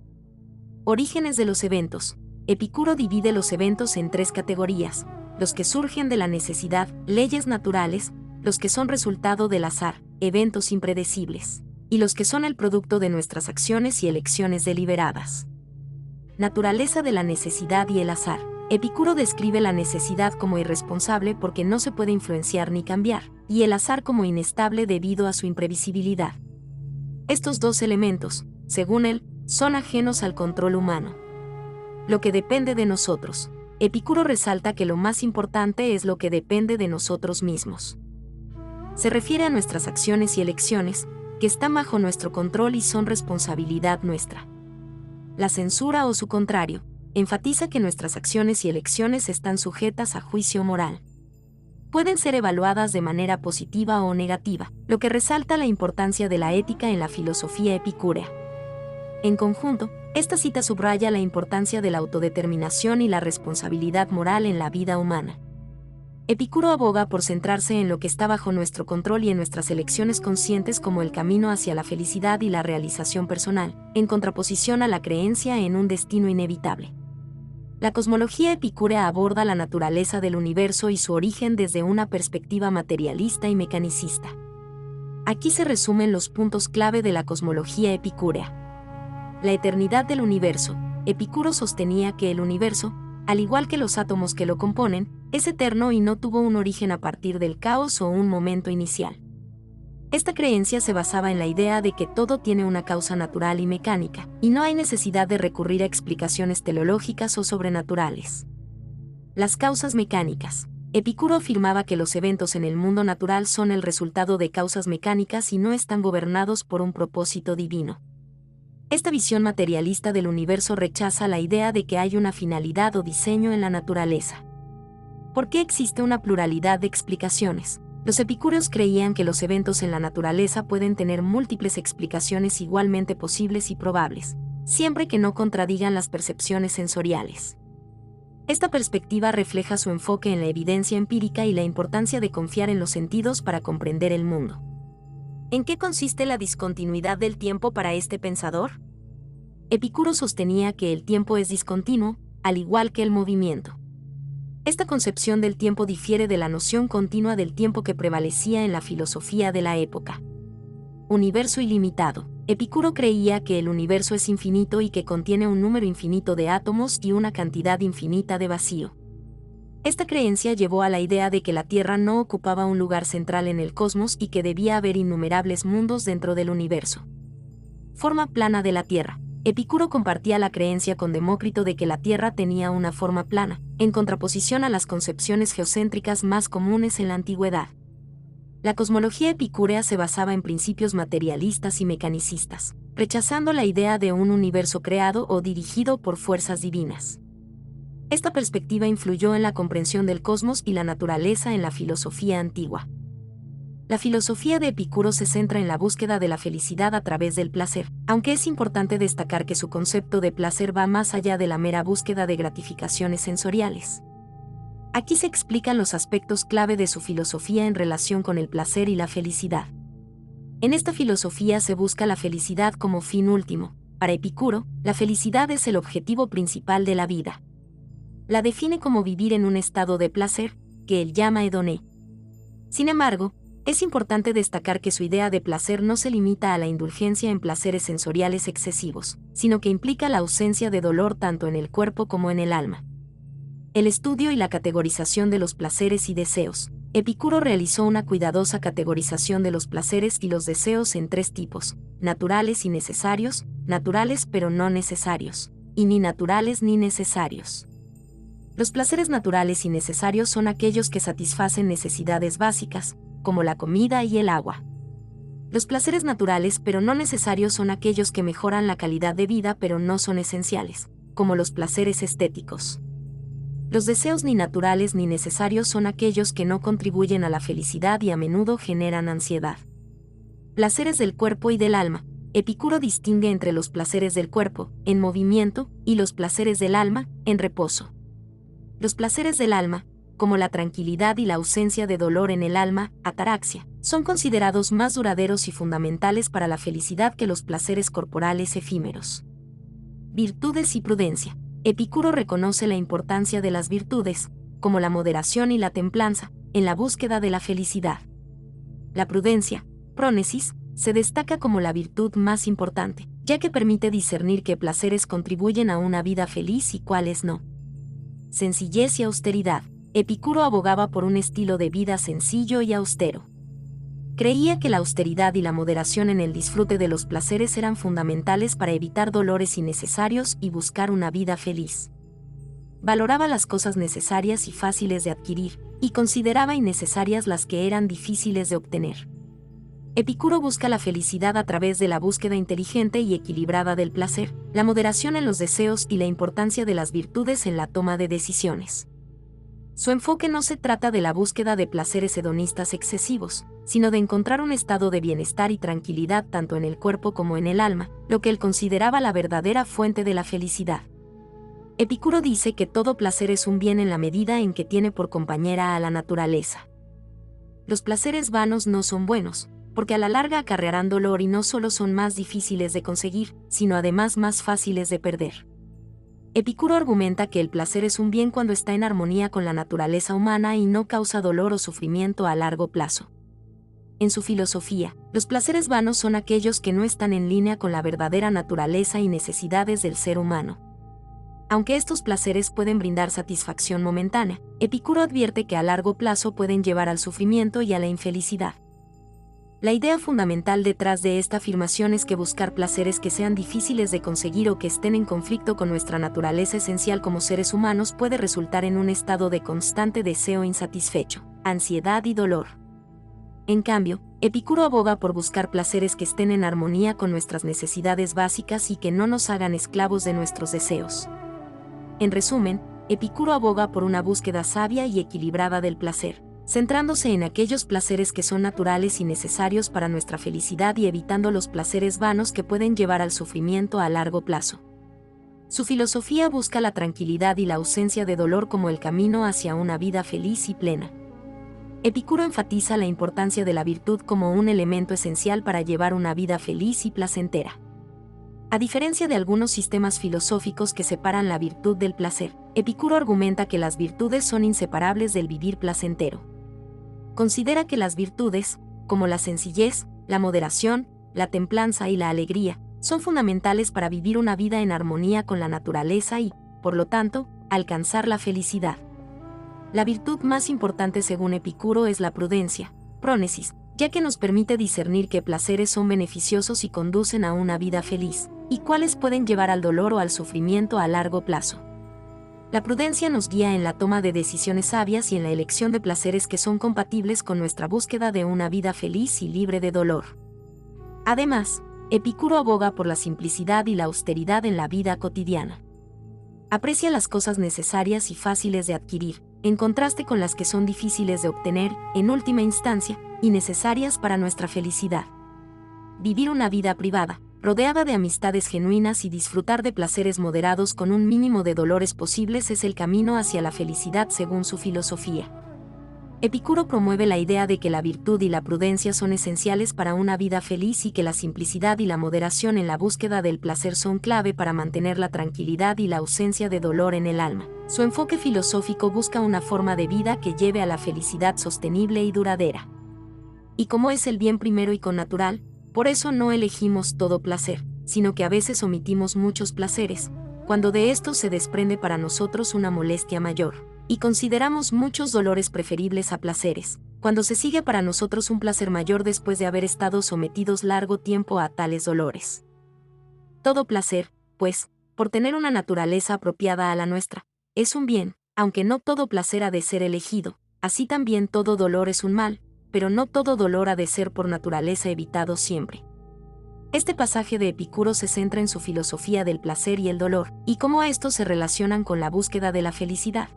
Orígenes de los eventos. Epicuro divide los eventos en tres categorías: los que surgen de la necesidad, leyes naturales; los que son resultado del azar, eventos impredecibles; y los que son el producto de nuestras acciones y elecciones deliberadas. Naturaleza de la necesidad y el azar. Epicuro describe la necesidad como irresponsable porque no se puede influenciar ni cambiar, y el azar como inestable debido a su imprevisibilidad. Estos dos elementos, según él, son ajenos al control humano. Lo que depende de nosotros. Epicuro resalta que lo más importante es lo que depende de nosotros mismos. Se refiere a nuestras acciones y elecciones, que están bajo nuestro control y son responsabilidad nuestra. La censura o su contrario, enfatiza que nuestras acciones y elecciones están sujetas a juicio moral. Pueden ser evaluadas de manera positiva o negativa, lo que resalta la importancia de la ética en la filosofía epicúrea. En conjunto, esta cita subraya la importancia de la autodeterminación y la responsabilidad moral en la vida humana. Epicuro aboga por centrarse en lo que está bajo nuestro control y en nuestras elecciones conscientes como el camino hacia la felicidad y la realización personal, en contraposición a la creencia en un destino inevitable. La cosmología epicúrea aborda la naturaleza del universo y su origen desde una perspectiva materialista y mecanicista. Aquí se resumen los puntos clave de la cosmología epicúrea. La eternidad del universo. Epicuro sostenía que el universo, al igual que los átomos que lo componen, es eterno y no tuvo un origen a partir del caos o un momento inicial. Esta creencia se basaba en la idea de que todo tiene una causa natural y mecánica, y no hay necesidad de recurrir a explicaciones teleológicas o sobrenaturales. Las causas mecánicas. Epicuro afirmaba que los eventos en el mundo natural son el resultado de causas mecánicas y no están gobernados por un propósito divino. Esta visión materialista del universo rechaza la idea de que hay una finalidad o diseño en la naturaleza. ¿Por qué existe una pluralidad de explicaciones? Los epicúreos creían que los eventos en la naturaleza pueden tener múltiples explicaciones igualmente posibles y probables, siempre que no contradigan las percepciones sensoriales. Esta perspectiva refleja su enfoque en la evidencia empírica y la importancia de confiar en los sentidos para comprender el mundo. ¿En qué consiste la discontinuidad del tiempo para este pensador? Epicuro sostenía que el tiempo es discontinuo, al igual que el movimiento. Esta concepción del tiempo difiere de la noción continua del tiempo que prevalecía en la filosofía de la época. Universo ilimitado. Epicuro creía que el universo es infinito y que contiene un número infinito de átomos y una cantidad infinita de vacío. Esta creencia llevó a la idea de que la Tierra no ocupaba un lugar central en el cosmos y que debía haber innumerables mundos dentro del universo. Forma plana de la Tierra. Epicuro compartía la creencia con Demócrito de que la Tierra tenía una forma plana, en contraposición a las concepciones geocéntricas más comunes en la antigüedad. La cosmología epicúrea se basaba en principios materialistas y mecanicistas, rechazando la idea de un universo creado o dirigido por fuerzas divinas. Esta perspectiva influyó en la comprensión del cosmos y la naturaleza en la filosofía antigua. La filosofía de Epicuro se centra en la búsqueda de la felicidad a través del placer, aunque es importante destacar que su concepto de placer va más allá de la mera búsqueda de gratificaciones sensoriales. Aquí se explican los aspectos clave de su filosofía en relación con el placer y la felicidad. En esta filosofía se busca la felicidad como fin último. Para Epicuro, la felicidad es el objetivo principal de la vida. La define como vivir en un estado de placer, que él llama hedoné. Sin embargo, es importante destacar que su idea de placer no se limita a la indulgencia en placeres sensoriales excesivos, sino que implica la ausencia de dolor tanto en el cuerpo como en el alma. El estudio y la categorización de los placeres y deseos. Epicuro realizó una cuidadosa categorización de los placeres y los deseos en 3 tipos: naturales y necesarios, naturales pero no necesarios, y ni naturales ni necesarios. Los placeres naturales y necesarios son aquellos que satisfacen necesidades básicas, como la comida y el agua. Los placeres naturales pero no necesarios son aquellos que mejoran la calidad de vida pero no son esenciales, como los placeres estéticos. Los deseos ni naturales ni necesarios son aquellos que no contribuyen a la felicidad y a menudo generan ansiedad. Placeres del cuerpo y del alma. Epicuro distingue entre los placeres del cuerpo, en movimiento, y los placeres del alma, en reposo. Los placeres del alma, como la tranquilidad y la ausencia de dolor en el alma, ataraxia, son considerados más duraderos y fundamentales para la felicidad que los placeres corporales efímeros. Virtudes y prudencia. Epicuro reconoce la importancia de las virtudes, como la moderación y la templanza, en la búsqueda de la felicidad. La prudencia, prónesis, se destaca como la virtud más importante, ya que permite discernir qué placeres contribuyen a una vida feliz y cuáles no. Sencillez y austeridad. Epicuro abogaba por un estilo de vida sencillo y austero. Creía que la austeridad y la moderación en el disfrute de los placeres eran fundamentales para evitar dolores innecesarios y buscar una vida feliz. Valoraba las cosas necesarias y fáciles de adquirir, y consideraba innecesarias las que eran difíciles de obtener. Epicuro busca la felicidad a través de la búsqueda inteligente y equilibrada del placer, la moderación en los deseos y la importancia de las virtudes en la toma de decisiones. Su enfoque no se trata de la búsqueda de placeres hedonistas excesivos, sino de encontrar un estado de bienestar y tranquilidad tanto en el cuerpo como en el alma, lo que él consideraba la verdadera fuente de la felicidad. Epicuro dice que todo placer es un bien en la medida en que tiene por compañera a la naturaleza. Los placeres vanos no son buenos, porque a la larga acarrearán dolor y no solo son más difíciles de conseguir, sino además más fáciles de perder. Epicuro argumenta que el placer es un bien cuando está en armonía con la naturaleza humana y no causa dolor o sufrimiento a largo plazo. En su filosofía, los placeres vanos son aquellos que no están en línea con la verdadera naturaleza y necesidades del ser humano. Aunque estos placeres pueden brindar satisfacción momentánea, Epicuro advierte que a largo plazo pueden llevar al sufrimiento y a la infelicidad. La idea fundamental detrás de esta afirmación es que buscar placeres que sean difíciles de conseguir o que estén en conflicto con nuestra naturaleza esencial como seres humanos puede resultar en un estado de constante deseo insatisfecho, ansiedad y dolor. En cambio, Epicuro aboga por buscar placeres que estén en armonía con nuestras necesidades básicas y que no nos hagan esclavos de nuestros deseos. En resumen, Epicuro aboga por una búsqueda sabia y equilibrada del placer, centrándose en aquellos placeres que son naturales y necesarios para nuestra felicidad y evitando los placeres vanos que pueden llevar al sufrimiento a largo plazo. Su filosofía busca la tranquilidad y la ausencia de dolor como el camino hacia una vida feliz y plena. Epicuro enfatiza la importancia de la virtud como un elemento esencial para llevar una vida feliz y placentera. A diferencia de algunos sistemas filosóficos que separan la virtud del placer, Epicuro argumenta que las virtudes son inseparables del vivir placentero. Considera que las virtudes, como la sencillez, la moderación, la templanza y la alegría, son fundamentales para vivir una vida en armonía con la naturaleza y, por lo tanto, alcanzar la felicidad. La virtud más importante según Epicuro es la prudencia, prónesis, ya que nos permite discernir qué placeres son beneficiosos y conducen a una vida feliz, y cuáles pueden llevar al dolor o al sufrimiento a largo plazo. La prudencia nos guía en la toma de decisiones sabias y en la elección de placeres que son compatibles con nuestra búsqueda de una vida feliz y libre de dolor. Además, Epicuro aboga por la simplicidad y la austeridad en la vida cotidiana. Aprecia las cosas necesarias y fáciles de adquirir, en contraste con las que son difíciles de obtener, en última instancia, y necesarias para nuestra felicidad. Vivir una vida privada, rodeada de amistades genuinas y disfrutar de placeres moderados con un mínimo de dolores posibles es el camino hacia la felicidad según su filosofía. Epicuro promueve la idea de que la virtud y la prudencia son esenciales para una vida feliz y que la simplicidad y la moderación en la búsqueda del placer son clave para mantener la tranquilidad y la ausencia de dolor en el alma. Su enfoque filosófico busca una forma de vida que lleve a la felicidad sostenible y duradera. Y como es el bien primero y connatural, por eso no elegimos todo placer, sino que a veces omitimos muchos placeres, cuando de estos se desprende para nosotros una molestia mayor. Y consideramos muchos dolores preferibles a placeres, cuando se sigue para nosotros un placer mayor después de haber estado sometidos largo tiempo a tales dolores. Todo placer, pues, por tener una naturaleza apropiada a la nuestra, es un bien, aunque no todo placer ha de ser elegido, así también todo dolor es un mal, pero no todo dolor ha de ser por naturaleza evitado siempre. Este pasaje de Epicuro se centra en su filosofía del placer y el dolor, y cómo estos se relacionan con la búsqueda de la felicidad.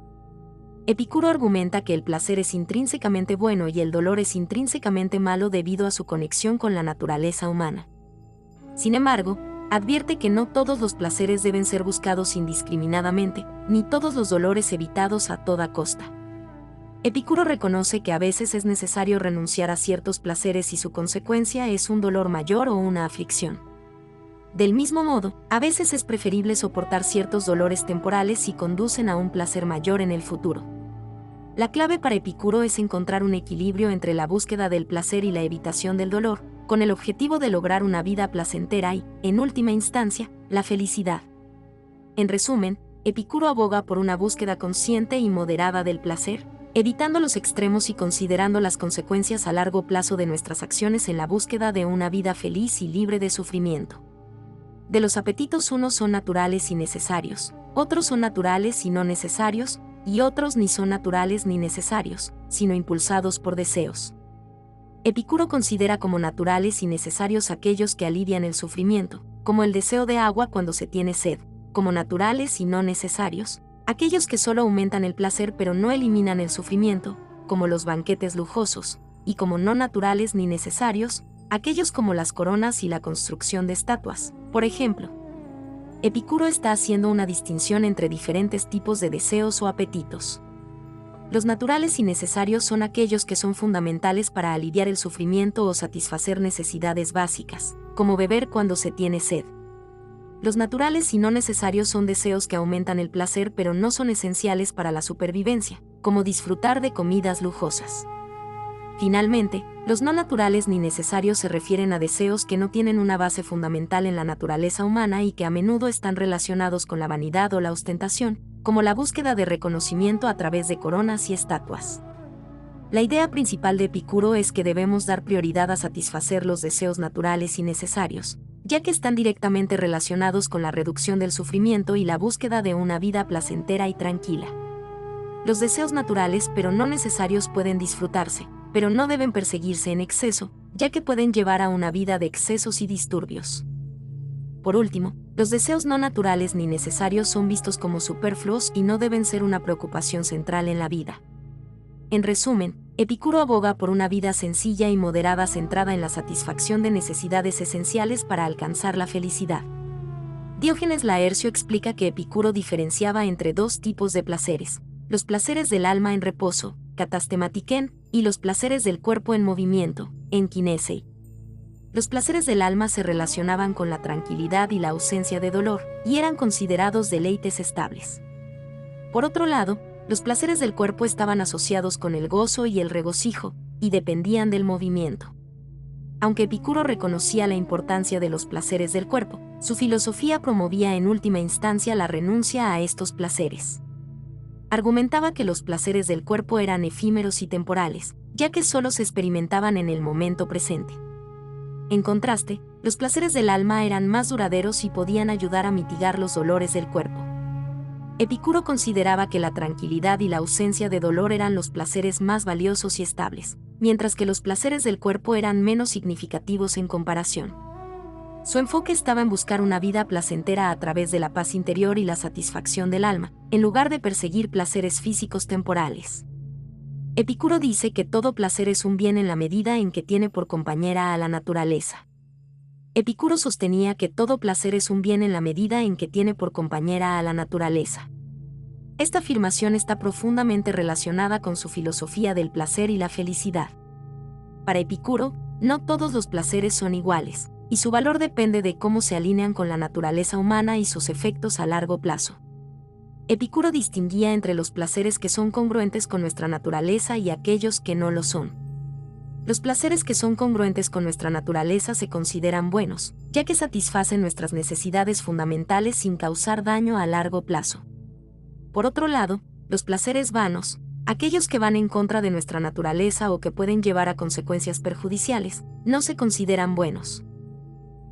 Epicuro argumenta que el placer es intrínsecamente bueno y el dolor es intrínsecamente malo debido a su conexión con la naturaleza humana. Sin embargo, advierte que no todos los placeres deben ser buscados indiscriminadamente, ni todos los dolores evitados a toda costa. Epicuro reconoce que a veces es necesario renunciar a ciertos placeres y su consecuencia es un dolor mayor o una aflicción. Del mismo modo, a veces es preferible soportar ciertos dolores temporales si conducen a un placer mayor en el futuro. La clave para Epicuro es encontrar un equilibrio entre la búsqueda del placer y la evitación del dolor, con el objetivo de lograr una vida placentera y, en última instancia, la felicidad. En resumen, Epicuro aboga por una búsqueda consciente y moderada del placer, evitando los extremos y considerando las consecuencias a largo plazo de nuestras acciones en la búsqueda de una vida feliz y libre de sufrimiento. De los apetitos unos son naturales y necesarios, otros son naturales y no necesarios, y otros ni son naturales ni necesarios, sino impulsados por deseos. Epicuro considera como naturales y necesarios aquellos que alivian el sufrimiento, como el deseo de agua cuando se tiene sed, como naturales y no necesarios, aquellos que solo aumentan el placer pero no eliminan el sufrimiento, como los banquetes lujosos, y como no naturales ni necesarios, aquellos como las coronas y la construcción de estatuas, por ejemplo. Epicuro está haciendo una distinción entre diferentes tipos de deseos o apetitos. Los naturales y necesarios son aquellos que son fundamentales para aliviar el sufrimiento o satisfacer necesidades básicas, como beber cuando se tiene sed. Los naturales y no necesarios son deseos que aumentan el placer pero no son esenciales para la supervivencia, como disfrutar de comidas lujosas. Finalmente, los no naturales ni necesarios se refieren a deseos que no tienen una base fundamental en la naturaleza humana y que a menudo están relacionados con la vanidad o la ostentación, como la búsqueda de reconocimiento a través de coronas y estatuas. La idea principal de Epicuro es que debemos dar prioridad a satisfacer los deseos naturales y necesarios, ya que están directamente relacionados con la reducción del sufrimiento y la búsqueda de una vida placentera y tranquila. Los deseos naturales pero no necesarios pueden disfrutarse, pero no deben perseguirse en exceso, ya que pueden llevar a una vida de excesos y disturbios. Por último, los deseos no naturales ni necesarios son vistos como superfluos y no deben ser una preocupación central en la vida. En resumen, Epicuro aboga por una vida sencilla y moderada centrada en la satisfacción de necesidades esenciales para alcanzar la felicidad. Diógenes Laercio explica que Epicuro diferenciaba entre dos tipos de placeres: los placeres del alma en reposo, katastematiken, y los placeres del cuerpo en movimiento, enkinesei. Los placeres del alma se relacionaban con la tranquilidad y la ausencia de dolor, y eran considerados deleites estables. Por otro lado, los placeres del cuerpo estaban asociados con el gozo y el regocijo, y dependían del movimiento. Aunque Epicuro reconocía la importancia de los placeres del cuerpo, su filosofía promovía en última instancia la renuncia a estos placeres. Argumentaba que los placeres del cuerpo eran efímeros y temporales, ya que solo se experimentaban en el momento presente. En contraste, los placeres del alma eran más duraderos y podían ayudar a mitigar los dolores del cuerpo. Epicuro consideraba que la tranquilidad y la ausencia de dolor eran los placeres más valiosos y estables, mientras que los placeres del cuerpo eran menos significativos en comparación. Su enfoque estaba en buscar una vida placentera a través de la paz interior y la satisfacción del alma, en lugar de perseguir placeres físicos temporales. Epicuro dice que todo placer es un bien en la medida en que tiene por compañera a la naturaleza. Epicuro sostenía que todo placer es un bien en la medida en que tiene por compañera a la naturaleza. Esta afirmación está profundamente relacionada con su filosofía del placer y la felicidad. Para Epicuro, no todos los placeres son iguales, y su valor depende de cómo se alinean con la naturaleza humana y sus efectos a largo plazo. Epicuro distinguía entre los placeres que son congruentes con nuestra naturaleza y aquellos que no lo son. Los placeres que son congruentes con nuestra naturaleza se consideran buenos, ya que satisfacen nuestras necesidades fundamentales sin causar daño a largo plazo. Por otro lado, los placeres vanos, aquellos que van en contra de nuestra naturaleza o que pueden llevar a consecuencias perjudiciales, no se consideran buenos.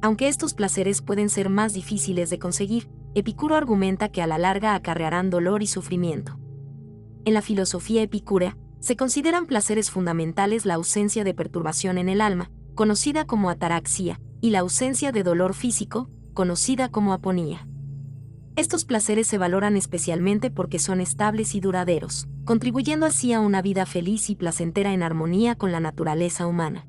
Aunque estos placeres pueden ser más difíciles de conseguir, Epicuro argumenta que a la larga acarrearán dolor y sufrimiento. En la filosofía epicúrea, se consideran placeres fundamentales la ausencia de perturbación en el alma, conocida como ataraxia, y la ausencia de dolor físico, conocida como aponía. Estos placeres se valoran especialmente porque son estables y duraderos, contribuyendo así a una vida feliz y placentera en armonía con la naturaleza humana.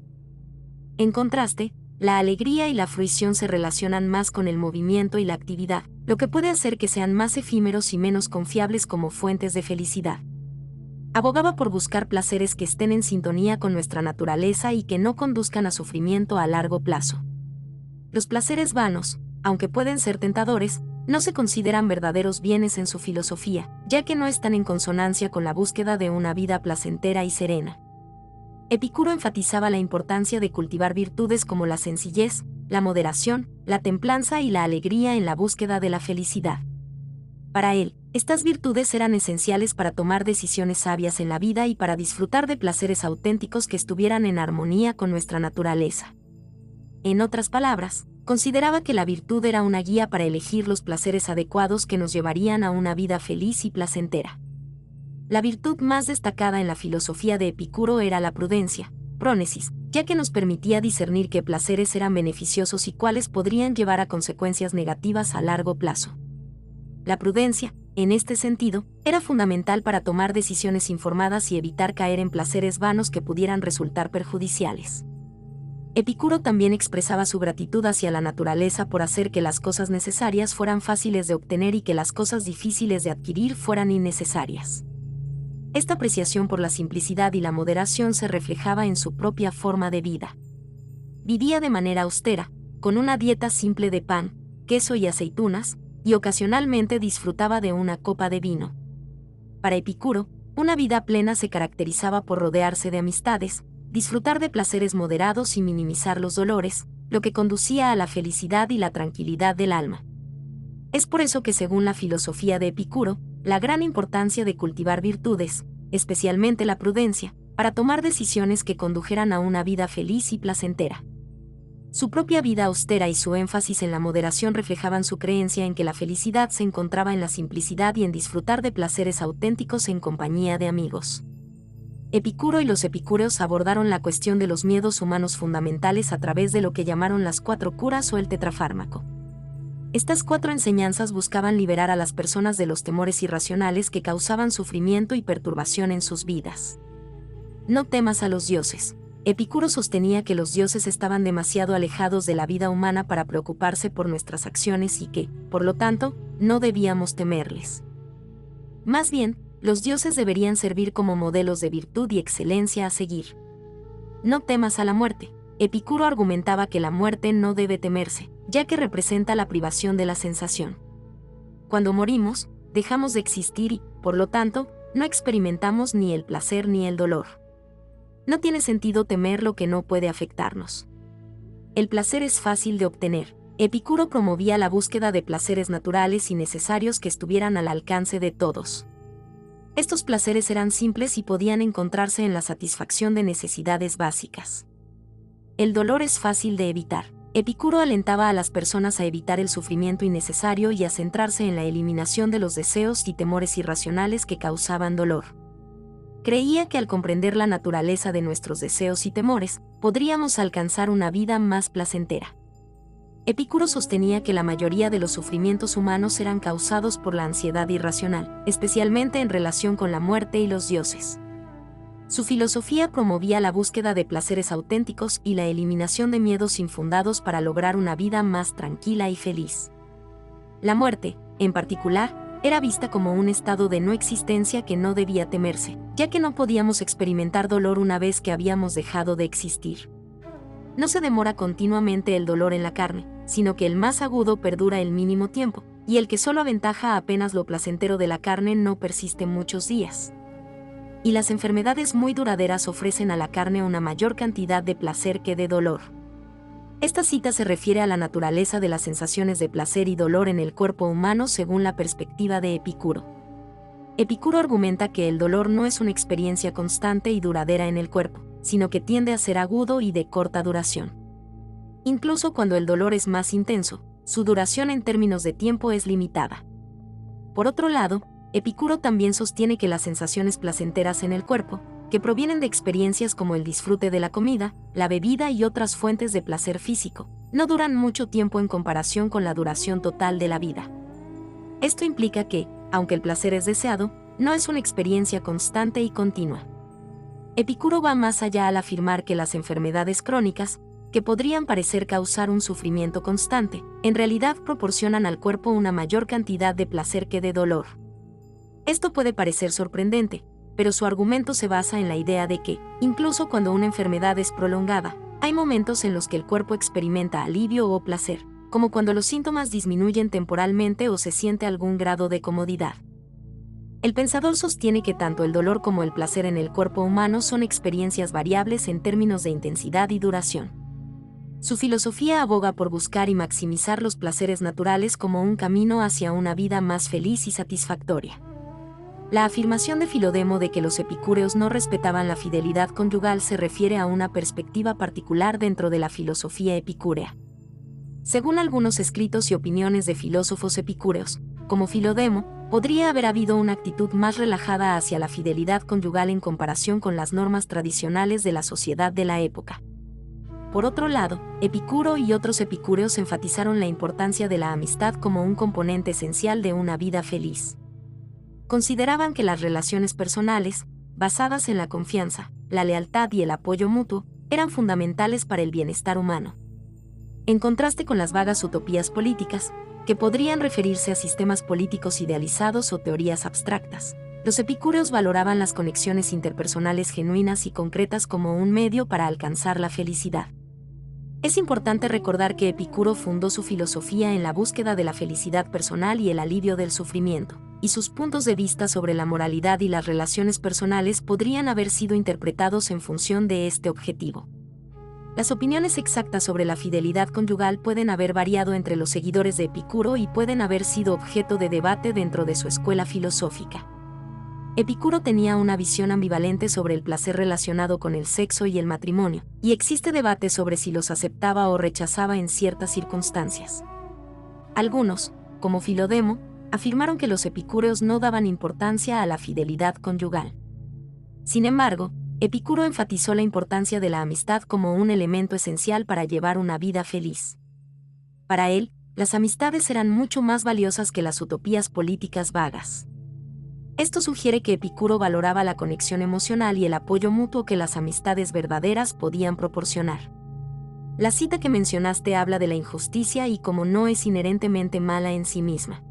En contraste, la alegría y la fruición se relacionan más con el movimiento y la actividad, lo que puede hacer que sean más efímeros y menos confiables como fuentes de felicidad. Abogaba por buscar placeres que estén en sintonía con nuestra naturaleza y que no conduzcan a sufrimiento a largo plazo. Los placeres vanos, aunque pueden ser tentadores, no se consideran verdaderos bienes en su filosofía, ya que no están en consonancia con la búsqueda de una vida placentera y serena. Epicuro enfatizaba la importancia de cultivar virtudes como la sencillez, la moderación, la templanza y la alegría en la búsqueda de la felicidad. Para él, estas virtudes eran esenciales para tomar decisiones sabias en la vida y para disfrutar de placeres auténticos que estuvieran en armonía con nuestra naturaleza. En otras palabras, consideraba que la virtud era una guía para elegir los placeres adecuados que nos llevarían a una vida feliz y placentera. La virtud más destacada en la filosofía de Epicuro era la prudencia, prónesis, ya que nos permitía discernir qué placeres eran beneficiosos y cuáles podrían llevar a consecuencias negativas a largo plazo. La prudencia, en este sentido, era fundamental para tomar decisiones informadas y evitar caer en placeres vanos que pudieran resultar perjudiciales. Epicuro también expresaba su gratitud hacia la naturaleza por hacer que las cosas necesarias fueran fáciles de obtener y que las cosas difíciles de adquirir fueran innecesarias. Esta apreciación por la simplicidad y la moderación se reflejaba en su propia forma de vida. Vivía de manera austera, con una dieta simple de pan, queso y aceitunas, y ocasionalmente disfrutaba de una copa de vino. Para Epicuro, una vida plena se caracterizaba por rodearse de amistades, disfrutar de placeres moderados y minimizar los dolores, lo que conducía a la felicidad y la tranquilidad del alma. Es por eso que, según la filosofía de Epicuro, la gran importancia de cultivar virtudes, especialmente la prudencia, para tomar decisiones que condujeran a una vida feliz y placentera. Su propia vida austera y su énfasis en la moderación reflejaban su creencia en que la felicidad se encontraba en la simplicidad y en disfrutar de placeres auténticos en compañía de amigos. Epicuro y los epicúreos abordaron la cuestión de los miedos humanos fundamentales a través de lo que llamaron las 4 curas o el tetrafármaco. Estas 4 enseñanzas buscaban liberar a las personas de los temores irracionales que causaban sufrimiento y perturbación en sus vidas. No temas a los dioses. Epicuro sostenía que los dioses estaban demasiado alejados de la vida humana para preocuparse por nuestras acciones y que, por lo tanto, no debíamos temerles. Más bien, los dioses deberían servir como modelos de virtud y excelencia a seguir. No temas a la muerte. Epicuro argumentaba que la muerte no debe temerse, ya que representa la privación de la sensación. Cuando morimos, dejamos de existir y, por lo tanto, no experimentamos ni el placer ni el dolor. No tiene sentido temer lo que no puede afectarnos. El placer es fácil de obtener. Epicuro promovía la búsqueda de placeres naturales y necesarios que estuvieran al alcance de todos. Estos placeres eran simples y podían encontrarse en la satisfacción de necesidades básicas. El dolor es fácil de evitar. Epicuro alentaba a las personas a evitar el sufrimiento innecesario y a centrarse en la eliminación de los deseos y temores irracionales que causaban dolor. Creía que al comprender la naturaleza de nuestros deseos y temores, podríamos alcanzar una vida más placentera. Epicuro sostenía que la mayoría de los sufrimientos humanos eran causados por la ansiedad irracional, especialmente en relación con la muerte y los dioses. Su filosofía promovía la búsqueda de placeres auténticos y la eliminación de miedos infundados para lograr una vida más tranquila y feliz. La muerte, en particular, era vista como un estado de no existencia que no debía temerse, ya que no podíamos experimentar dolor una vez que habíamos dejado de existir. No se demora continuamente el dolor en la carne, sino que el más agudo perdura el mínimo tiempo, y el que solo aventaja apenas lo placentero de la carne no persiste muchos días. Y las enfermedades muy duraderas ofrecen a la carne una mayor cantidad de placer que de dolor. Esta cita se refiere a la naturaleza de las sensaciones de placer y dolor en el cuerpo humano según la perspectiva de Epicuro. Epicuro argumenta que el dolor no es una experiencia constante y duradera en el cuerpo, sino que tiende a ser agudo y de corta duración. Incluso cuando el dolor es más intenso, su duración en términos de tiempo es limitada. Por otro lado, Epicuro también sostiene que las sensaciones placenteras en el cuerpo, que provienen de experiencias como el disfrute de la comida, la bebida y otras fuentes de placer físico, no duran mucho tiempo en comparación con la duración total de la vida. Esto implica que, aunque el placer es deseado, no es una experiencia constante y continua. Epicuro va más allá al afirmar que las enfermedades crónicas, que podrían parecer causar un sufrimiento constante, en realidad proporcionan al cuerpo una mayor cantidad de placer que de dolor. Esto puede parecer sorprendente, pero su argumento se basa en la idea de que, incluso cuando una enfermedad es prolongada, hay momentos en los que el cuerpo experimenta alivio o placer, como cuando los síntomas disminuyen temporalmente o se siente algún grado de comodidad. El pensador sostiene que tanto el dolor como el placer en el cuerpo humano son experiencias variables en términos de intensidad y duración. Su filosofía aboga por buscar y maximizar los placeres naturales como un camino hacia una vida más feliz y satisfactoria. La afirmación de Filodemo de que los epicúreos no respetaban la fidelidad conyugal se refiere a una perspectiva particular dentro de la filosofía epicúrea. Según algunos escritos y opiniones de filósofos epicúreos, como Filodemo, podría haber habido una actitud más relajada hacia la fidelidad conyugal en comparación con las normas tradicionales de la sociedad de la época. Por otro lado, Epicuro y otros epicúreos enfatizaron la importancia de la amistad como un componente esencial de una vida feliz. Consideraban que las relaciones personales, basadas en la confianza, la lealtad y el apoyo mutuo, eran fundamentales para el bienestar humano. En contraste con las vagas utopías políticas, que podrían referirse a sistemas políticos idealizados o teorías abstractas, los epicúreos valoraban las conexiones interpersonales genuinas y concretas como un medio para alcanzar la felicidad. Es importante recordar que Epicuro fundó su filosofía en la búsqueda de la felicidad personal y el alivio del sufrimiento, y sus puntos de vista sobre la moralidad y las relaciones personales podrían haber sido interpretados en función de este objetivo. Las opiniones exactas sobre la fidelidad conyugal pueden haber variado entre los seguidores de Epicuro y pueden haber sido objeto de debate dentro de su escuela filosófica. Epicuro tenía una visión ambivalente sobre el placer relacionado con el sexo y el matrimonio, y existe debate sobre si los aceptaba o rechazaba en ciertas circunstancias. Algunos, como Filodemo, afirmaron que los epicúreos no daban importancia a la fidelidad conyugal. Sin embargo, Epicuro enfatizó la importancia de la amistad como un elemento esencial para llevar una vida feliz. Para él, las amistades eran mucho más valiosas que las utopías políticas vagas. Esto sugiere que Epicuro valoraba la conexión emocional y el apoyo mutuo que las amistades verdaderas podían proporcionar. La cita que mencionaste habla de la injusticia y cómo no es inherentemente mala en sí misma.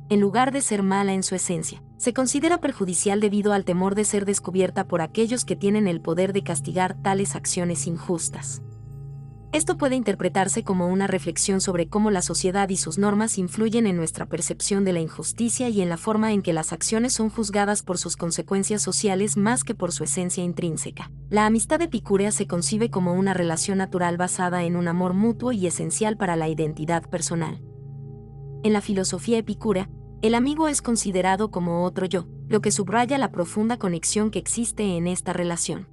En lugar de ser mala en su esencia, se considera perjudicial debido al temor de ser descubierta por aquellos que tienen el poder de castigar tales acciones injustas. Esto puede interpretarse como una reflexión sobre cómo la sociedad y sus normas influyen en nuestra percepción de la injusticia y en la forma en que las acciones son juzgadas por sus consecuencias sociales más que por su esencia intrínseca. La amistad epicúrea se concibe como una relación natural basada en un amor mutuo y esencial para la identidad personal. En la filosofía epicúrea, el amigo es considerado como otro yo, lo que subraya la profunda conexión que existe en esta relación.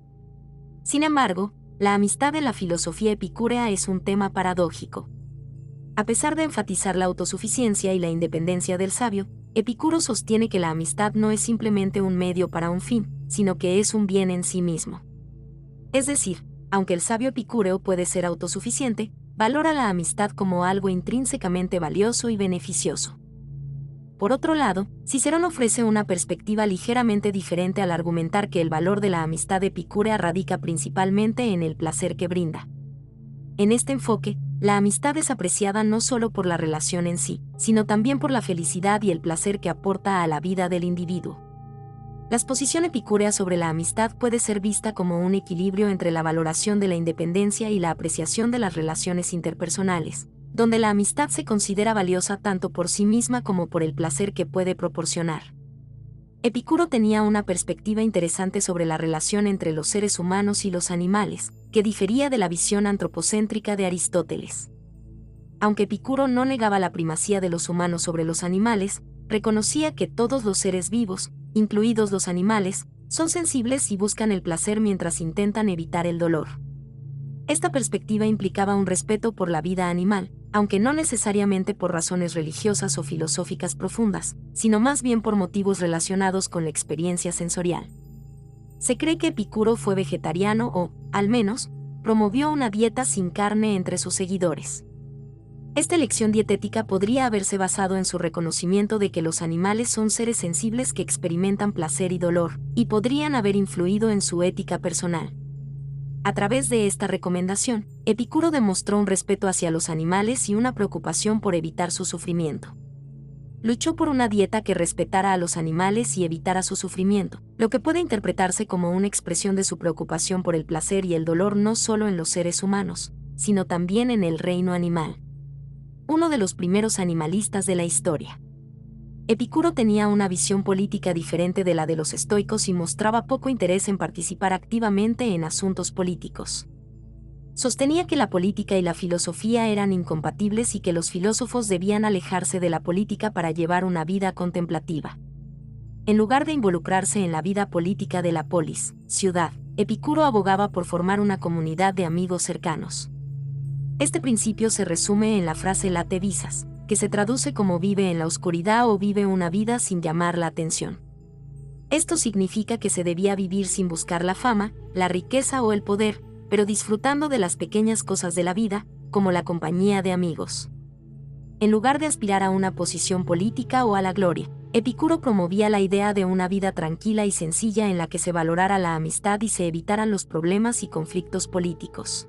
Sin embargo, la amistad en la filosofía epicúrea es un tema paradójico. A pesar de enfatizar la autosuficiencia y la independencia del sabio, Epicuro sostiene que la amistad no es simplemente un medio para un fin, sino que es un bien en sí mismo. Es decir, aunque el sabio epicúreo puede ser autosuficiente, valora la amistad como algo intrínsecamente valioso y beneficioso. Por otro lado, Cicerón ofrece una perspectiva ligeramente diferente al argumentar que el valor de la amistad epicúrea radica principalmente en el placer que brinda. En este enfoque, la amistad es apreciada no solo por la relación en sí, sino también por la felicidad y el placer que aporta a la vida del individuo. La exposición epicúrea sobre la amistad puede ser vista como un equilibrio entre la valoración de la independencia y la apreciación de las relaciones interpersonales, donde la amistad se considera valiosa tanto por sí misma como por el placer que puede proporcionar. Epicuro tenía una perspectiva interesante sobre la relación entre los seres humanos y los animales, que difería de la visión antropocéntrica de Aristóteles. Aunque Epicuro no negaba la primacía de los humanos sobre los animales, reconocía que todos los seres vivos, incluidos los animales, son sensibles y buscan el placer mientras intentan evitar el dolor. Esta perspectiva implicaba un respeto por la vida animal, aunque no necesariamente por razones religiosas o filosóficas profundas, sino más bien por motivos relacionados con la experiencia sensorial. Se cree que Epicuro fue vegetariano o, al menos, promovió una dieta sin carne entre sus seguidores. Esta elección dietética podría haberse basado en su reconocimiento de que los animales son seres sensibles que experimentan placer y dolor, y podrían haber influido en su ética personal. A través de esta recomendación, Epicuro demostró un respeto hacia los animales y una preocupación por evitar su sufrimiento. Luchó por una dieta que respetara a los animales y evitara su sufrimiento, lo que puede interpretarse como una expresión de su preocupación por el placer y el dolor no solo en los seres humanos, sino también en el reino animal. Uno de los primeros animalistas de la historia. Epicuro tenía una visión política diferente de la de los estoicos y mostraba poco interés en participar activamente en asuntos políticos. Sostenía que la política y la filosofía eran incompatibles y que los filósofos debían alejarse de la política para llevar una vida contemplativa. En lugar de involucrarse en la vida política de la polis, ciudad, Epicuro abogaba por formar una comunidad de amigos cercanos. Este principio se resume en la frase late visas, que se traduce como vive en la oscuridad o vive una vida sin llamar la atención. Esto significa que se debía vivir sin buscar la fama, la riqueza o el poder, pero disfrutando de las pequeñas cosas de la vida, como la compañía de amigos. En lugar de aspirar a una posición política o a la gloria, Epicuro promovía la idea de una vida tranquila y sencilla en la que se valorara la amistad y se evitaran los problemas y conflictos políticos.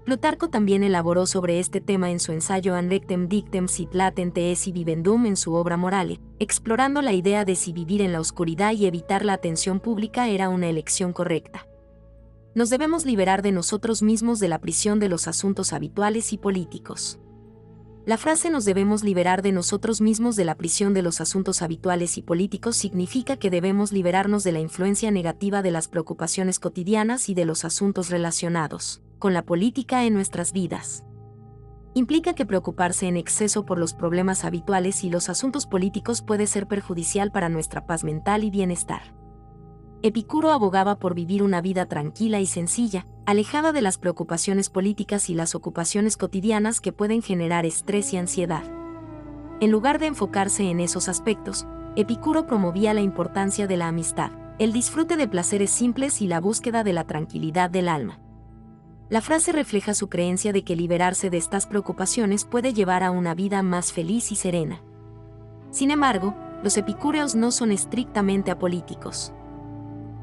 Plutarco también elaboró sobre este tema en su ensayo An rectem dictem sit latente esse vivendum en su obra Morale, explorando la idea de si vivir en la oscuridad y evitar la atención pública era una elección correcta. Nos debemos liberar de nosotros mismos de la prisión de los asuntos habituales y políticos. La frase nos debemos liberar de nosotros mismos de la prisión de los asuntos habituales y políticos significa que debemos liberarnos de la influencia negativa de las preocupaciones cotidianas y de los asuntos relacionados con la política en nuestras vidas. Implica que preocuparse en exceso por los problemas habituales y los asuntos políticos puede ser perjudicial para nuestra paz mental y bienestar. Epicuro abogaba por vivir una vida tranquila y sencilla, alejada de las preocupaciones políticas y las ocupaciones cotidianas que pueden generar estrés y ansiedad. En lugar de enfocarse en esos aspectos, Epicuro promovía la importancia de la amistad, el disfrute de placeres simples y la búsqueda de la tranquilidad del alma. La frase refleja su creencia de que liberarse de estas preocupaciones puede llevar a una vida más feliz y serena. Sin embargo, los epicúreos no son estrictamente apolíticos.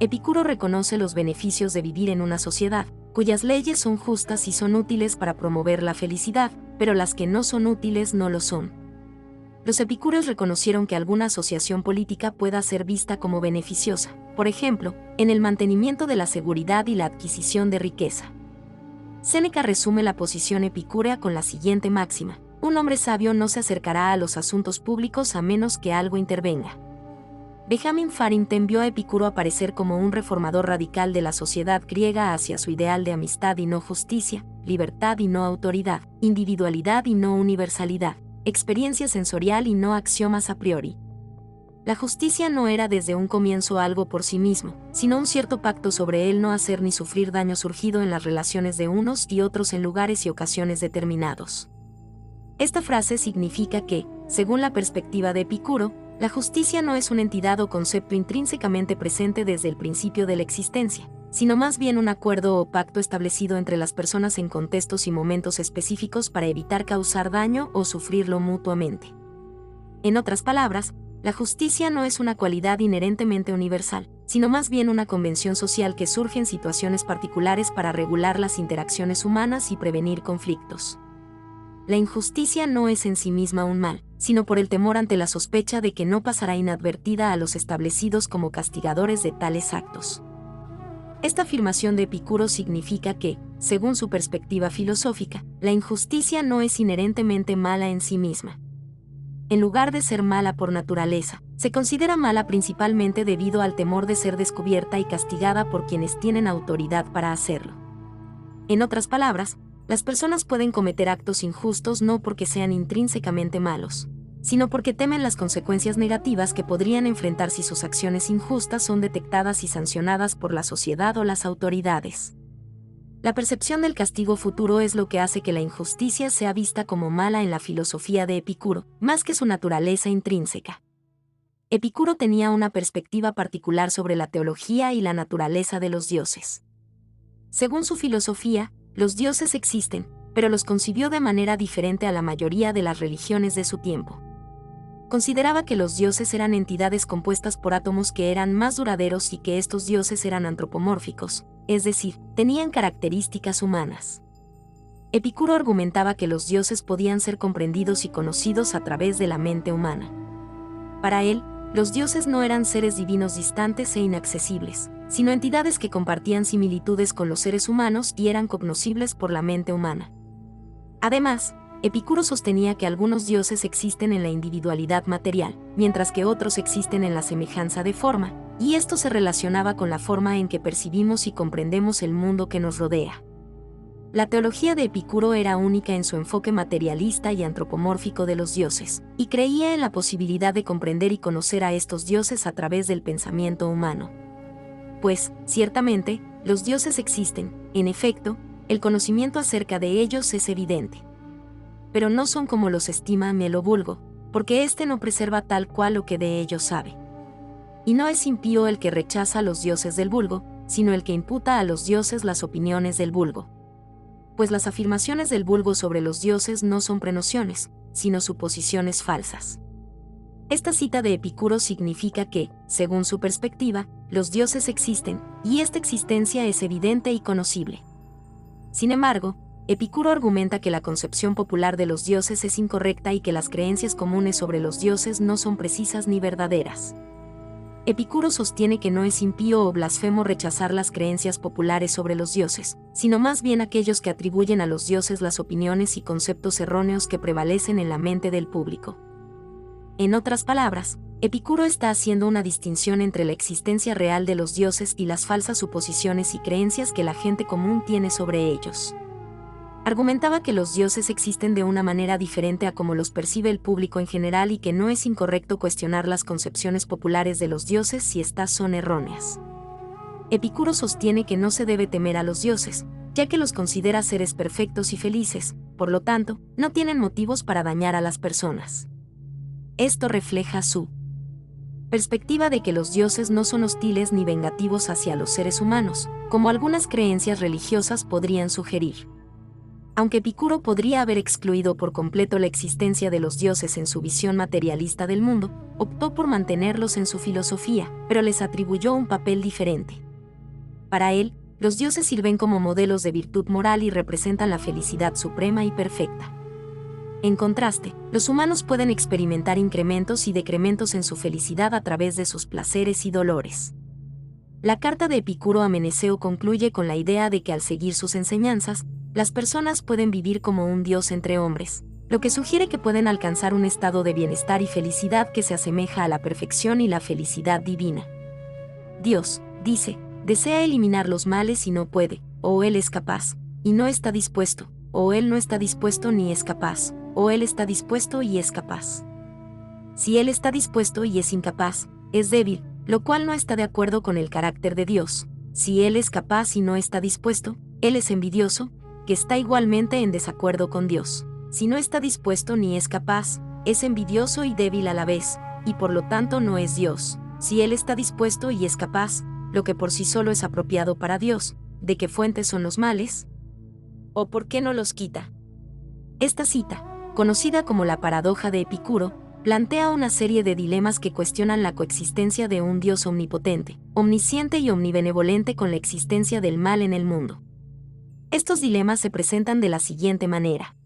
Epicuro reconoce los beneficios de vivir en una sociedad, cuyas leyes son justas y son útiles para promover la felicidad, pero las que no son útiles no lo son. Los epicúreos reconocieron que alguna asociación política pueda ser vista como beneficiosa, por ejemplo, en el mantenimiento de la seguridad y la adquisición de riqueza. Séneca resume la posición epicúrea con la siguiente máxima: un hombre sabio no se acercará a los asuntos públicos a menos que algo intervenga. Benjamin Farrington vio a Epicuro aparecer como un reformador radical de la sociedad griega hacia su ideal de amistad y no justicia, libertad y no autoridad, individualidad y no universalidad, experiencia sensorial y no axiomas a priori. La justicia no era desde un comienzo algo por sí mismo, sino un cierto pacto sobre el no hacer ni sufrir daño surgido en las relaciones de unos y otros en lugares y ocasiones determinados. Esta frase significa que, según la perspectiva de Epicuro, la justicia no es una entidad o concepto intrínsecamente presente desde el principio de la existencia, sino más bien un acuerdo o pacto establecido entre las personas en contextos y momentos específicos para evitar causar daño o sufrirlo mutuamente. En otras palabras, la justicia no es una cualidad inherentemente universal, sino más bien una convención social que surge en situaciones particulares para regular las interacciones humanas y prevenir conflictos. La injusticia no es en sí misma un mal, sino por el temor ante la sospecha de que no pasará inadvertida a los establecidos como castigadores de tales actos. Esta afirmación de Epicuro significa que, según su perspectiva filosófica, la injusticia no es inherentemente mala en sí misma. En lugar de ser mala por naturaleza, se considera mala principalmente debido al temor de ser descubierta y castigada por quienes tienen autoridad para hacerlo. En otras palabras, las personas pueden cometer actos injustos no porque sean intrínsecamente malos, sino porque temen las consecuencias negativas que podrían enfrentar si sus acciones injustas son detectadas y sancionadas por la sociedad o las autoridades. La percepción del castigo futuro es lo que hace que la injusticia sea vista como mala en la filosofía de Epicuro, más que su naturaleza intrínseca. Epicuro tenía una perspectiva particular sobre la teología y la naturaleza de los dioses. Según su filosofía, los dioses existen, pero los concibió de manera diferente a la mayoría de las religiones de su tiempo. Consideraba que los dioses eran entidades compuestas por átomos que eran más duraderos y que estos dioses eran antropomórficos, es decir, tenían características humanas. Epicuro argumentaba que los dioses podían ser comprendidos y conocidos a través de la mente humana. Para él, los dioses no eran seres divinos distantes e inaccesibles, sino entidades que compartían similitudes con los seres humanos y eran cognoscibles por la mente humana. Además, Epicuro sostenía que algunos dioses existen en la individualidad material, mientras que otros existen en la semejanza de forma, y esto se relacionaba con la forma en que percibimos y comprendemos el mundo que nos rodea. La teología de Epicuro era única en su enfoque materialista y antropomórfico de los dioses, y creía en la posibilidad de comprender y conocer a estos dioses a través del pensamiento humano. Pues, ciertamente, los dioses existen, en efecto, el conocimiento acerca de ellos es evidente. Pero no son como los estima Melo Vulgo, porque éste no preserva tal cual lo que de ellos sabe. Y no es impío el que rechaza a los dioses del vulgo, sino el que imputa a los dioses las opiniones del vulgo. Pues las afirmaciones del vulgo sobre los dioses no son prenociones, sino suposiciones falsas. Esta cita de Epicuro significa que, según su perspectiva, los dioses existen, y esta existencia es evidente y conocible. Sin embargo, Epicuro argumenta que la concepción popular de los dioses es incorrecta y que las creencias comunes sobre los dioses no son precisas ni verdaderas. Epicuro sostiene que no es impío o blasfemo rechazar las creencias populares sobre los dioses, sino más bien aquellos que atribuyen a los dioses las opiniones y conceptos erróneos que prevalecen en la mente del público. En otras palabras, Epicuro está haciendo una distinción entre la existencia real de los dioses y las falsas suposiciones y creencias que la gente común tiene sobre ellos. Argumentaba que los dioses existen de una manera diferente a como los percibe el público en general y que no es incorrecto cuestionar las concepciones populares de los dioses si éstas son erróneas. Epicuro sostiene que no se debe temer a los dioses, ya que los considera seres perfectos y felices, por lo tanto, no tienen motivos para dañar a las personas. Esto refleja su perspectiva de que los dioses no son hostiles ni vengativos hacia los seres humanos, como algunas creencias religiosas podrían sugerir. Aunque Epicuro podría haber excluido por completo la existencia de los dioses en su visión materialista del mundo, optó por mantenerlos en su filosofía, pero les atribuyó un papel diferente. Para él, los dioses sirven como modelos de virtud moral y representan la felicidad suprema y perfecta. En contraste, los humanos pueden experimentar incrementos y decrementos en su felicidad a través de sus placeres y dolores. La carta de Epicuro a Meneceo concluye con la idea de que al seguir sus enseñanzas, las personas pueden vivir como un dios entre hombres, lo que sugiere que pueden alcanzar un estado de bienestar y felicidad que se asemeja a la perfección y la felicidad divina. Dios, dice, desea eliminar los males y no puede, o Él es capaz, y no está dispuesto, o Él no está dispuesto ni es capaz, o Él está dispuesto y es capaz. Si Él está dispuesto y es incapaz, es débil, lo cual no está de acuerdo con el carácter de Dios. Si Él es capaz y no está dispuesto, Él es envidioso, que está igualmente en desacuerdo con Dios. Si no está dispuesto ni es capaz, es envidioso y débil a la vez, y por lo tanto no es Dios. Si Él está dispuesto y es capaz, lo que por sí solo es apropiado para Dios, ¿de qué fuentes son los males? ¿O por qué no los quita? Esta cita, conocida como la paradoja de Epicuro, plantea una serie de dilemas que cuestionan la coexistencia de un Dios omnipotente, omnisciente y omnibenevolente con la existencia del mal en el mundo. Estos dilemas se presentan de la siguiente manera.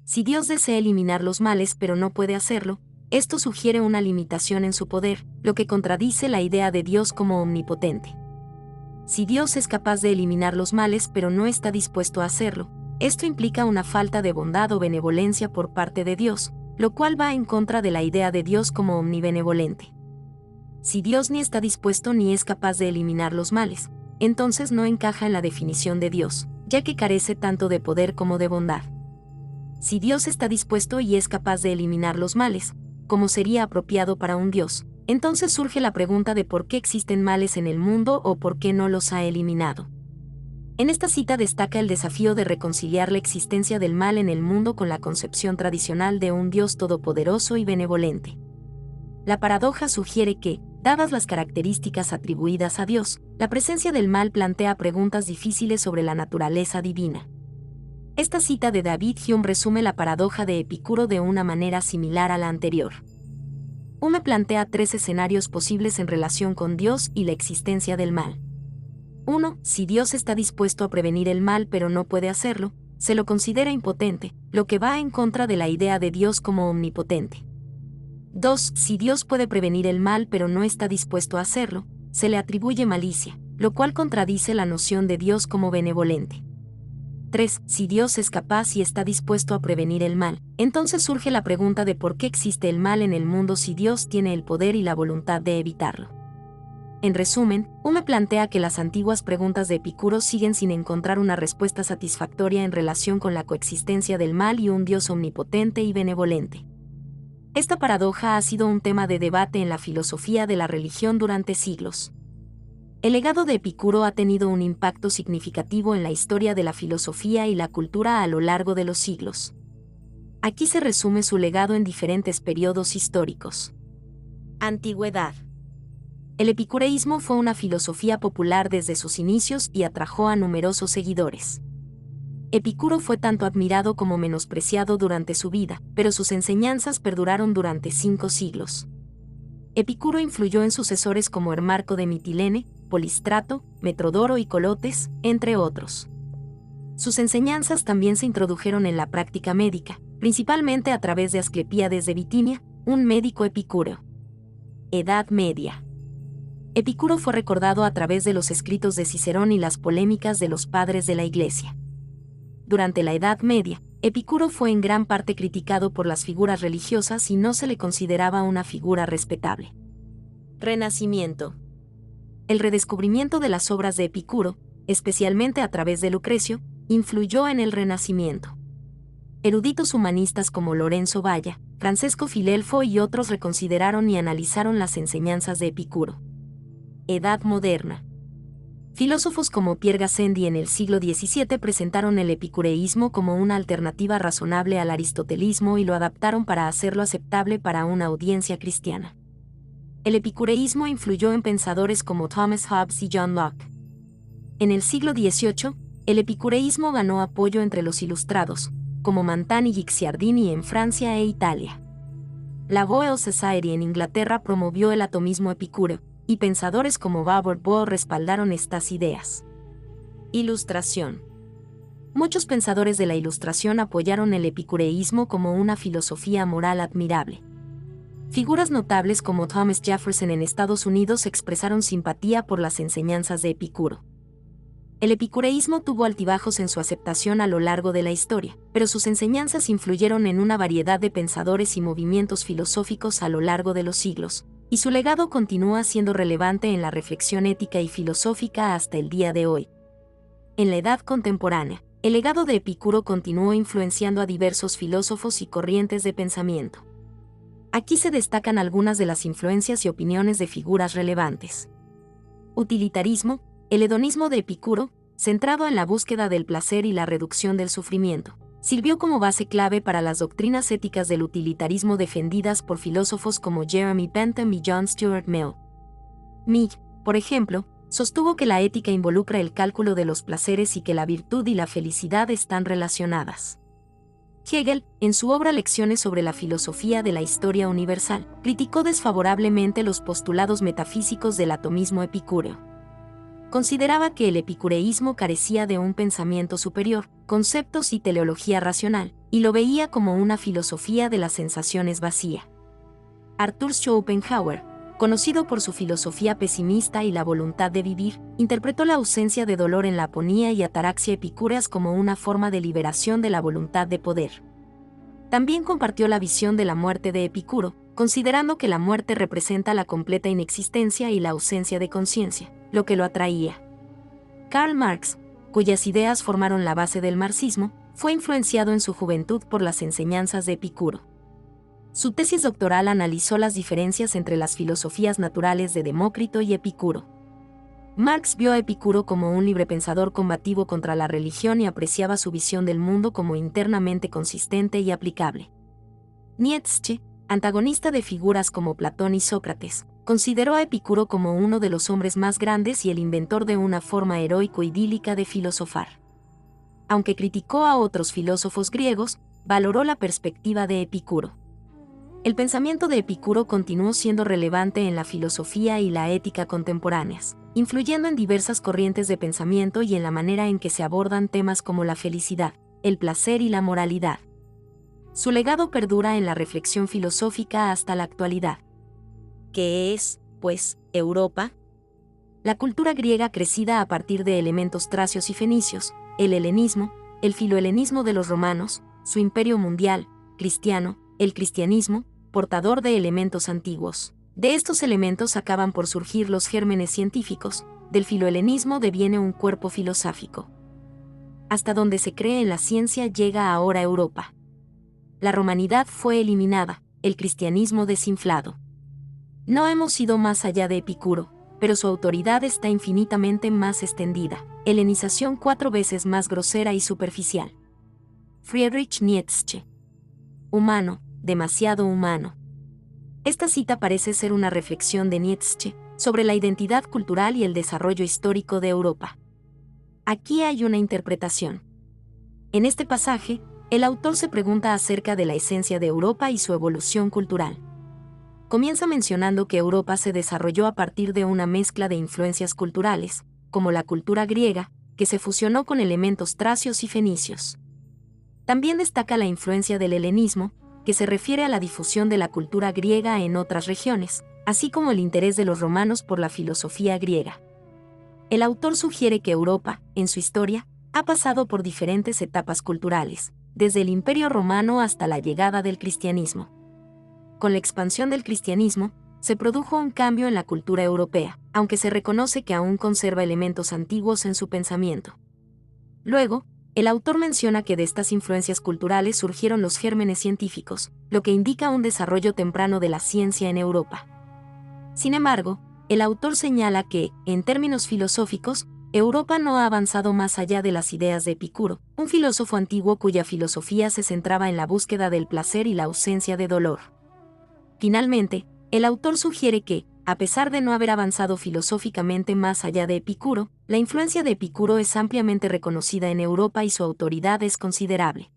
Si Dios desea eliminar los males pero no puede hacerlo, esto sugiere una limitación en su poder, lo que contradice la idea de Dios como omnipotente. Si Dios es capaz de eliminar los males pero no está dispuesto a hacerlo, esto implica una falta de bondad o benevolencia por parte de Dios, lo cual va en contra de la idea de Dios como omnibenevolente. Si Dios ni está dispuesto ni es capaz de eliminar los males, entonces no encaja en la definición de Dios, ya que carece tanto de poder como de bondad. Si Dios está dispuesto y es capaz de eliminar los males, como sería apropiado para un Dios, entonces surge la pregunta de por qué existen males en el mundo o por qué no los ha eliminado. En esta cita destaca el desafío de reconciliar la existencia del mal en el mundo con la concepción tradicional de un Dios todopoderoso y benevolente. La paradoja sugiere que, dadas las características atribuidas a Dios, la presencia del mal plantea preguntas difíciles sobre la naturaleza divina. Esta cita de David Hume resume la paradoja de Epicuro de una manera similar a la anterior. Hume plantea 3 escenarios posibles en relación con Dios y la existencia del mal. 1. Si Dios está dispuesto a prevenir el mal pero no puede hacerlo, se lo considera impotente, lo que va en contra de la idea de Dios como omnipotente. 2. Si Dios puede prevenir el mal pero no está dispuesto a hacerlo, se le atribuye malicia, lo cual contradice la noción de Dios como benevolente. 3. Si Dios es capaz y está dispuesto a prevenir el mal, entonces surge la pregunta de por qué existe el mal en el mundo si Dios tiene el poder y la voluntad de evitarlo. En resumen, Hume plantea que las antiguas preguntas de Epicuro siguen sin encontrar una respuesta satisfactoria en relación con la coexistencia del mal y un Dios omnipotente y benevolente. Esta paradoja ha sido un tema de debate en la filosofía de la religión durante siglos. El legado de Epicuro ha tenido un impacto significativo en la historia de la filosofía y la cultura a lo largo de los siglos. Aquí se resume su legado en diferentes periodos históricos. Antigüedad. El epicureísmo fue una filosofía popular desde sus inicios y atrajo a numerosos seguidores. Epicuro fue tanto admirado como menospreciado durante su vida, pero sus enseñanzas perduraron durante 5 siglos. Epicuro influyó en sucesores como Hermarco de Mitilene, Polistrato, Metrodoro y Colotes, entre otros. Sus enseñanzas también se introdujeron en la práctica médica, principalmente a través de Asclepíades de Bitinia, un médico epicúreo. Edad Media. Epicuro fue recordado a través de los escritos de Cicerón y las polémicas de los padres de la Iglesia. Durante la Edad Media, Epicuro fue en gran parte criticado por las figuras religiosas y no se le consideraba una figura respetable. Renacimiento. El redescubrimiento de las obras de Epicuro, especialmente a través de Lucrecio, influyó en el Renacimiento. Eruditos humanistas como Lorenzo Valla, Francesco Filelfo y otros reconsideraron y analizaron las enseñanzas de Epicuro. Edad Moderna. Filósofos como Pierre Gassendi en el siglo XVII presentaron el epicureísmo como una alternativa razonable al aristotelismo y lo adaptaron para hacerlo aceptable para una audiencia cristiana. El epicureísmo influyó en pensadores como Thomas Hobbes y John Locke. En el siglo XVIII, el epicureísmo ganó apoyo entre los ilustrados, como Montaigne y Guicciardini en Francia e Italia. La Royal Society en Inglaterra promovió el atomismo epicúreo, y pensadores como Robert Boyle respaldaron estas ideas. Ilustración. Muchos pensadores de la Ilustración apoyaron el epicureísmo como una filosofía moral admirable. Figuras notables como Thomas Jefferson en Estados Unidos expresaron simpatía por las enseñanzas de Epicuro. El epicureísmo tuvo altibajos en su aceptación a lo largo de la historia, pero sus enseñanzas influyeron en una variedad de pensadores y movimientos filosóficos a lo largo de los siglos, y su legado continúa siendo relevante en la reflexión ética y filosófica hasta el día de hoy. En la Edad Contemporánea, el legado de Epicuro continuó influenciando a diversos filósofos y corrientes de pensamiento. Aquí se destacan algunas de las influencias y opiniones de figuras relevantes. Utilitarismo. El hedonismo de Epicuro, centrado en la búsqueda del placer y la reducción del sufrimiento, sirvió como base clave para las doctrinas éticas del utilitarismo defendidas por filósofos como Jeremy Bentham y John Stuart Mill. Mill, por ejemplo, sostuvo que la ética involucra el cálculo de los placeres y que la virtud y la felicidad están relacionadas. Hegel, en su obra Lecciones sobre la filosofía de la historia universal, criticó desfavorablemente los postulados metafísicos del atomismo epicúreo. Consideraba que el epicureísmo carecía de un pensamiento superior, conceptos y teleología racional, y lo veía como una filosofía de las sensaciones vacía. Arthur Schopenhauer, conocido por su filosofía pesimista y la voluntad de vivir, interpretó la ausencia de dolor en la aponía y ataraxia epicúreas como una forma de liberación de la voluntad de poder. También compartió la visión de la muerte de Epicuro, considerando que la muerte representa la completa inexistencia y la ausencia de conciencia, lo que lo atraía. Karl Marx, cuyas ideas formaron la base del marxismo, fue influenciado en su juventud por las enseñanzas de Epicuro. Su tesis doctoral analizó las diferencias entre las filosofías naturales de Demócrito y Epicuro. Marx vio a Epicuro como un librepensador combativo contra la religión y apreciaba su visión del mundo como internamente consistente y aplicable. Nietzsche, antagonista de figuras como Platón y Sócrates, consideró a Epicuro como uno de los hombres más grandes y el inventor de una forma heroico-idílica de filosofar. Aunque criticó a otros filósofos griegos, valoró la perspectiva de Epicuro. El pensamiento de Epicuro continuó siendo relevante en la filosofía y la ética contemporáneas, influyendo en diversas corrientes de pensamiento y en la manera en que se abordan temas como la felicidad, el placer y la moralidad. Su legado perdura en la reflexión filosófica hasta la actualidad. ¿Qué es, pues, Europa? La cultura griega crecida a partir de elementos tracios y fenicios, el helenismo, el filohelenismo de los romanos, su imperio mundial, cristiano, el cristianismo, portador de elementos antiguos. De estos elementos acaban por surgir los gérmenes científicos, del filohelenismo deviene un cuerpo filosófico. Hasta donde se cree en la ciencia llega ahora Europa. La romanidad fue eliminada, el cristianismo desinflado. No hemos ido más allá de Epicuro, pero su autoridad está infinitamente más extendida, helenización 4 veces más grosera y superficial. Friedrich Nietzsche. Humano, demasiado humano. Esta cita parece ser una reflexión de Nietzsche sobre la identidad cultural y el desarrollo histórico de Europa. Aquí hay una interpretación. En este pasaje, el autor se pregunta acerca de la esencia de Europa y su evolución cultural. Comienza mencionando que Europa se desarrolló a partir de una mezcla de influencias culturales, como la cultura griega, que se fusionó con elementos tracios y fenicios. También destaca la influencia del helenismo, que se refiere a la difusión de la cultura griega en otras regiones, así como el interés de los romanos por la filosofía griega. El autor sugiere que Europa, en su historia, ha pasado por diferentes etapas culturales, desde el Imperio Romano hasta la llegada del cristianismo. Con la expansión del cristianismo, se produjo un cambio en la cultura europea, aunque se reconoce que aún conserva elementos antiguos en su pensamiento. Luego, el autor menciona que de estas influencias culturales surgieron los gérmenes científicos, lo que indica un desarrollo temprano de la ciencia en Europa. Sin embargo, el autor señala que, en términos filosóficos, Europa no ha avanzado más allá de las ideas de Epicuro, un filósofo antiguo cuya filosofía se centraba en la búsqueda del placer y la ausencia de dolor. Finalmente, el autor sugiere que, a pesar de no haber avanzado filosóficamente más allá de Epicuro, la influencia de Epicuro es ampliamente reconocida en Europa y su autoridad es considerable.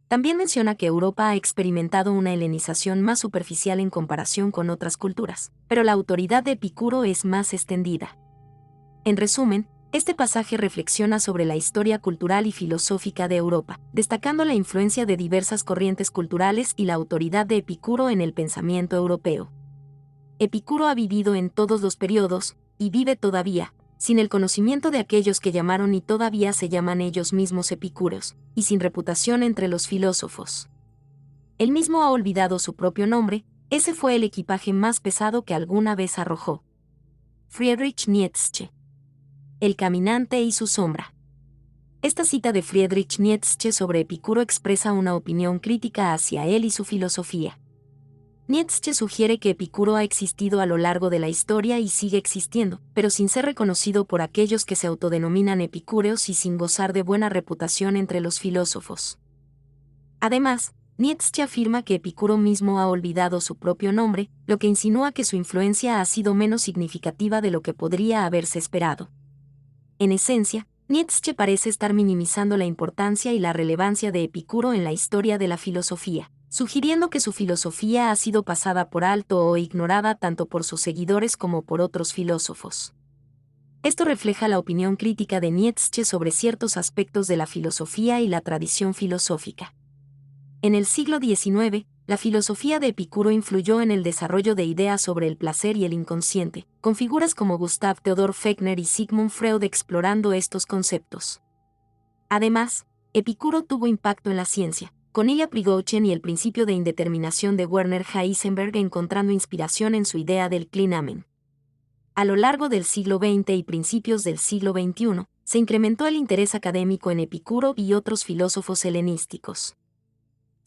También menciona que Europa ha experimentado una helenización más superficial en comparación con otras culturas, pero la autoridad de Epicuro es más extendida. En resumen, este pasaje reflexiona sobre la historia cultural y filosófica de Europa, destacando la influencia de diversas corrientes culturales y la autoridad de Epicuro en el pensamiento europeo. Epicuro ha vivido en todos los periodos, y vive todavía, sin el conocimiento de aquellos que llamaron y todavía se llaman ellos mismos epicúreos, y sin reputación entre los filósofos. Él mismo ha olvidado su propio nombre, ese fue el equipaje más pesado que alguna vez arrojó. Friedrich Nietzsche. El caminante y su sombra. Esta cita de Friedrich Nietzsche sobre Epicuro expresa una opinión crítica hacia él y su filosofía. Nietzsche sugiere que Epicuro ha existido a lo largo de la historia y sigue existiendo, pero sin ser reconocido por aquellos que se autodenominan epicúreos y sin gozar de buena reputación entre los filósofos. Además, Nietzsche afirma que Epicuro mismo ha olvidado su propio nombre, lo que insinúa que su influencia ha sido menos significativa de lo que podría haberse esperado. En esencia, Nietzsche parece estar minimizando la importancia y la relevancia de Epicuro en la historia de la filosofía, sugiriendo que su filosofía ha sido pasada por alto o ignorada tanto por sus seguidores como por otros filósofos. Esto refleja la opinión crítica de Nietzsche sobre ciertos aspectos de la filosofía y la tradición filosófica. En el siglo XIX, la filosofía de Epicuro influyó en el desarrollo de ideas sobre el placer y el inconsciente, con figuras como Gustav Theodor Fechner y Sigmund Freud explorando estos conceptos. Además, Epicuro tuvo impacto en la ciencia, con Ilya Prigogine y el principio de indeterminación de Werner Heisenberg encontrando inspiración en su idea del clinamen. A lo largo del siglo XX y principios del siglo XXI, se incrementó el interés académico en Epicuro y otros filósofos helenísticos.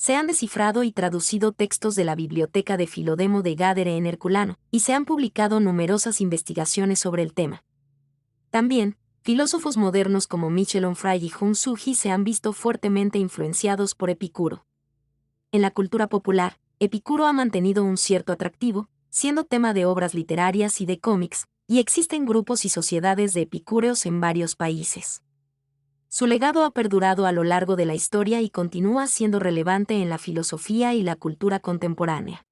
Se han descifrado y traducido textos de la Biblioteca de Filodemo de Gádere en herculano, y se han publicado numerosas investigaciones sobre el tema. También, filósofos modernos como Michel Onfray y Jung Soo-Hee se han visto fuertemente influenciados por Epicuro. En la cultura popular, Epicuro ha mantenido un cierto atractivo, siendo tema de obras literarias y de cómics, y existen grupos y sociedades de epicúreos en varios países. Su legado ha perdurado a lo largo de la historia y continúa siendo relevante en la filosofía y la cultura contemporánea.